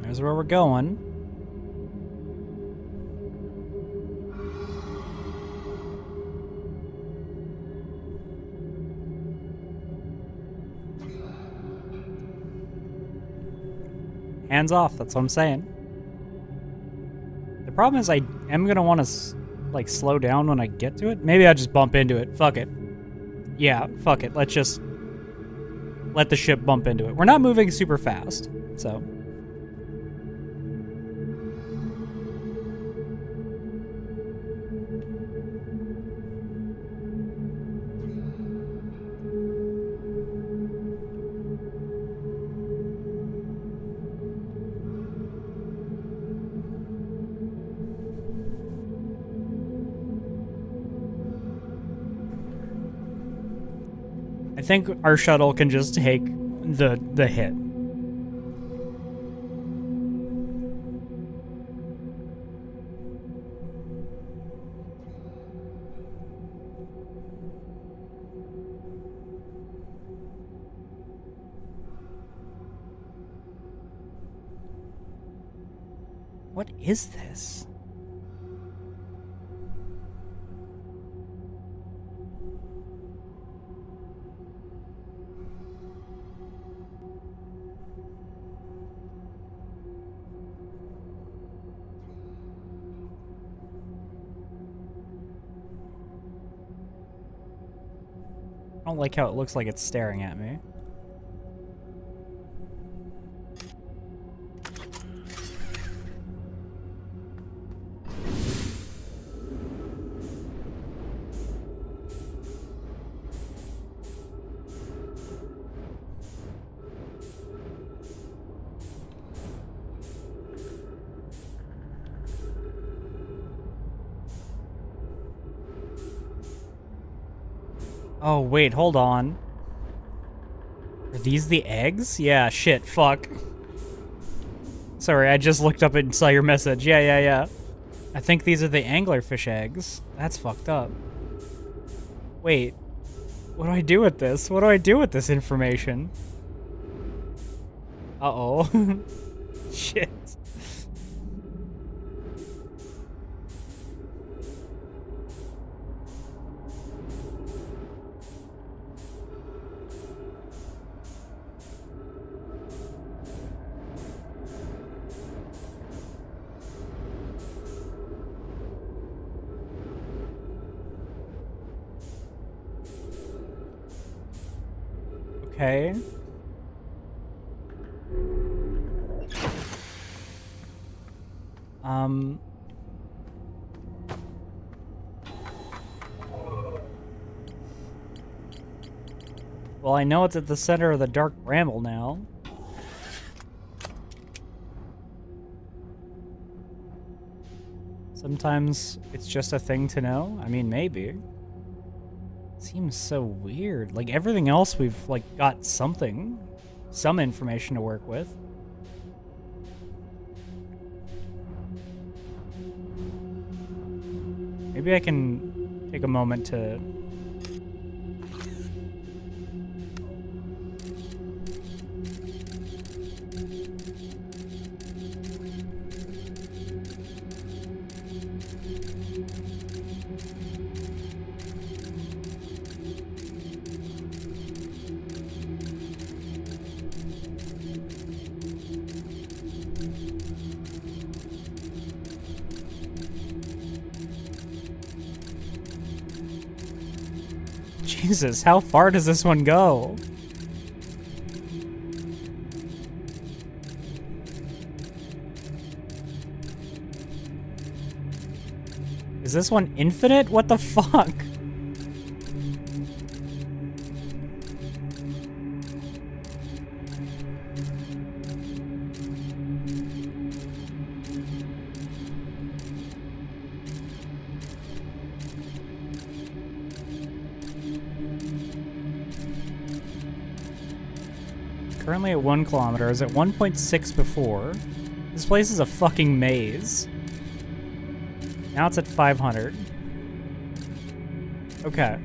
There's where we're going. Hands off, that's what I'm saying. The problem is I am going to want to, like, slow down when I get to it. Maybe I'll just bump into it. Fuck it. Yeah, fuck it. Let's just let the ship bump into it. We're not moving super fast, so... I think our shuttle can just take the hit. What is this? I don't like how it looks like it's staring at me. Oh, wait, hold on. Are these the eggs? Yeah, shit, fuck. Sorry, I just looked up and saw your message. Yeah. I think these are the anglerfish eggs. That's fucked up. Wait. What do I do with this? What do I do with this information? Uh-oh. Shit. Okay. Well, I know it's at the center of the dark bramble now. Sometimes it's just a thing to know. I mean, maybe. Seems so weird. Like, everything else we've, like, got something. Some information to work with. Maybe I can take a moment to... Jesus, how far does this one go? Is this one infinite? What the fuck? Currently at 1 kilometer. I was at 1.6 before. This place is a fucking maze. Now it's at 500. Okay.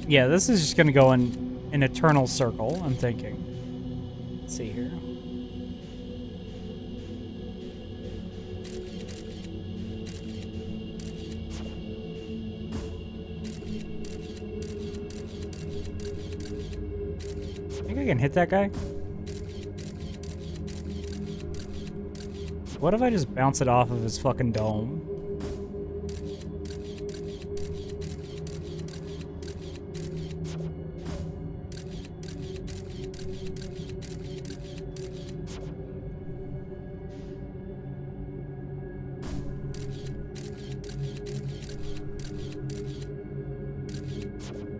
Yeah, this is just gonna go in an eternal circle, I'm thinking. Let's see here. I can hit that guy. What if I just bounce it off of his fucking dome?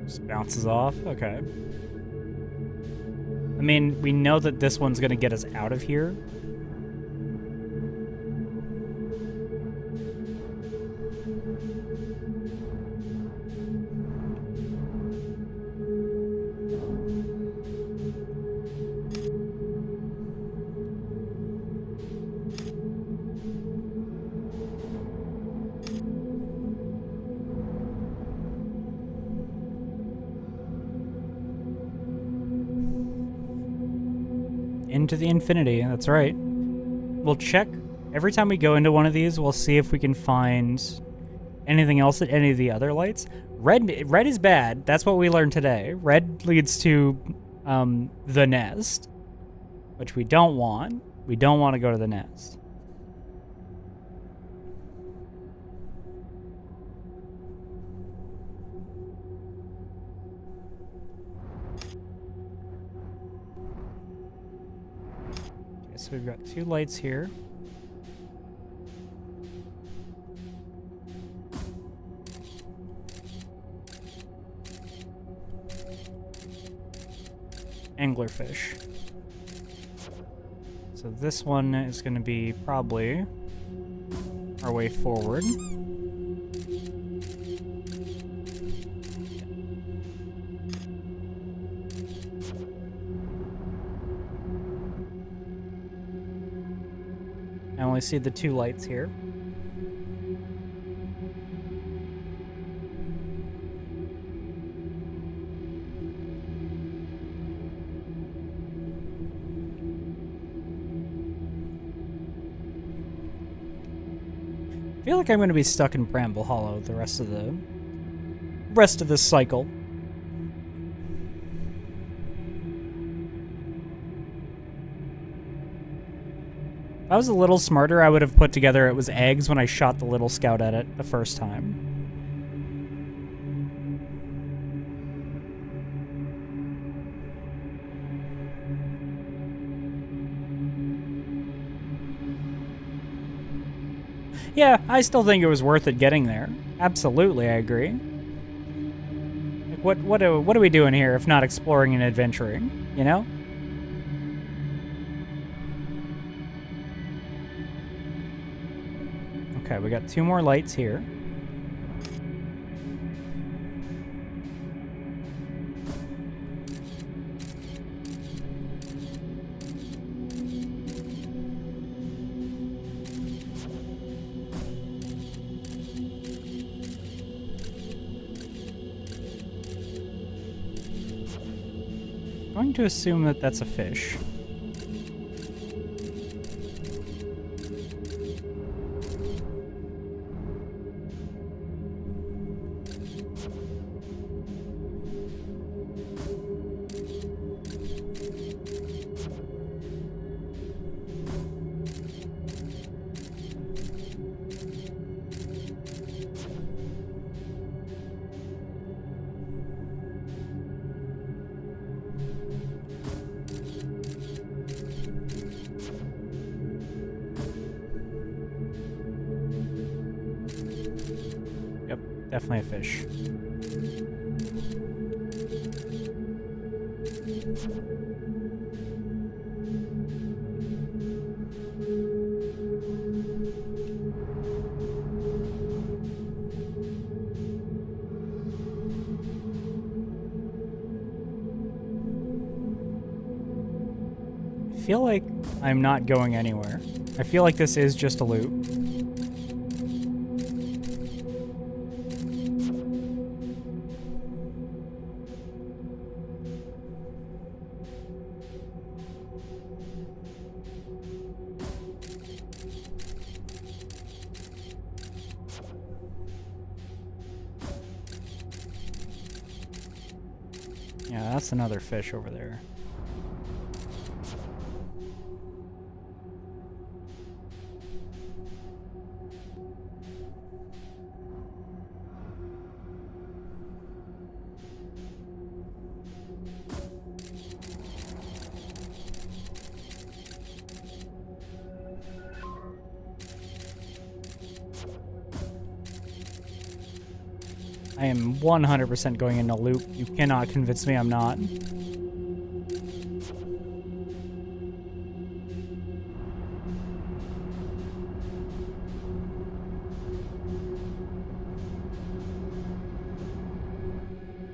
Just bounces off? Okay. I mean, we know that this one's gonna get us out of here. Into the infinity, that's right. We'll check every time we go into one of these. We'll see if we can find anything else at any of the other lights. Red is bad. That's what we learned today. Red leads to the nest, which we don't want. We don't want to go to the nest. So we've got 2 lights here. Anglerfish. So this one is going to be probably our way forward. I only see the 2 lights here. I feel like I'm going to be stuck in Bramble Hollow the rest of this cycle. If I was a little smarter, I would have put together it was eggs when I shot the little scout at it the first time. Yeah, I still think it was worth it getting there. Absolutely, I agree. Like, what are we doing here if not exploring and adventuring, you know? Okay, we got 2 more lights here. I'm going to assume that that's a fish. Definitely a fish. I feel like I'm not going anywhere. I feel like this is just a loop. Yeah, that's another fish over there. I am 100% going in a loop. You cannot convince me I'm not.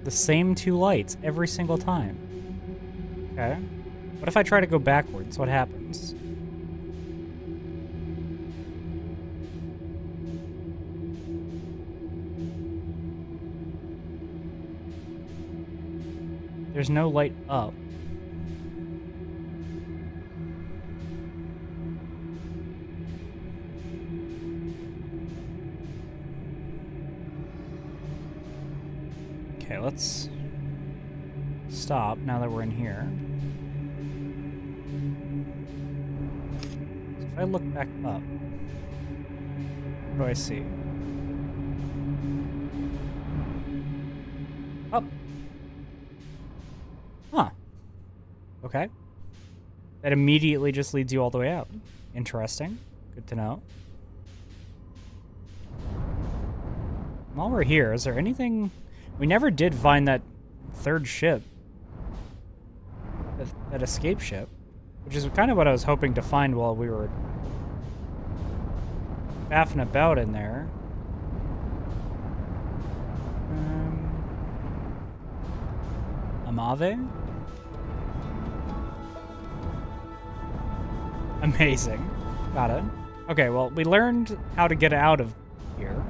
The same 2 lights every single time. Okay. What if I try to go backwards? What happens? There's no light up. Okay, let's stop now that we're in here. So if I look back up, what do I see? Up. Huh. Okay. That immediately just leads you all the way out. Interesting. Good to know. While we're here, is there anything... We never did find that 3rd ship. That escape ship. Which is kind of what I was hoping to find while we were faffing about in there. Amave? Amazing. Got it. Okay, well, we learned how to get out of here.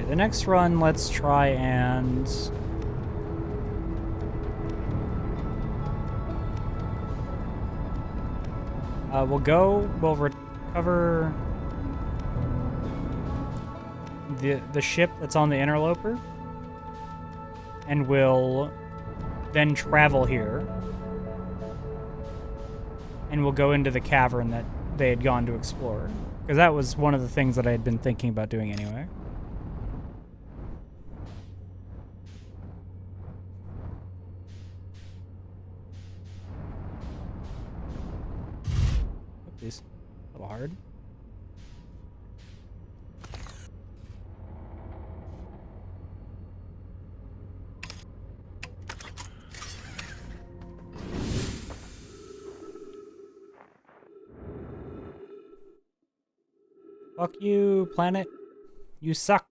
The next run, let's try and... We'll recover the ship that's on the interloper, and we'll then travel here, and we'll go into the cavern that they had gone to explore, because that was one of the things that I had been thinking about doing anyway. Oopsies. A little hard. Fuck you, planet. You suck.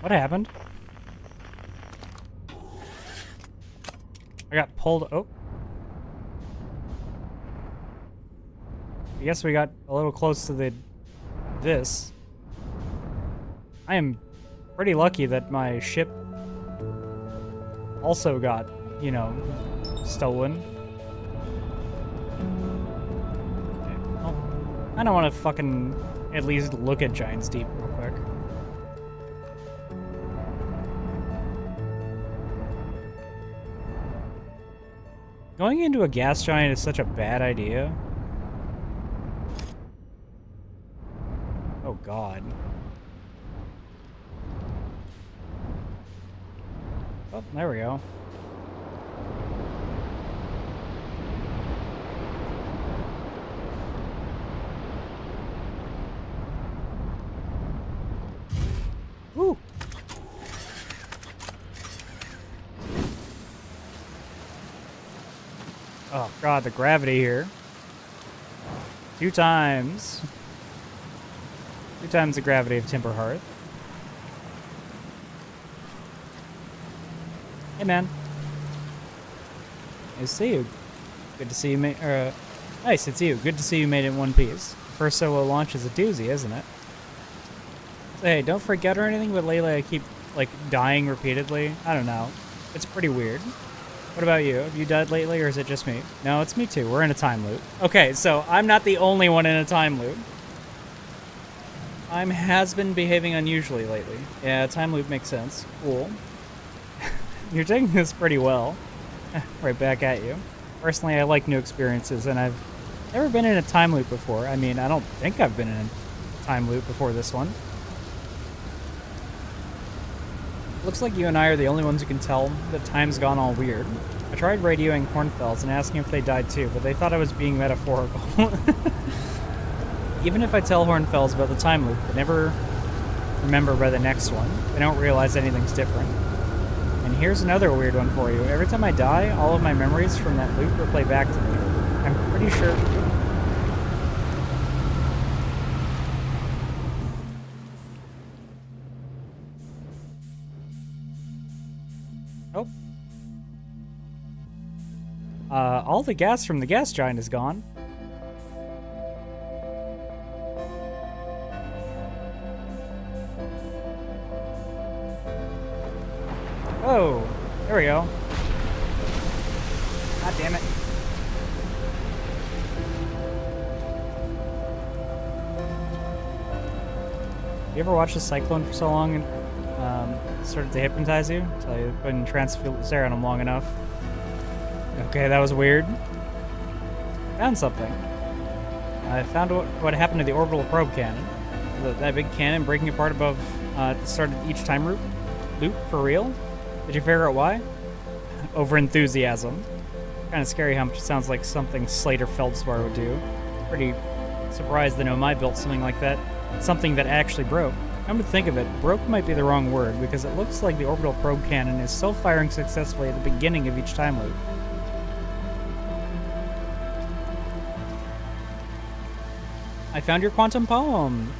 What happened? I got pulled. Oh. I guess we got a little close to this. I am pretty lucky that my ship also got, you know, stolen. Okay. Well, I don't want to fucking at least look at Giant's Deep real quick. Going into a gas giant is such a bad idea. Oh god. Oh, there we go. Woo! Oh god, the gravity here. 2 times. 2 times the gravity of Timber Hearth. Hey man. Nice to see you. Good to see you made, nice, it's you. Good to see you made it in one piece. First solo launch is a doozy, isn't it? So hey, don't freak out or anything, but lately I keep, like, dying repeatedly. I don't know. It's pretty weird. What about you? Have you died lately, or is it just me? No, it's me too. We're in a time loop. Okay, so I'm not the only one in a time loop. Time has been behaving unusually lately. Yeah, time loop makes sense. Cool. You're taking this pretty well. Right back at you. Personally, I like new experiences, and I've never been in a time loop before. I mean, I don't think I've been in a time loop before this one. Looks like you and I are the only ones who can tell that time's gone all weird. I tried radioing Hornfells and asking if they died too, but they thought I was being metaphorical. Even if I tell Hornfells about the time loop, they never remember by the next one. They don't realize anything's different. And here's another weird one for you. Every time I die, all of my memories from that loop replay back to me. I'm pretty sure... Oh. All the gas from the gas giant is gone. Oh, there we go. God damn it. You ever watch the cyclone for so long and started to hypnotize you? So you couldn't stare at him long enough. Okay, that was weird. Found something. I found what happened to the orbital probe cannon. That big cannon breaking apart above the start of each time loop for real. Did you figure out why? Over-enthusiasm. Kind of scary how much it sounds like something Slater Feldspar would do. Pretty surprised that Omai built something like that. Something that actually broke. Come to think of it, broke might be the wrong word, because it looks like the orbital probe cannon is still firing successfully at the beginning of each time loop. I found your quantum poem!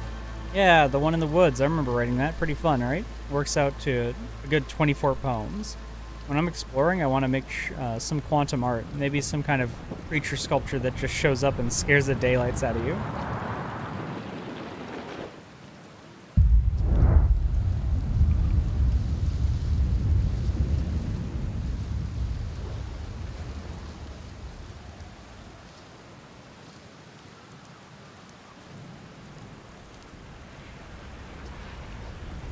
Yeah, the one in the woods. I remember writing that. Pretty fun, right? Works out to a good 24 poems. When I'm exploring, I want to make some quantum art. Maybe some kind of creature sculpture that just shows up and scares the daylights out of you.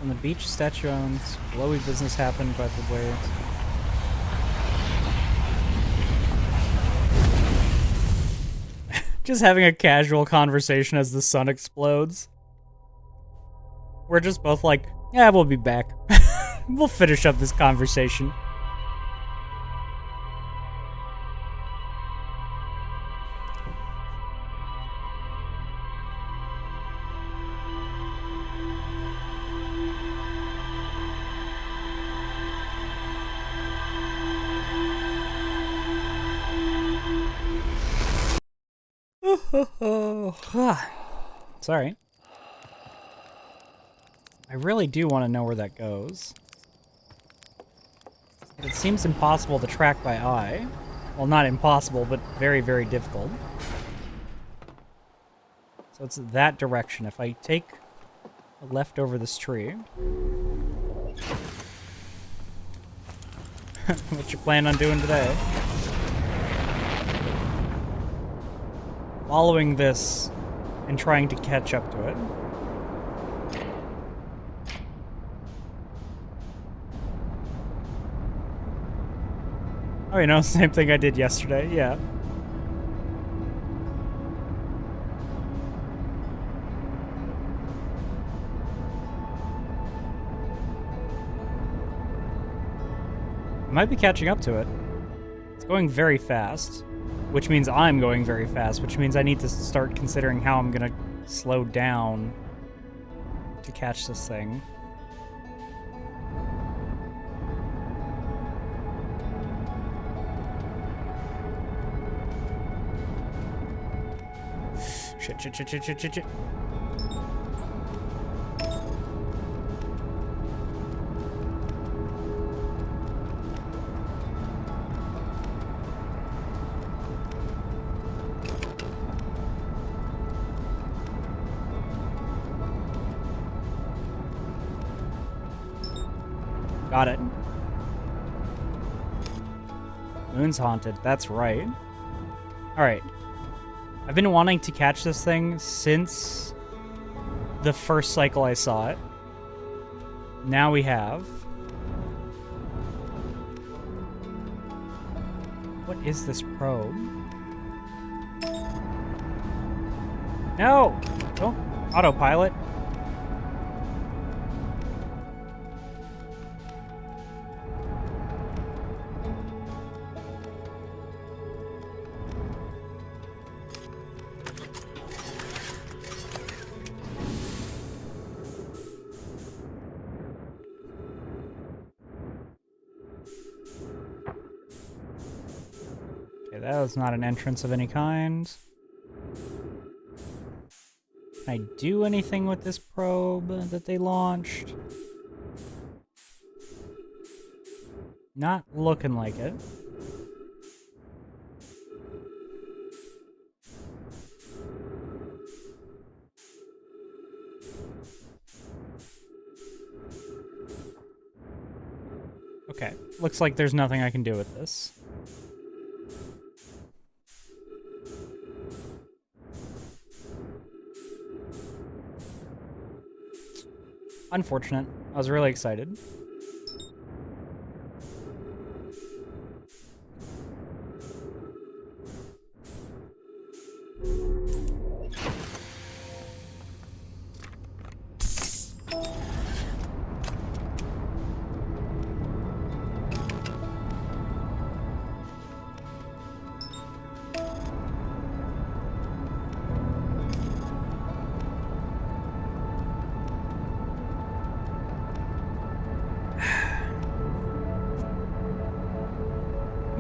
On the beach, statue owns. Blowy business happened by the way. Just having a casual conversation as the sun explodes. We're just both like, yeah, we'll be back. We'll finish up this conversation. Sorry. I really do want to know where that goes. But it seems impossible to track by eye. Well, not impossible, but very, very difficult. So it's that direction. If I take a left over this tree... What you plan on doing today? Following this and trying to catch up to it. Oh, you know, same thing I did yesterday, yeah. I might be catching up to it. It's going very fast. Which means I'm going very fast, which means I need to start considering how I'm gonna slow down to catch this thing. Shit. Got it. Moon's haunted. That's right. Alright. I've been wanting to catch this thing since the first cycle I saw it. Now we have. What is this probe? No! Don't autopilot. That was not an entrance of any kind. Can I do anything with this probe that they launched? Not looking like it. Okay, looks like there's nothing I can do with this. Unfortunate. I was really excited.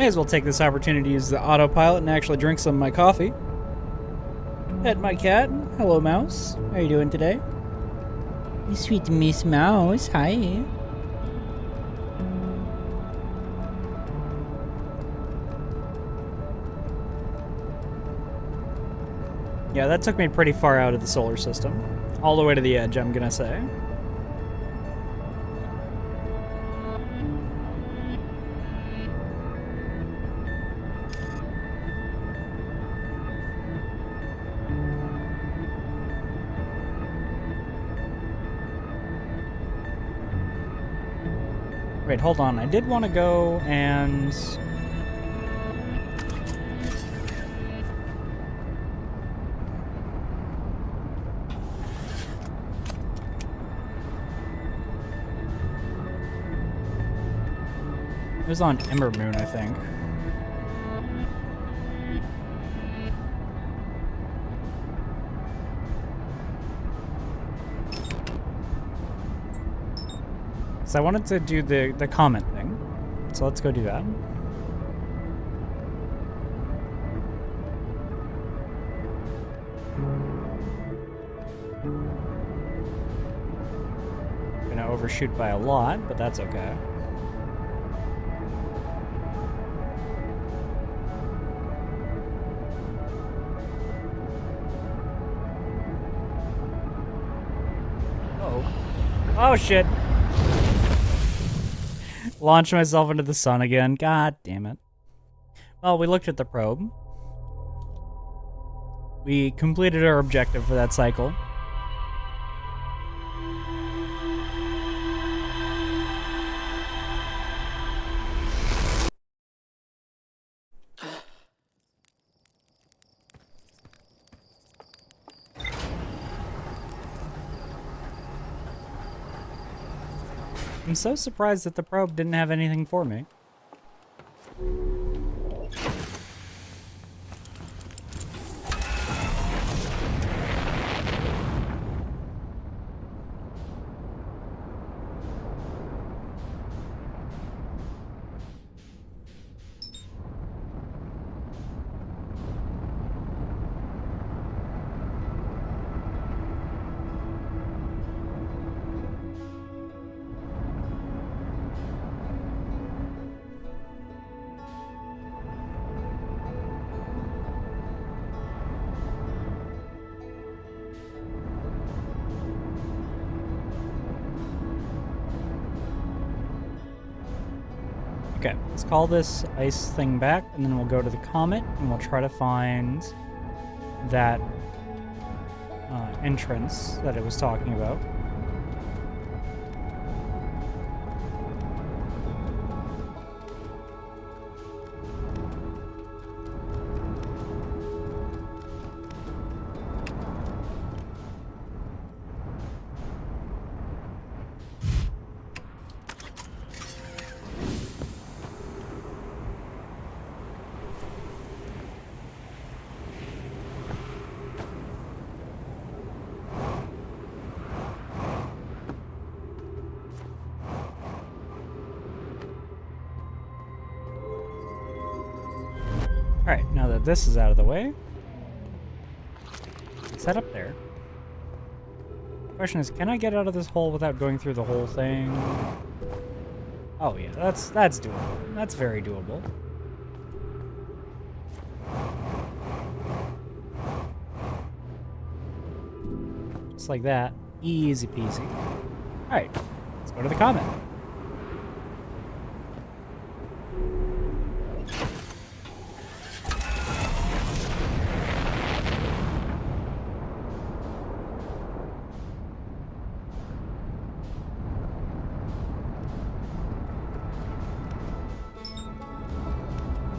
May as well take this opportunity to use the autopilot and actually drink some of my coffee. Pet my cat. Hello, Mouse. How are you doing today? You sweet Miss Mouse. Hi. Yeah, that took me pretty far out of the solar system. All the way to the edge, I'm gonna say. Wait, hold on. I did want to go and... It was on Ember Moon, I think. So I wanted to do the comment thing. So let's go do that. Gonna overshoot by a lot, but that's okay. Oh shit. Launch myself into the sun again. God damn it. Well, we looked at the probe. We completed our objective for that cycle. I'm so surprised that the probe didn't have anything for me. Okay, let's call this ice thing back, and then we'll go to the comet, and we'll try to find that entrance that it was talking about. Alright, now that this is out of the way, let's head up there. Question is, can I get out of this hole without going through the whole thing? Oh yeah, that's doable. That's very doable. Just like that. Easy peasy. Alright, let's go to the comet.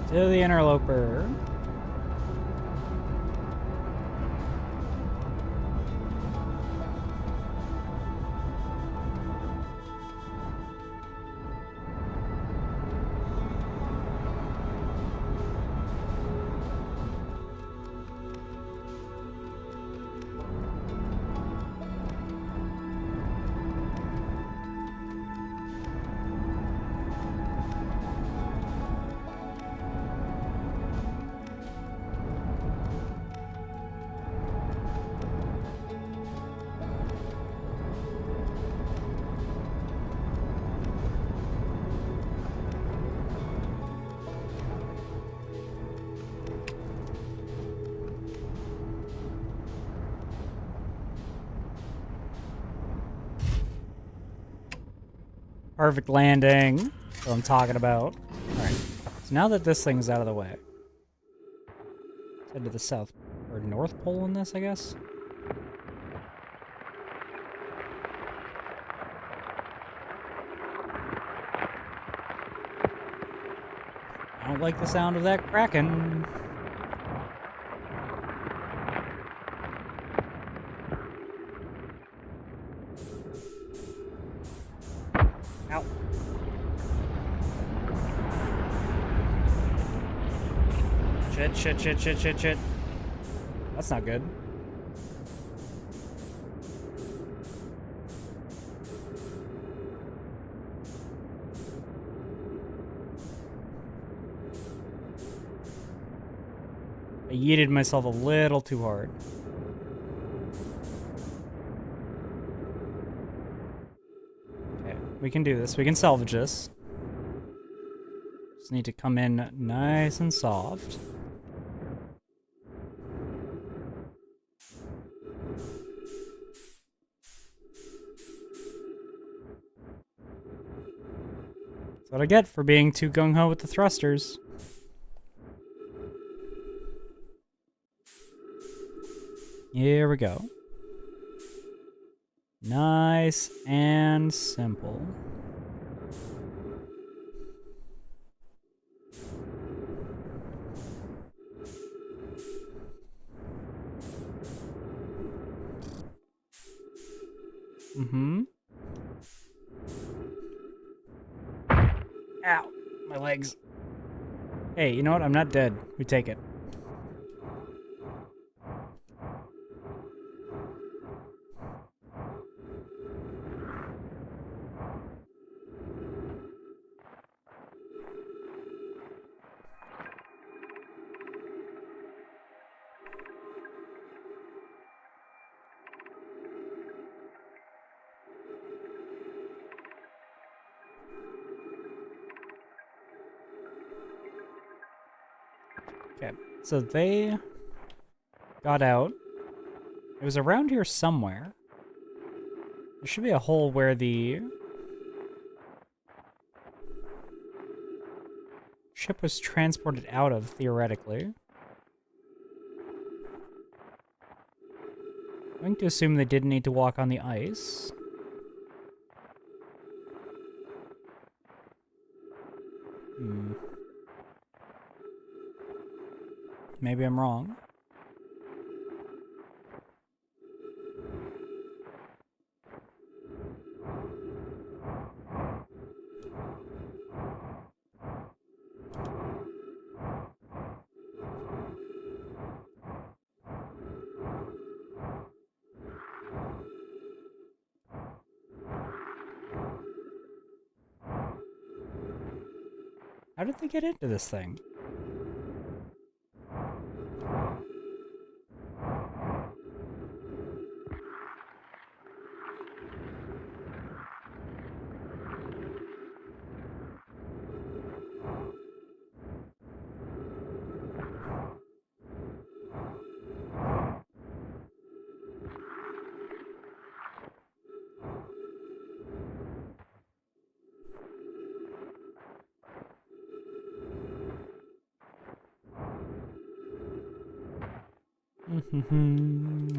To the interloper. Perfect landing. That's what I'm talking about. Alright. So now that this thing's out of the way. Let's head to the south or north pole in this, I guess. I don't like the sound of that cracking. Ow. Shit. That's not good. I yeeted myself a little too hard. Okay, we can do this. We can salvage this. Just need to come in nice and soft. That's what I get for being too gung-ho with the thrusters. Here we go. Nice and simple. Ow, my legs. Hey, you know what? I'm not dead. We take it. Okay, so they got out. It was around here somewhere. There should be a hole where the ship was transported out of, theoretically. I'm going to assume they didn't need to walk on the ice. Maybe I'm wrong. How did they get into this thing?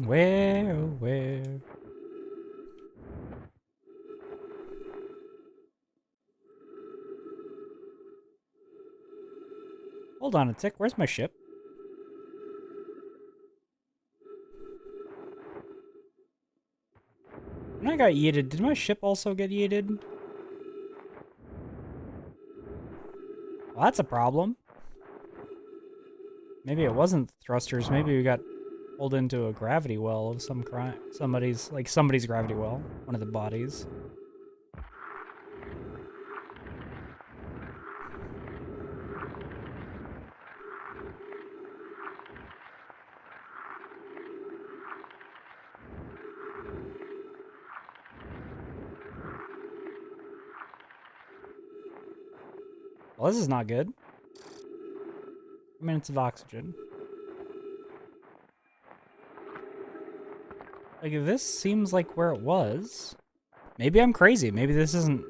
Where? Hold on a tick, where's my ship? When I got yeeted, did my ship also get yeeted? Well, that's a problem. Maybe it wasn't thrusters, maybe we got pulled into a gravity well of some kind. Somebody's gravity well. One of the bodies. Well, this is not good. 3 minutes of oxygen. Like, this seems like where it was. Maybe I'm crazy. Maybe this isn't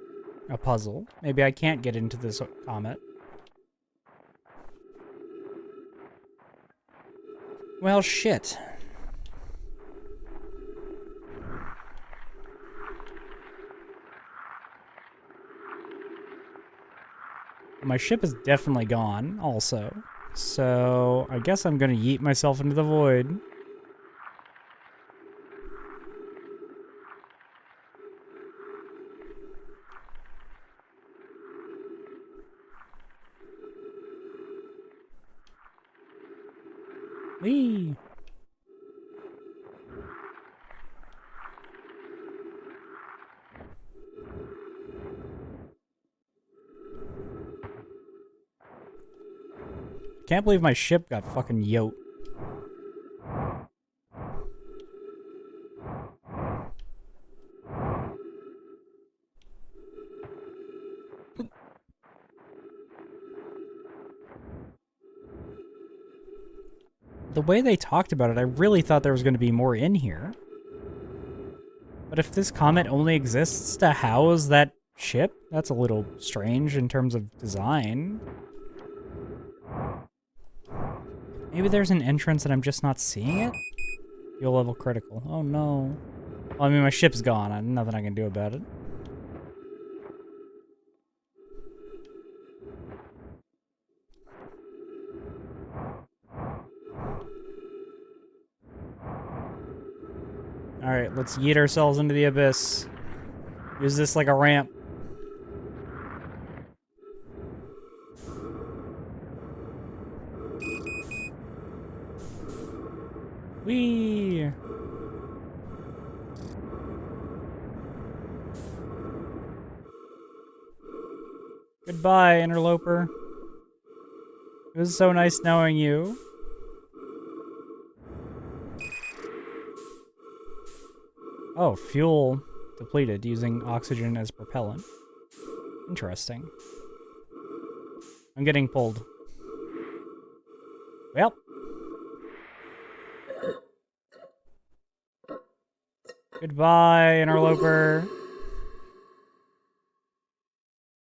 a puzzle. Maybe I can't get into this comet. Well, shit. My ship is definitely gone, also. So, I guess I'm gonna yeet myself into the void. Whee! Can't believe my ship got fucking yote. The way they talked about it, I really thought there was going to be more in here. But if this comet only exists to house that ship, that's a little strange in terms of design. Maybe there's an entrance and I'm just not seeing it? Fuel level critical. Oh no. Well, I mean, my ship's gone. Nothing I can do about it. Alright, let's yeet ourselves into the abyss. Use this like a ramp. Whee! Goodbye, interloper. It was so nice knowing you. Oh, fuel depleted using oxygen as propellant. Interesting. I'm getting pulled. Well. Goodbye, interloper.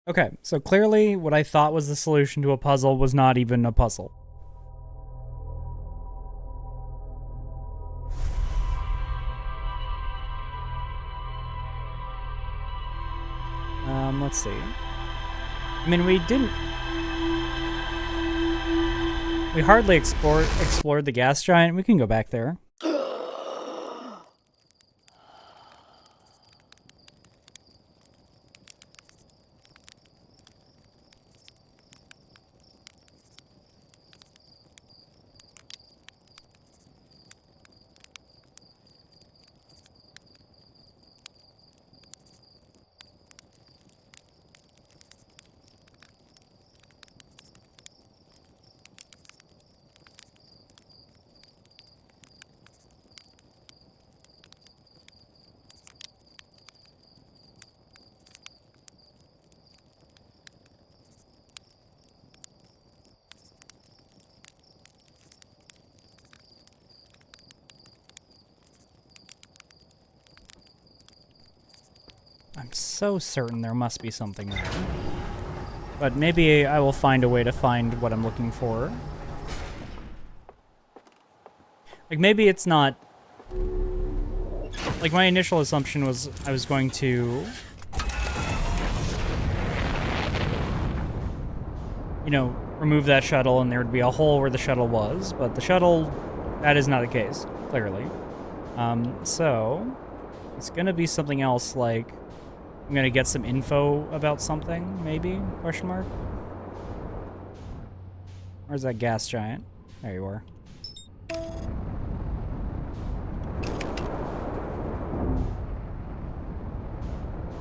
Okay, so clearly what I thought was the solution to a puzzle was not even a puzzle. Let's see. I mean, we hardly explored the gas giant. We can go back there. I'm so certain there must be something there. But maybe I will find a way to find what I'm looking for. Like, maybe it's not... Like, my initial assumption was I was going to... You know, remove that shuttle and there would be a hole where the shuttle was. But the shuttle, that is not the case, clearly. So, it's gonna be something else, like... I'm gonna get some info about something, maybe? Question mark? Where's that gas giant? There you are.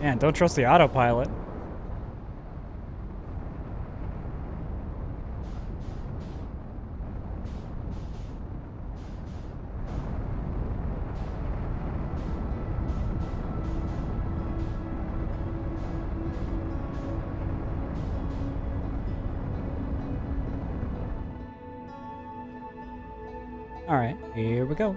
Man, don't trust the autopilot. Alright, here we go.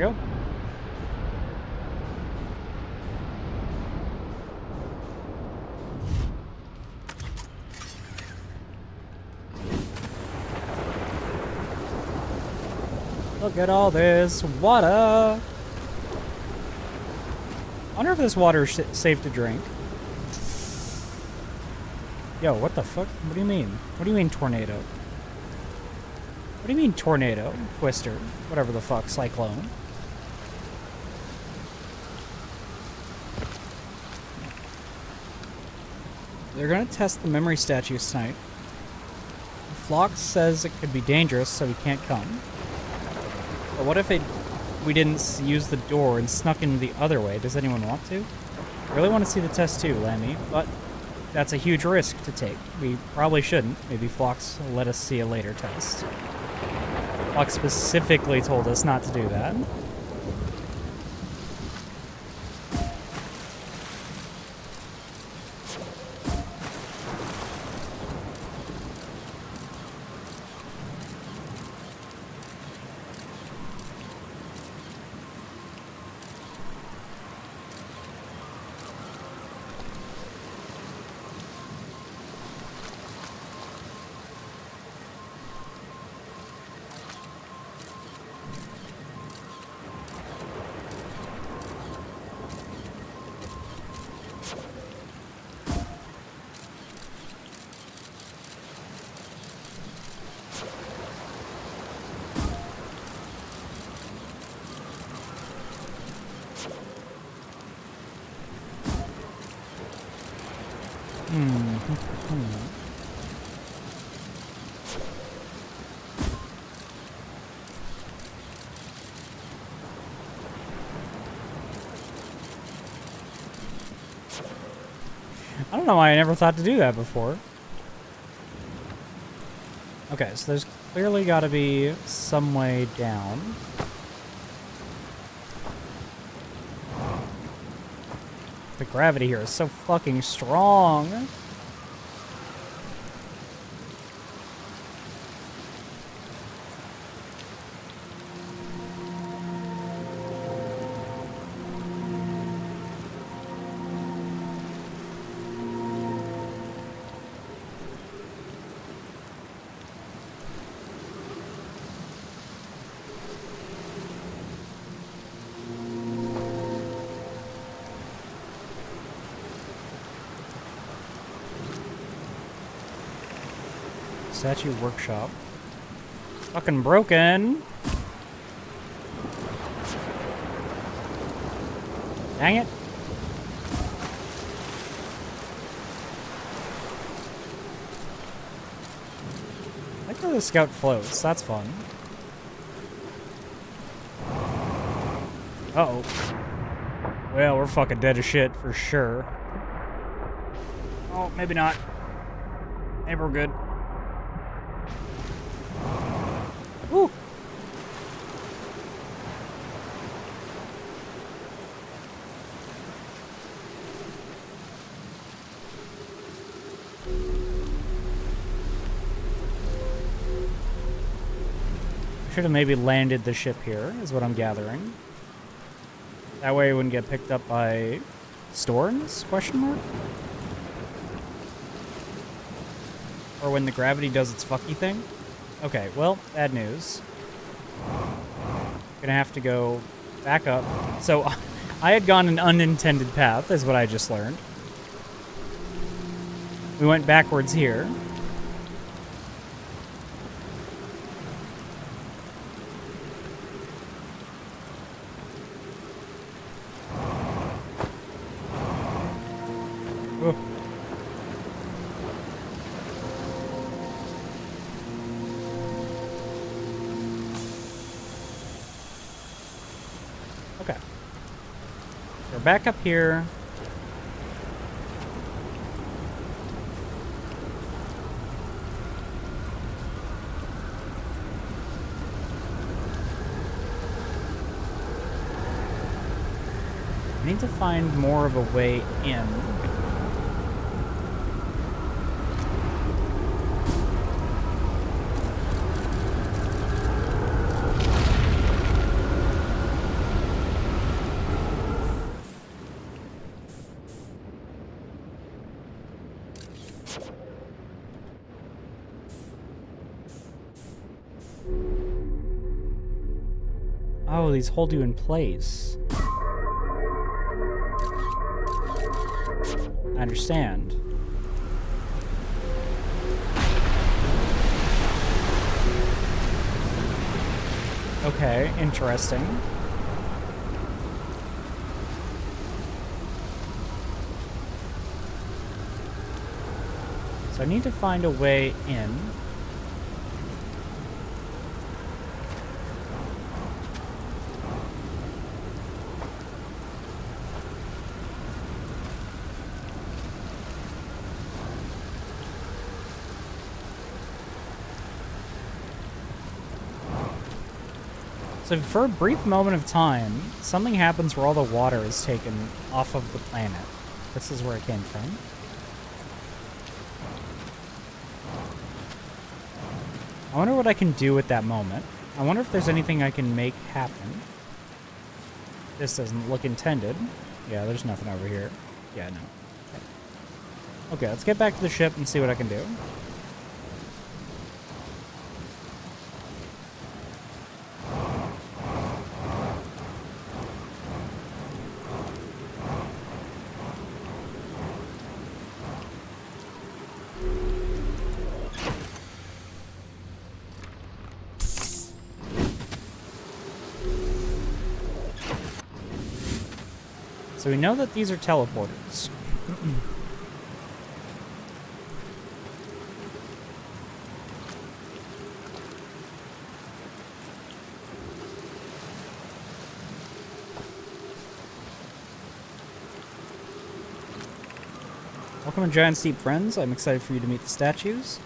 go. Look at all this water. I wonder if this water is safe to drink. Yo, what the fuck? What do you mean? What do you mean tornado? What do you mean tornado? Twister. Whatever the fuck. Cyclone. They're gonna test the memory statues tonight. Flox says it could be dangerous, so he can't come. But what if we didn't use the door and snuck in the other way? Does anyone want to? I really want to see the test too, Lammy, but that's a huge risk to take. We probably shouldn't. Maybe Flox will let us see a later test. Flox specifically told us not to do that. I don't know why I never thought to do that before. Okay, so there's clearly got to be some way down. The gravity here is so fucking strong. Statue workshop. Fucking broken. Dang it. I like how the scout floats. That's fun. Uh-oh. Well, we're fucking dead as shit for sure. Oh, maybe not. Maybe we're good. Woo! Should have maybe landed the ship here, is what I'm gathering. That way it wouldn't get picked up by storms? Question mark? Or when the gravity does its fucky thing? Okay, well, bad news. Gonna have to go back up. So, I had gone an unintended path, is what I just learned. We went backwards here. Ooh. Okay. We're back up here. I need to find more of a way in. Oh, these hold you in place. I understand. Okay, interesting. So I need to find a way in. So for a brief moment of time, something happens where all the water is taken off of the planet. This is where it came from. I wonder what I can do with that moment. I wonder if there's anything I can make happen. This doesn't look intended. Yeah, there's nothing over here. Yeah, no. Okay, let's get back to the ship and see what I can do. So we know that these are teleporters. Welcome to Giant Steep, friends. I'm excited for you to meet the statues.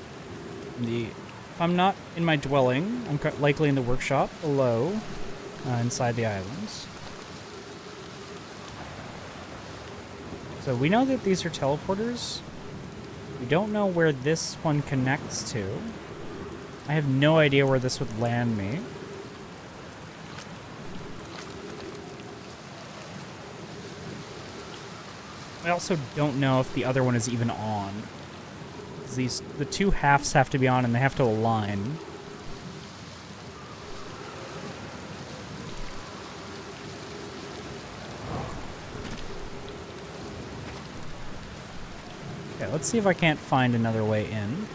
If I'm not in my dwelling, I'm likely in the workshop below, inside the islands. So we know that these are teleporters. We don't know where this one connects to. I have no idea where this would land me. I also don't know if the other one is even on. The two halves have to be on and they have to align. Okay, let's see if I can't find another way in.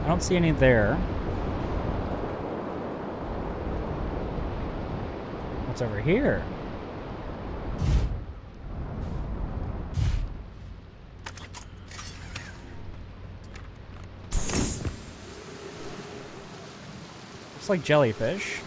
I don't see any there. What's over here? Looks like jellyfish.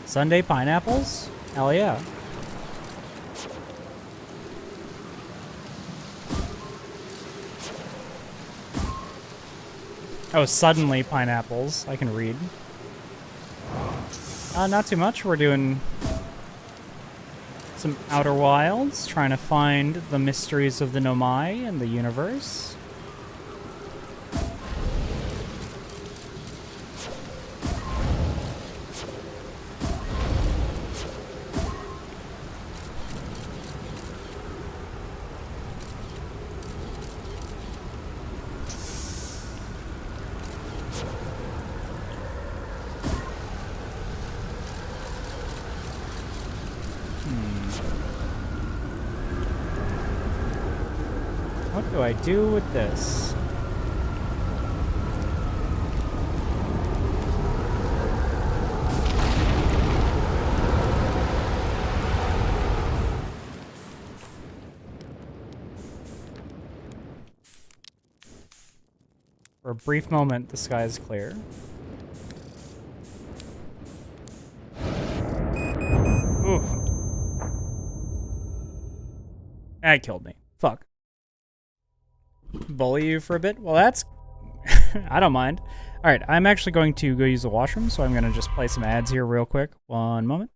Sunday pineapples? Hell yeah. Oh, suddenly pineapples. I can read. Not too much. We're doing some Outer Wilds, trying to find the mysteries of the Nomai and the universe. What do I do with this? For a brief moment, the sky is clear. Ooh. That killed me. Fuck. Bully you for a bit? Well, that's... I don't mind. Alright, I'm actually going to go use the washroom, so I'm going to just play some ads here real quick. One moment.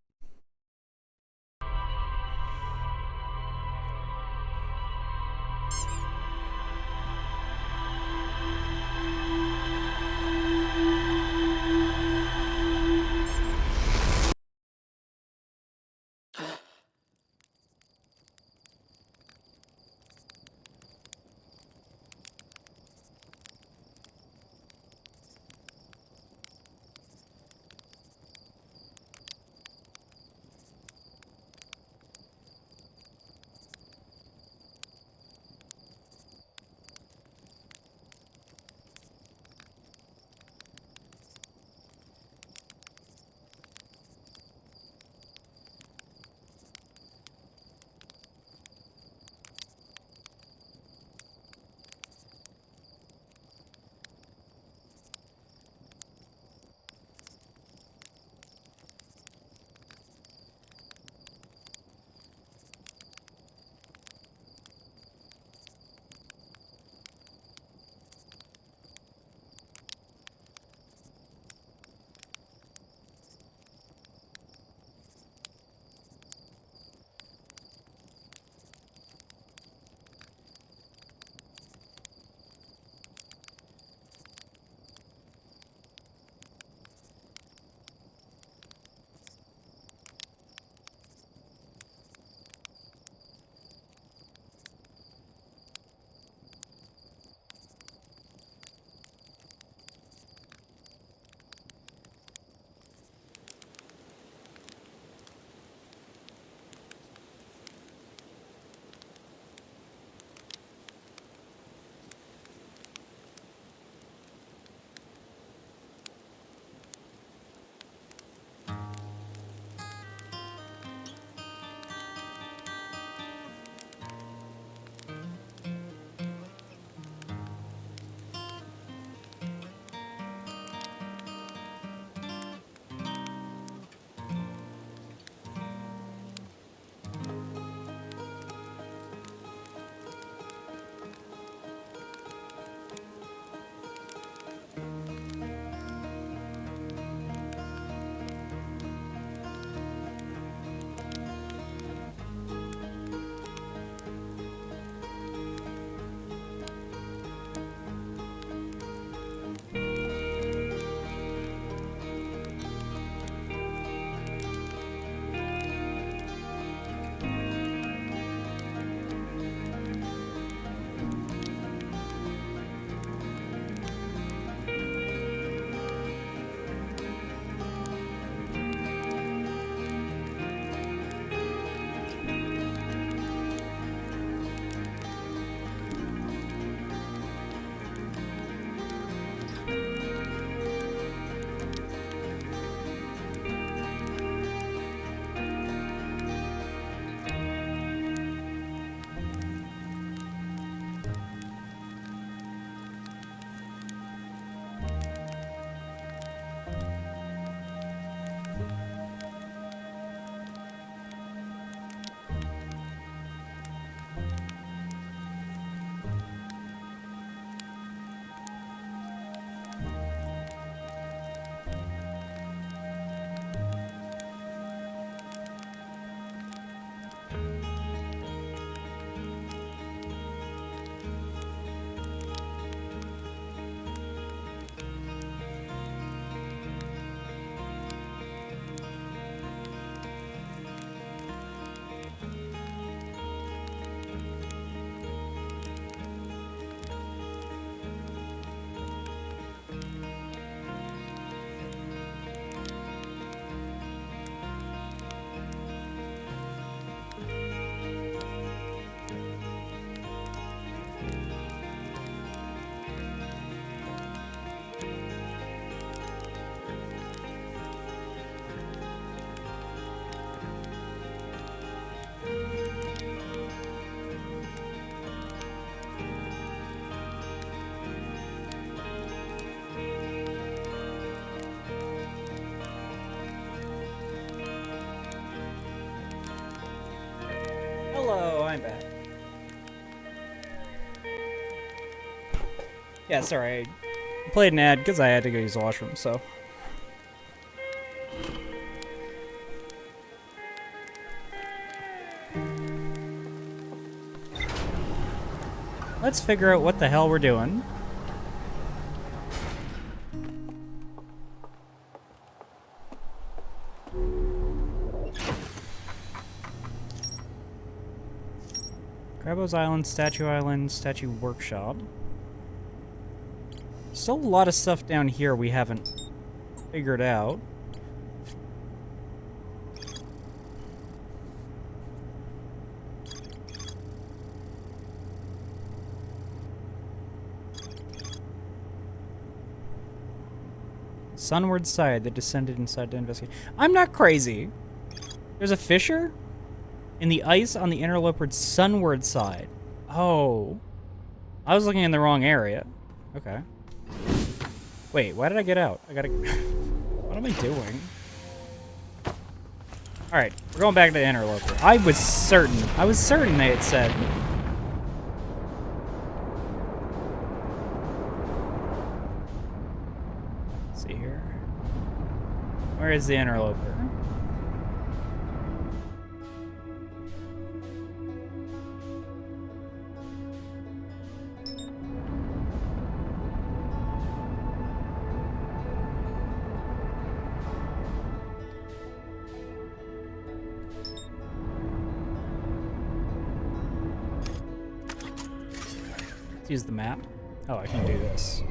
Hello, I'm back. Yeah, sorry, I played an ad because I had to go use the washroom, so. Let's figure out what the hell we're doing. Crabbo's Island, Statue Workshop. Still a lot of stuff down here we haven't figured out. Sunward side that descended inside to investigate. I'm not crazy. There's a fissure in the ice on the interloper's sunward side. Oh. I was looking in the wrong area. Okay. Wait, why did I get out? I gotta... What am I doing? Alright, we're going back to the interloper. I was certain they had said... Let's see here. Where is the interloper? Let's use the map. Oh, I can do this.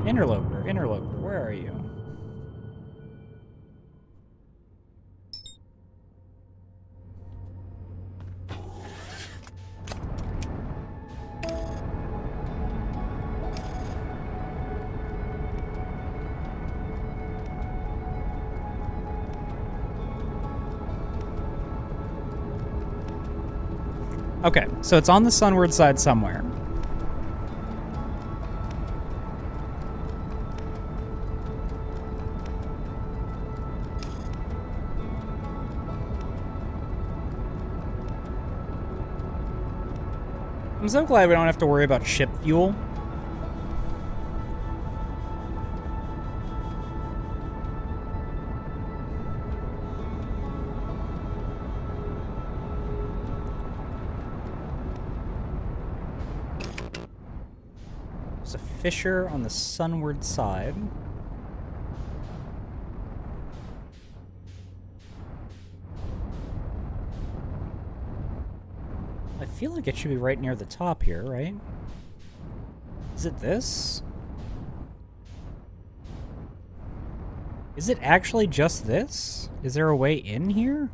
Interloper, where are you? Okay, so it's on the sunward side somewhere. I'm so glad we don't have to worry about ship fuel. There's a fissure on the sunward side. I feel like it should be right near the top here, right? Is it this? Is it actually just this? Is there a way in here?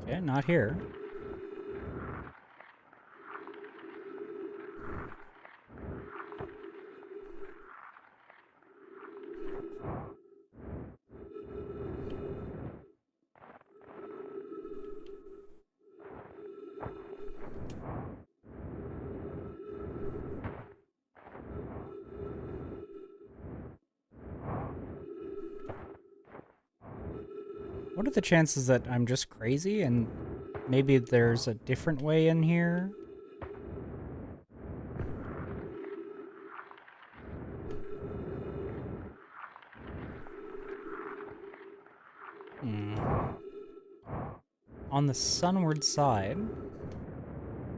Okay, not here. What are the chances that I'm just crazy and maybe there's a different way in here? On the sunward side.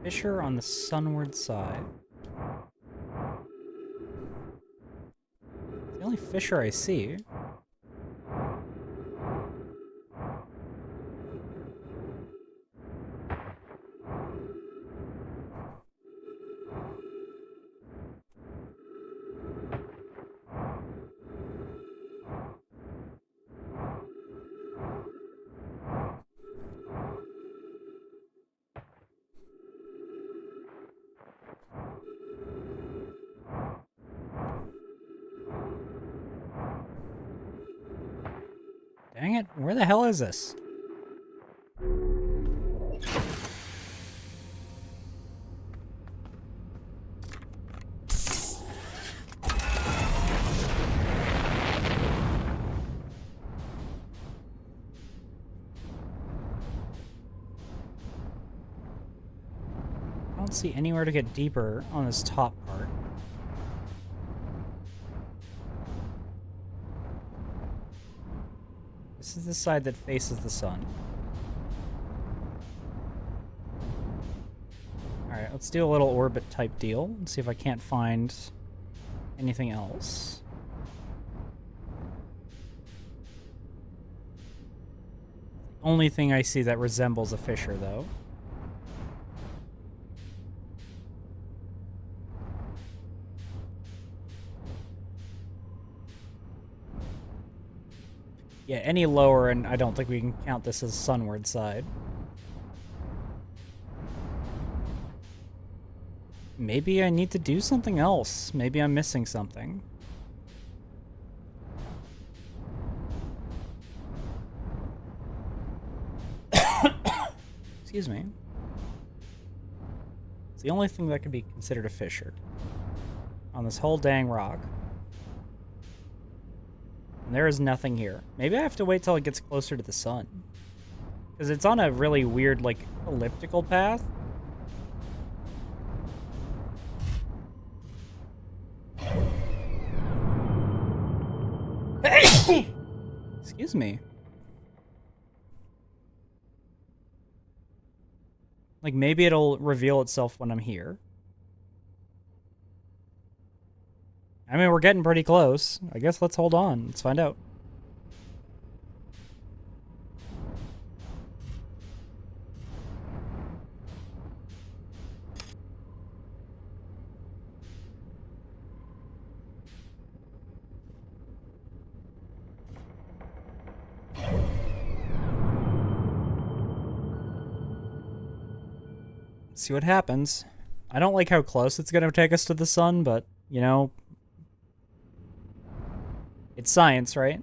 Fissure on the sunward side. It's the only fissure I see. Dang it, where the hell is this? I don't see anywhere to get deeper on this top part. This is the side that faces the sun. Alright, let's do a little orbit type deal and see if I can't find anything else. Only thing I see that resembles a fissure, though. Yeah, any lower, and I don't think we can count this as sunward side. Maybe I need to do something else. Maybe I'm missing something. Excuse me. It's the only thing that could be considered a fissure on this whole dang rock. And there is nothing here. Maybe I have to wait till it gets closer to the sun. Because it's on a really weird, like, elliptical path. Excuse me. Like, maybe it'll reveal itself when I'm here. I mean, we're getting pretty close. I guess let's hold on. Let's find out. See what happens. I don't like how close it's going to take us to the sun, but, you know, it's science, right?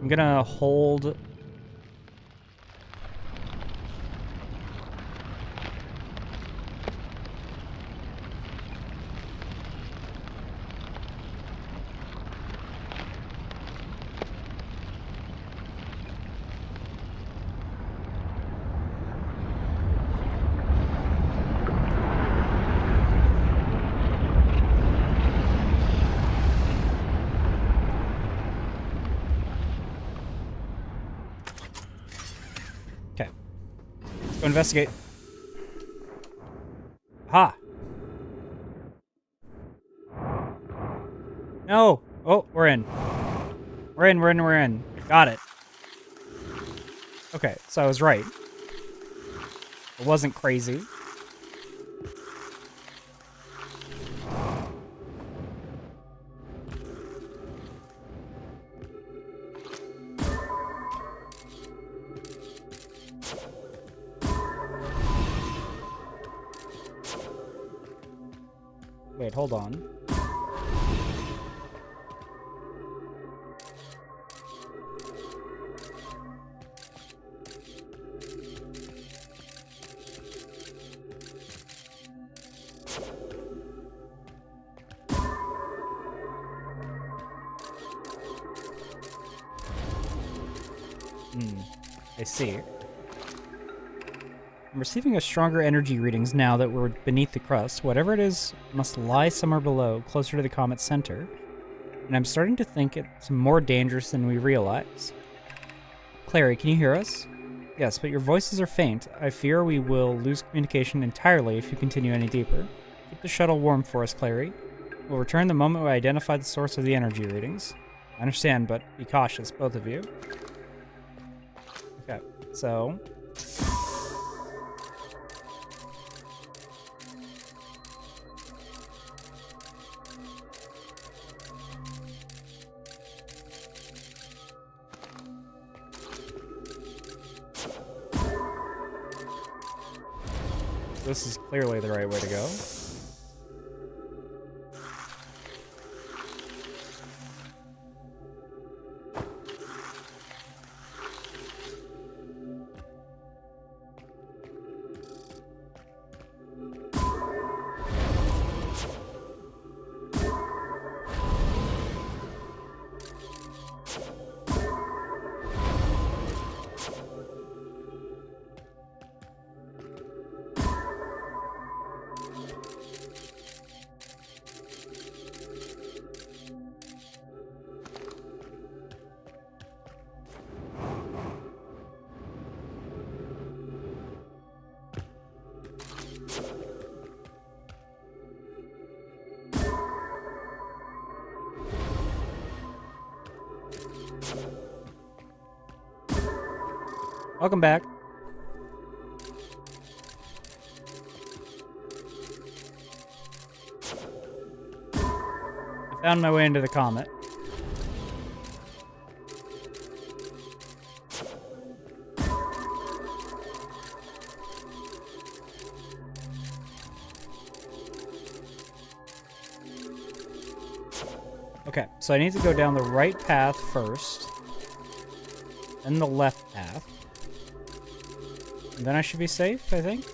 I'm gonna hold... Okay. Let's go investigate. Ha! No! Oh, we're in. We're in. Got it. Okay, so I was right. It wasn't crazy. Wait, hold on. I see. I'm receiving a stronger energy readings now that we're beneath the crust. Whatever it is must lie somewhere below, closer to the comet's center. And I'm starting to think it's more dangerous than we realize. Clary, can you hear us? Yes, but your voices are faint. I fear we will lose communication entirely if you continue any deeper. Keep the shuttle warm for us, Clary. We'll return the moment we identify the source of the energy readings. I understand, but be cautious, both of you. Okay, so... this is clearly the right way to go. Welcome back. I found my way into the comet. Okay, so I need to go down the right path first, then the left path, and then I should be safe, I think?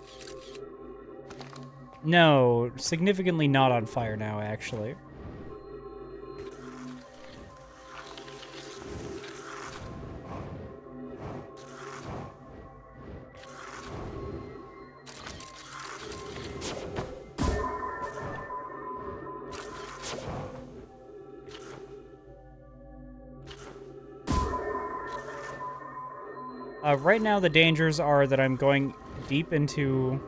No, significantly not on fire now, actually. Right now, the dangers are that I'm going deep into...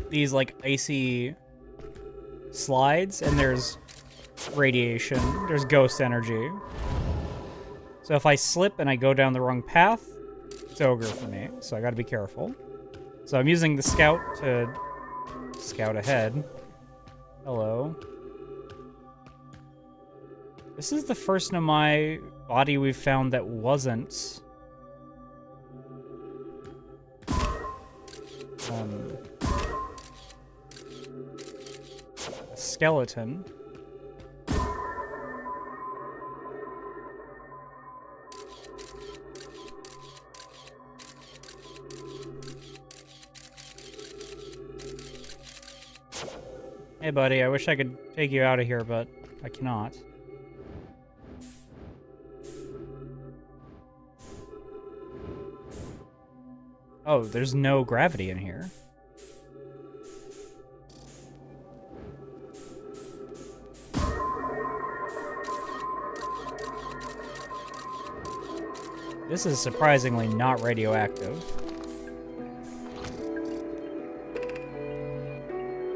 these, like, icy slides, and there's radiation. There's ghost energy. So if I slip and I go down the wrong path, it's ogre for me, so I gotta be careful. So I'm using the scout to... scout ahead. Hello. This is the first of my body we've found that wasn't... a skeleton. Hey, buddy, I wish I could take you out of here, but I cannot. Oh, there's no gravity in here. This is surprisingly not radioactive.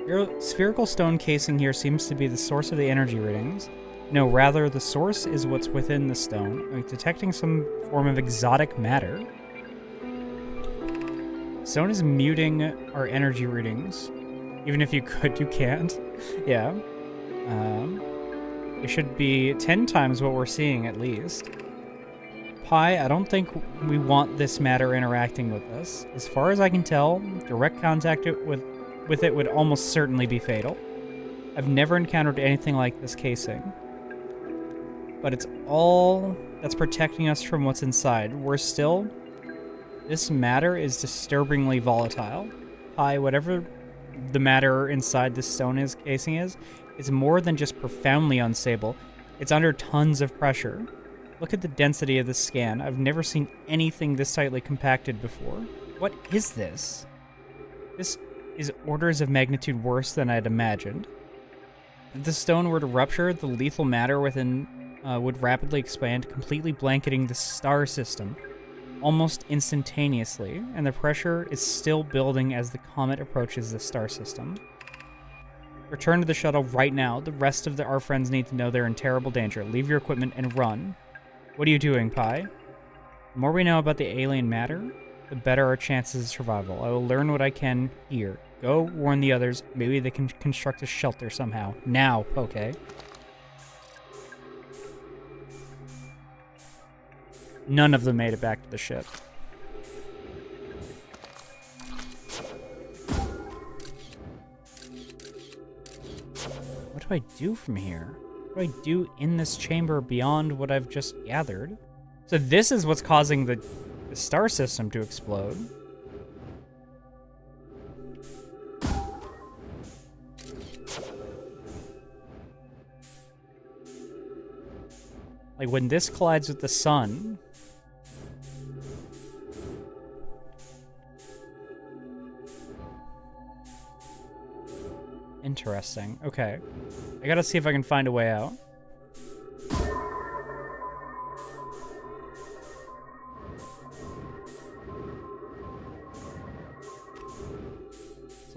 Your spherical stone casing here seems to be the source of the energy readings. No, rather, the source is what's within the stone, like detecting some form of exotic matter. Stone is muting our energy readings. Even if you could, you can't. Yeah. It should be 10 times what we're seeing, at least. Pi, I don't think we want this matter interacting with us. As far as I can tell, direct contact with it would almost certainly be fatal. I've never encountered anything like this casing. But it's all that's protecting us from what's inside. This matter is disturbingly volatile. Pi, whatever the matter inside this stone casing is, it's more than just profoundly unstable. It's under tons of pressure. Look at the density of this scan. I've never seen anything this tightly compacted before. What is this? This is orders of magnitude worse than I'd imagined. If the stone were to rupture, the lethal matter within would rapidly expand, completely blanketing the star system almost instantaneously, and the pressure is still building as the comet approaches the star system. Return to the shuttle right now. The rest of our friends need to know they're in terrible danger. Leave your equipment and run. What are you doing, Pi? The more we know about the alien matter, the better our chances of survival. I will learn what I can here. Go warn the others. Maybe they can construct a shelter somehow. Now, okay? None of them made it back to the ship. What do I do from here? What do I do in this chamber beyond what I've just gathered? So this is what's causing the star system to explode. Like when this collides with the sun. Interesting. Okay. I gotta see if I can find a way out.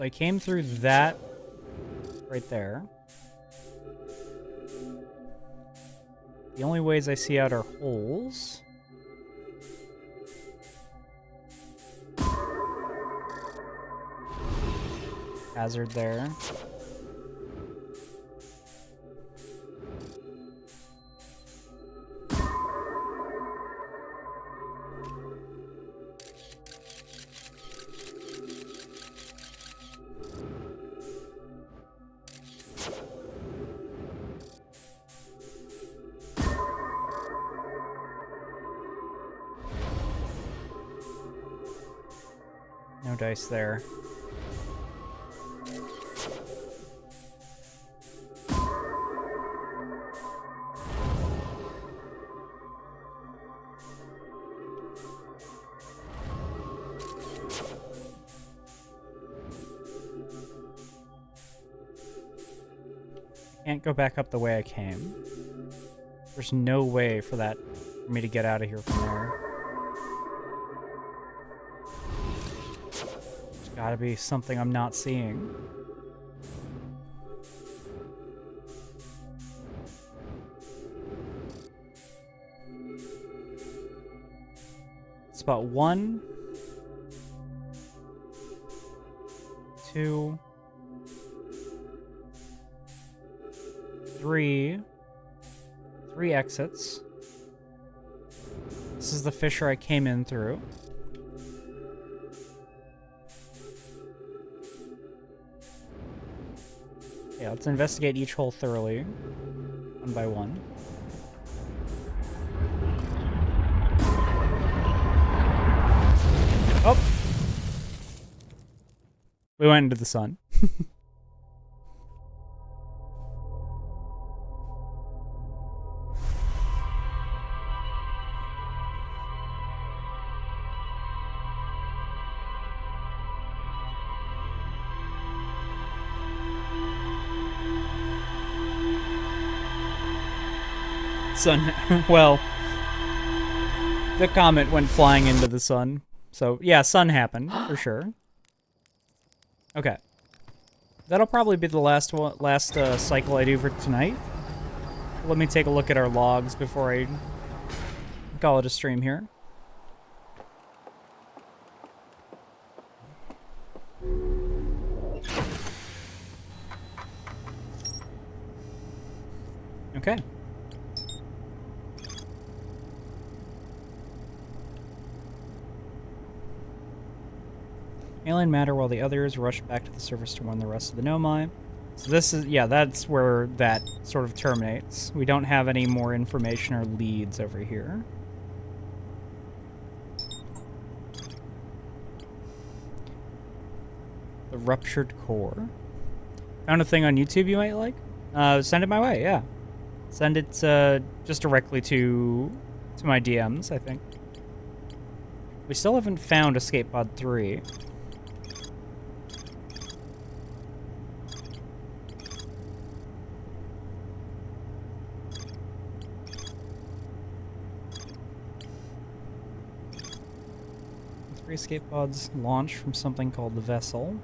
So I came through that right there. The only ways I see out are holes. Hazard there. No dice there. Can't go back up the way I came. There's no way for me to get out of here from there. There's gotta be something I'm not seeing. Spot 1, 2, 3 exits. This is the fissure I came in through. Yeah, let's investigate each hole thoroughly, one by one. Oh! We went into the sun. Sun. Well, the comet went flying into the sun. So, yeah, sun happened, for sure. Okay. That'll probably be the last cycle I do for tonight. Let me take a look at our logs before I call it a stream here. Okay. Alien matter while the others rush back to the surface to warn the rest of the Nomai. So this is, yeah, that's where that sort of terminates. We don't have any more information or leads over here. The ruptured core. Found a thing on YouTube you might like? Send it my way, yeah. Send it just directly to my DMs, I think. We still haven't found Escape Pod 3. Escape pods launch from something called the vessel.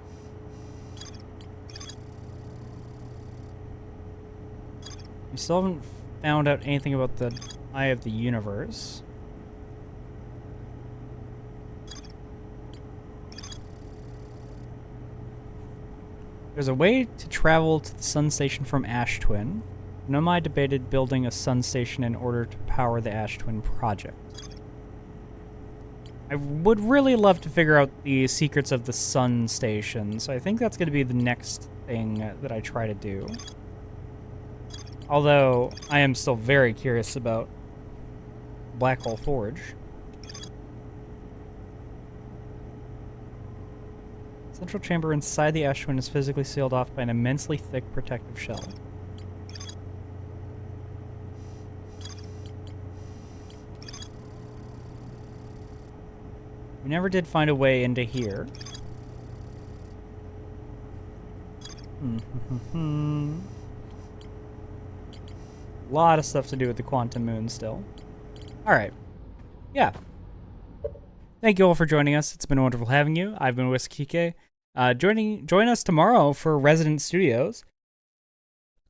We still haven't found out anything about the Eye of the Universe. There's a way to travel to the sun station from Ash Twin. Nomai debated building a sun station in order to power the Ash Twin project. I would really love to figure out the secrets of the sun station, so I think that's going to be the next thing that I try to do. Although, I am still very curious about Black Hole Forge. Central chamber inside the Ash Twin is physically sealed off by an immensely thick protective shell. We never did find a way into here. A lot of stuff to do with the quantum moon still. Alright. Yeah. Thank you all for joining us. It's been wonderful having you. I've been Whisky. Join us tomorrow for Resident Studios,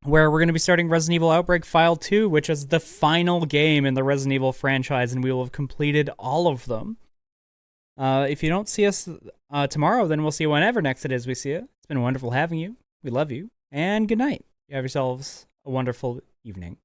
where we're going to be starting Resident Evil Outbreak File 2, which is the final game in the Resident Evil franchise, and we will have completed all of them. If you don't see us tomorrow, then we'll see you whenever next it is we see you. It's been wonderful having you. We love you. And good night. You have yourselves a wonderful evening.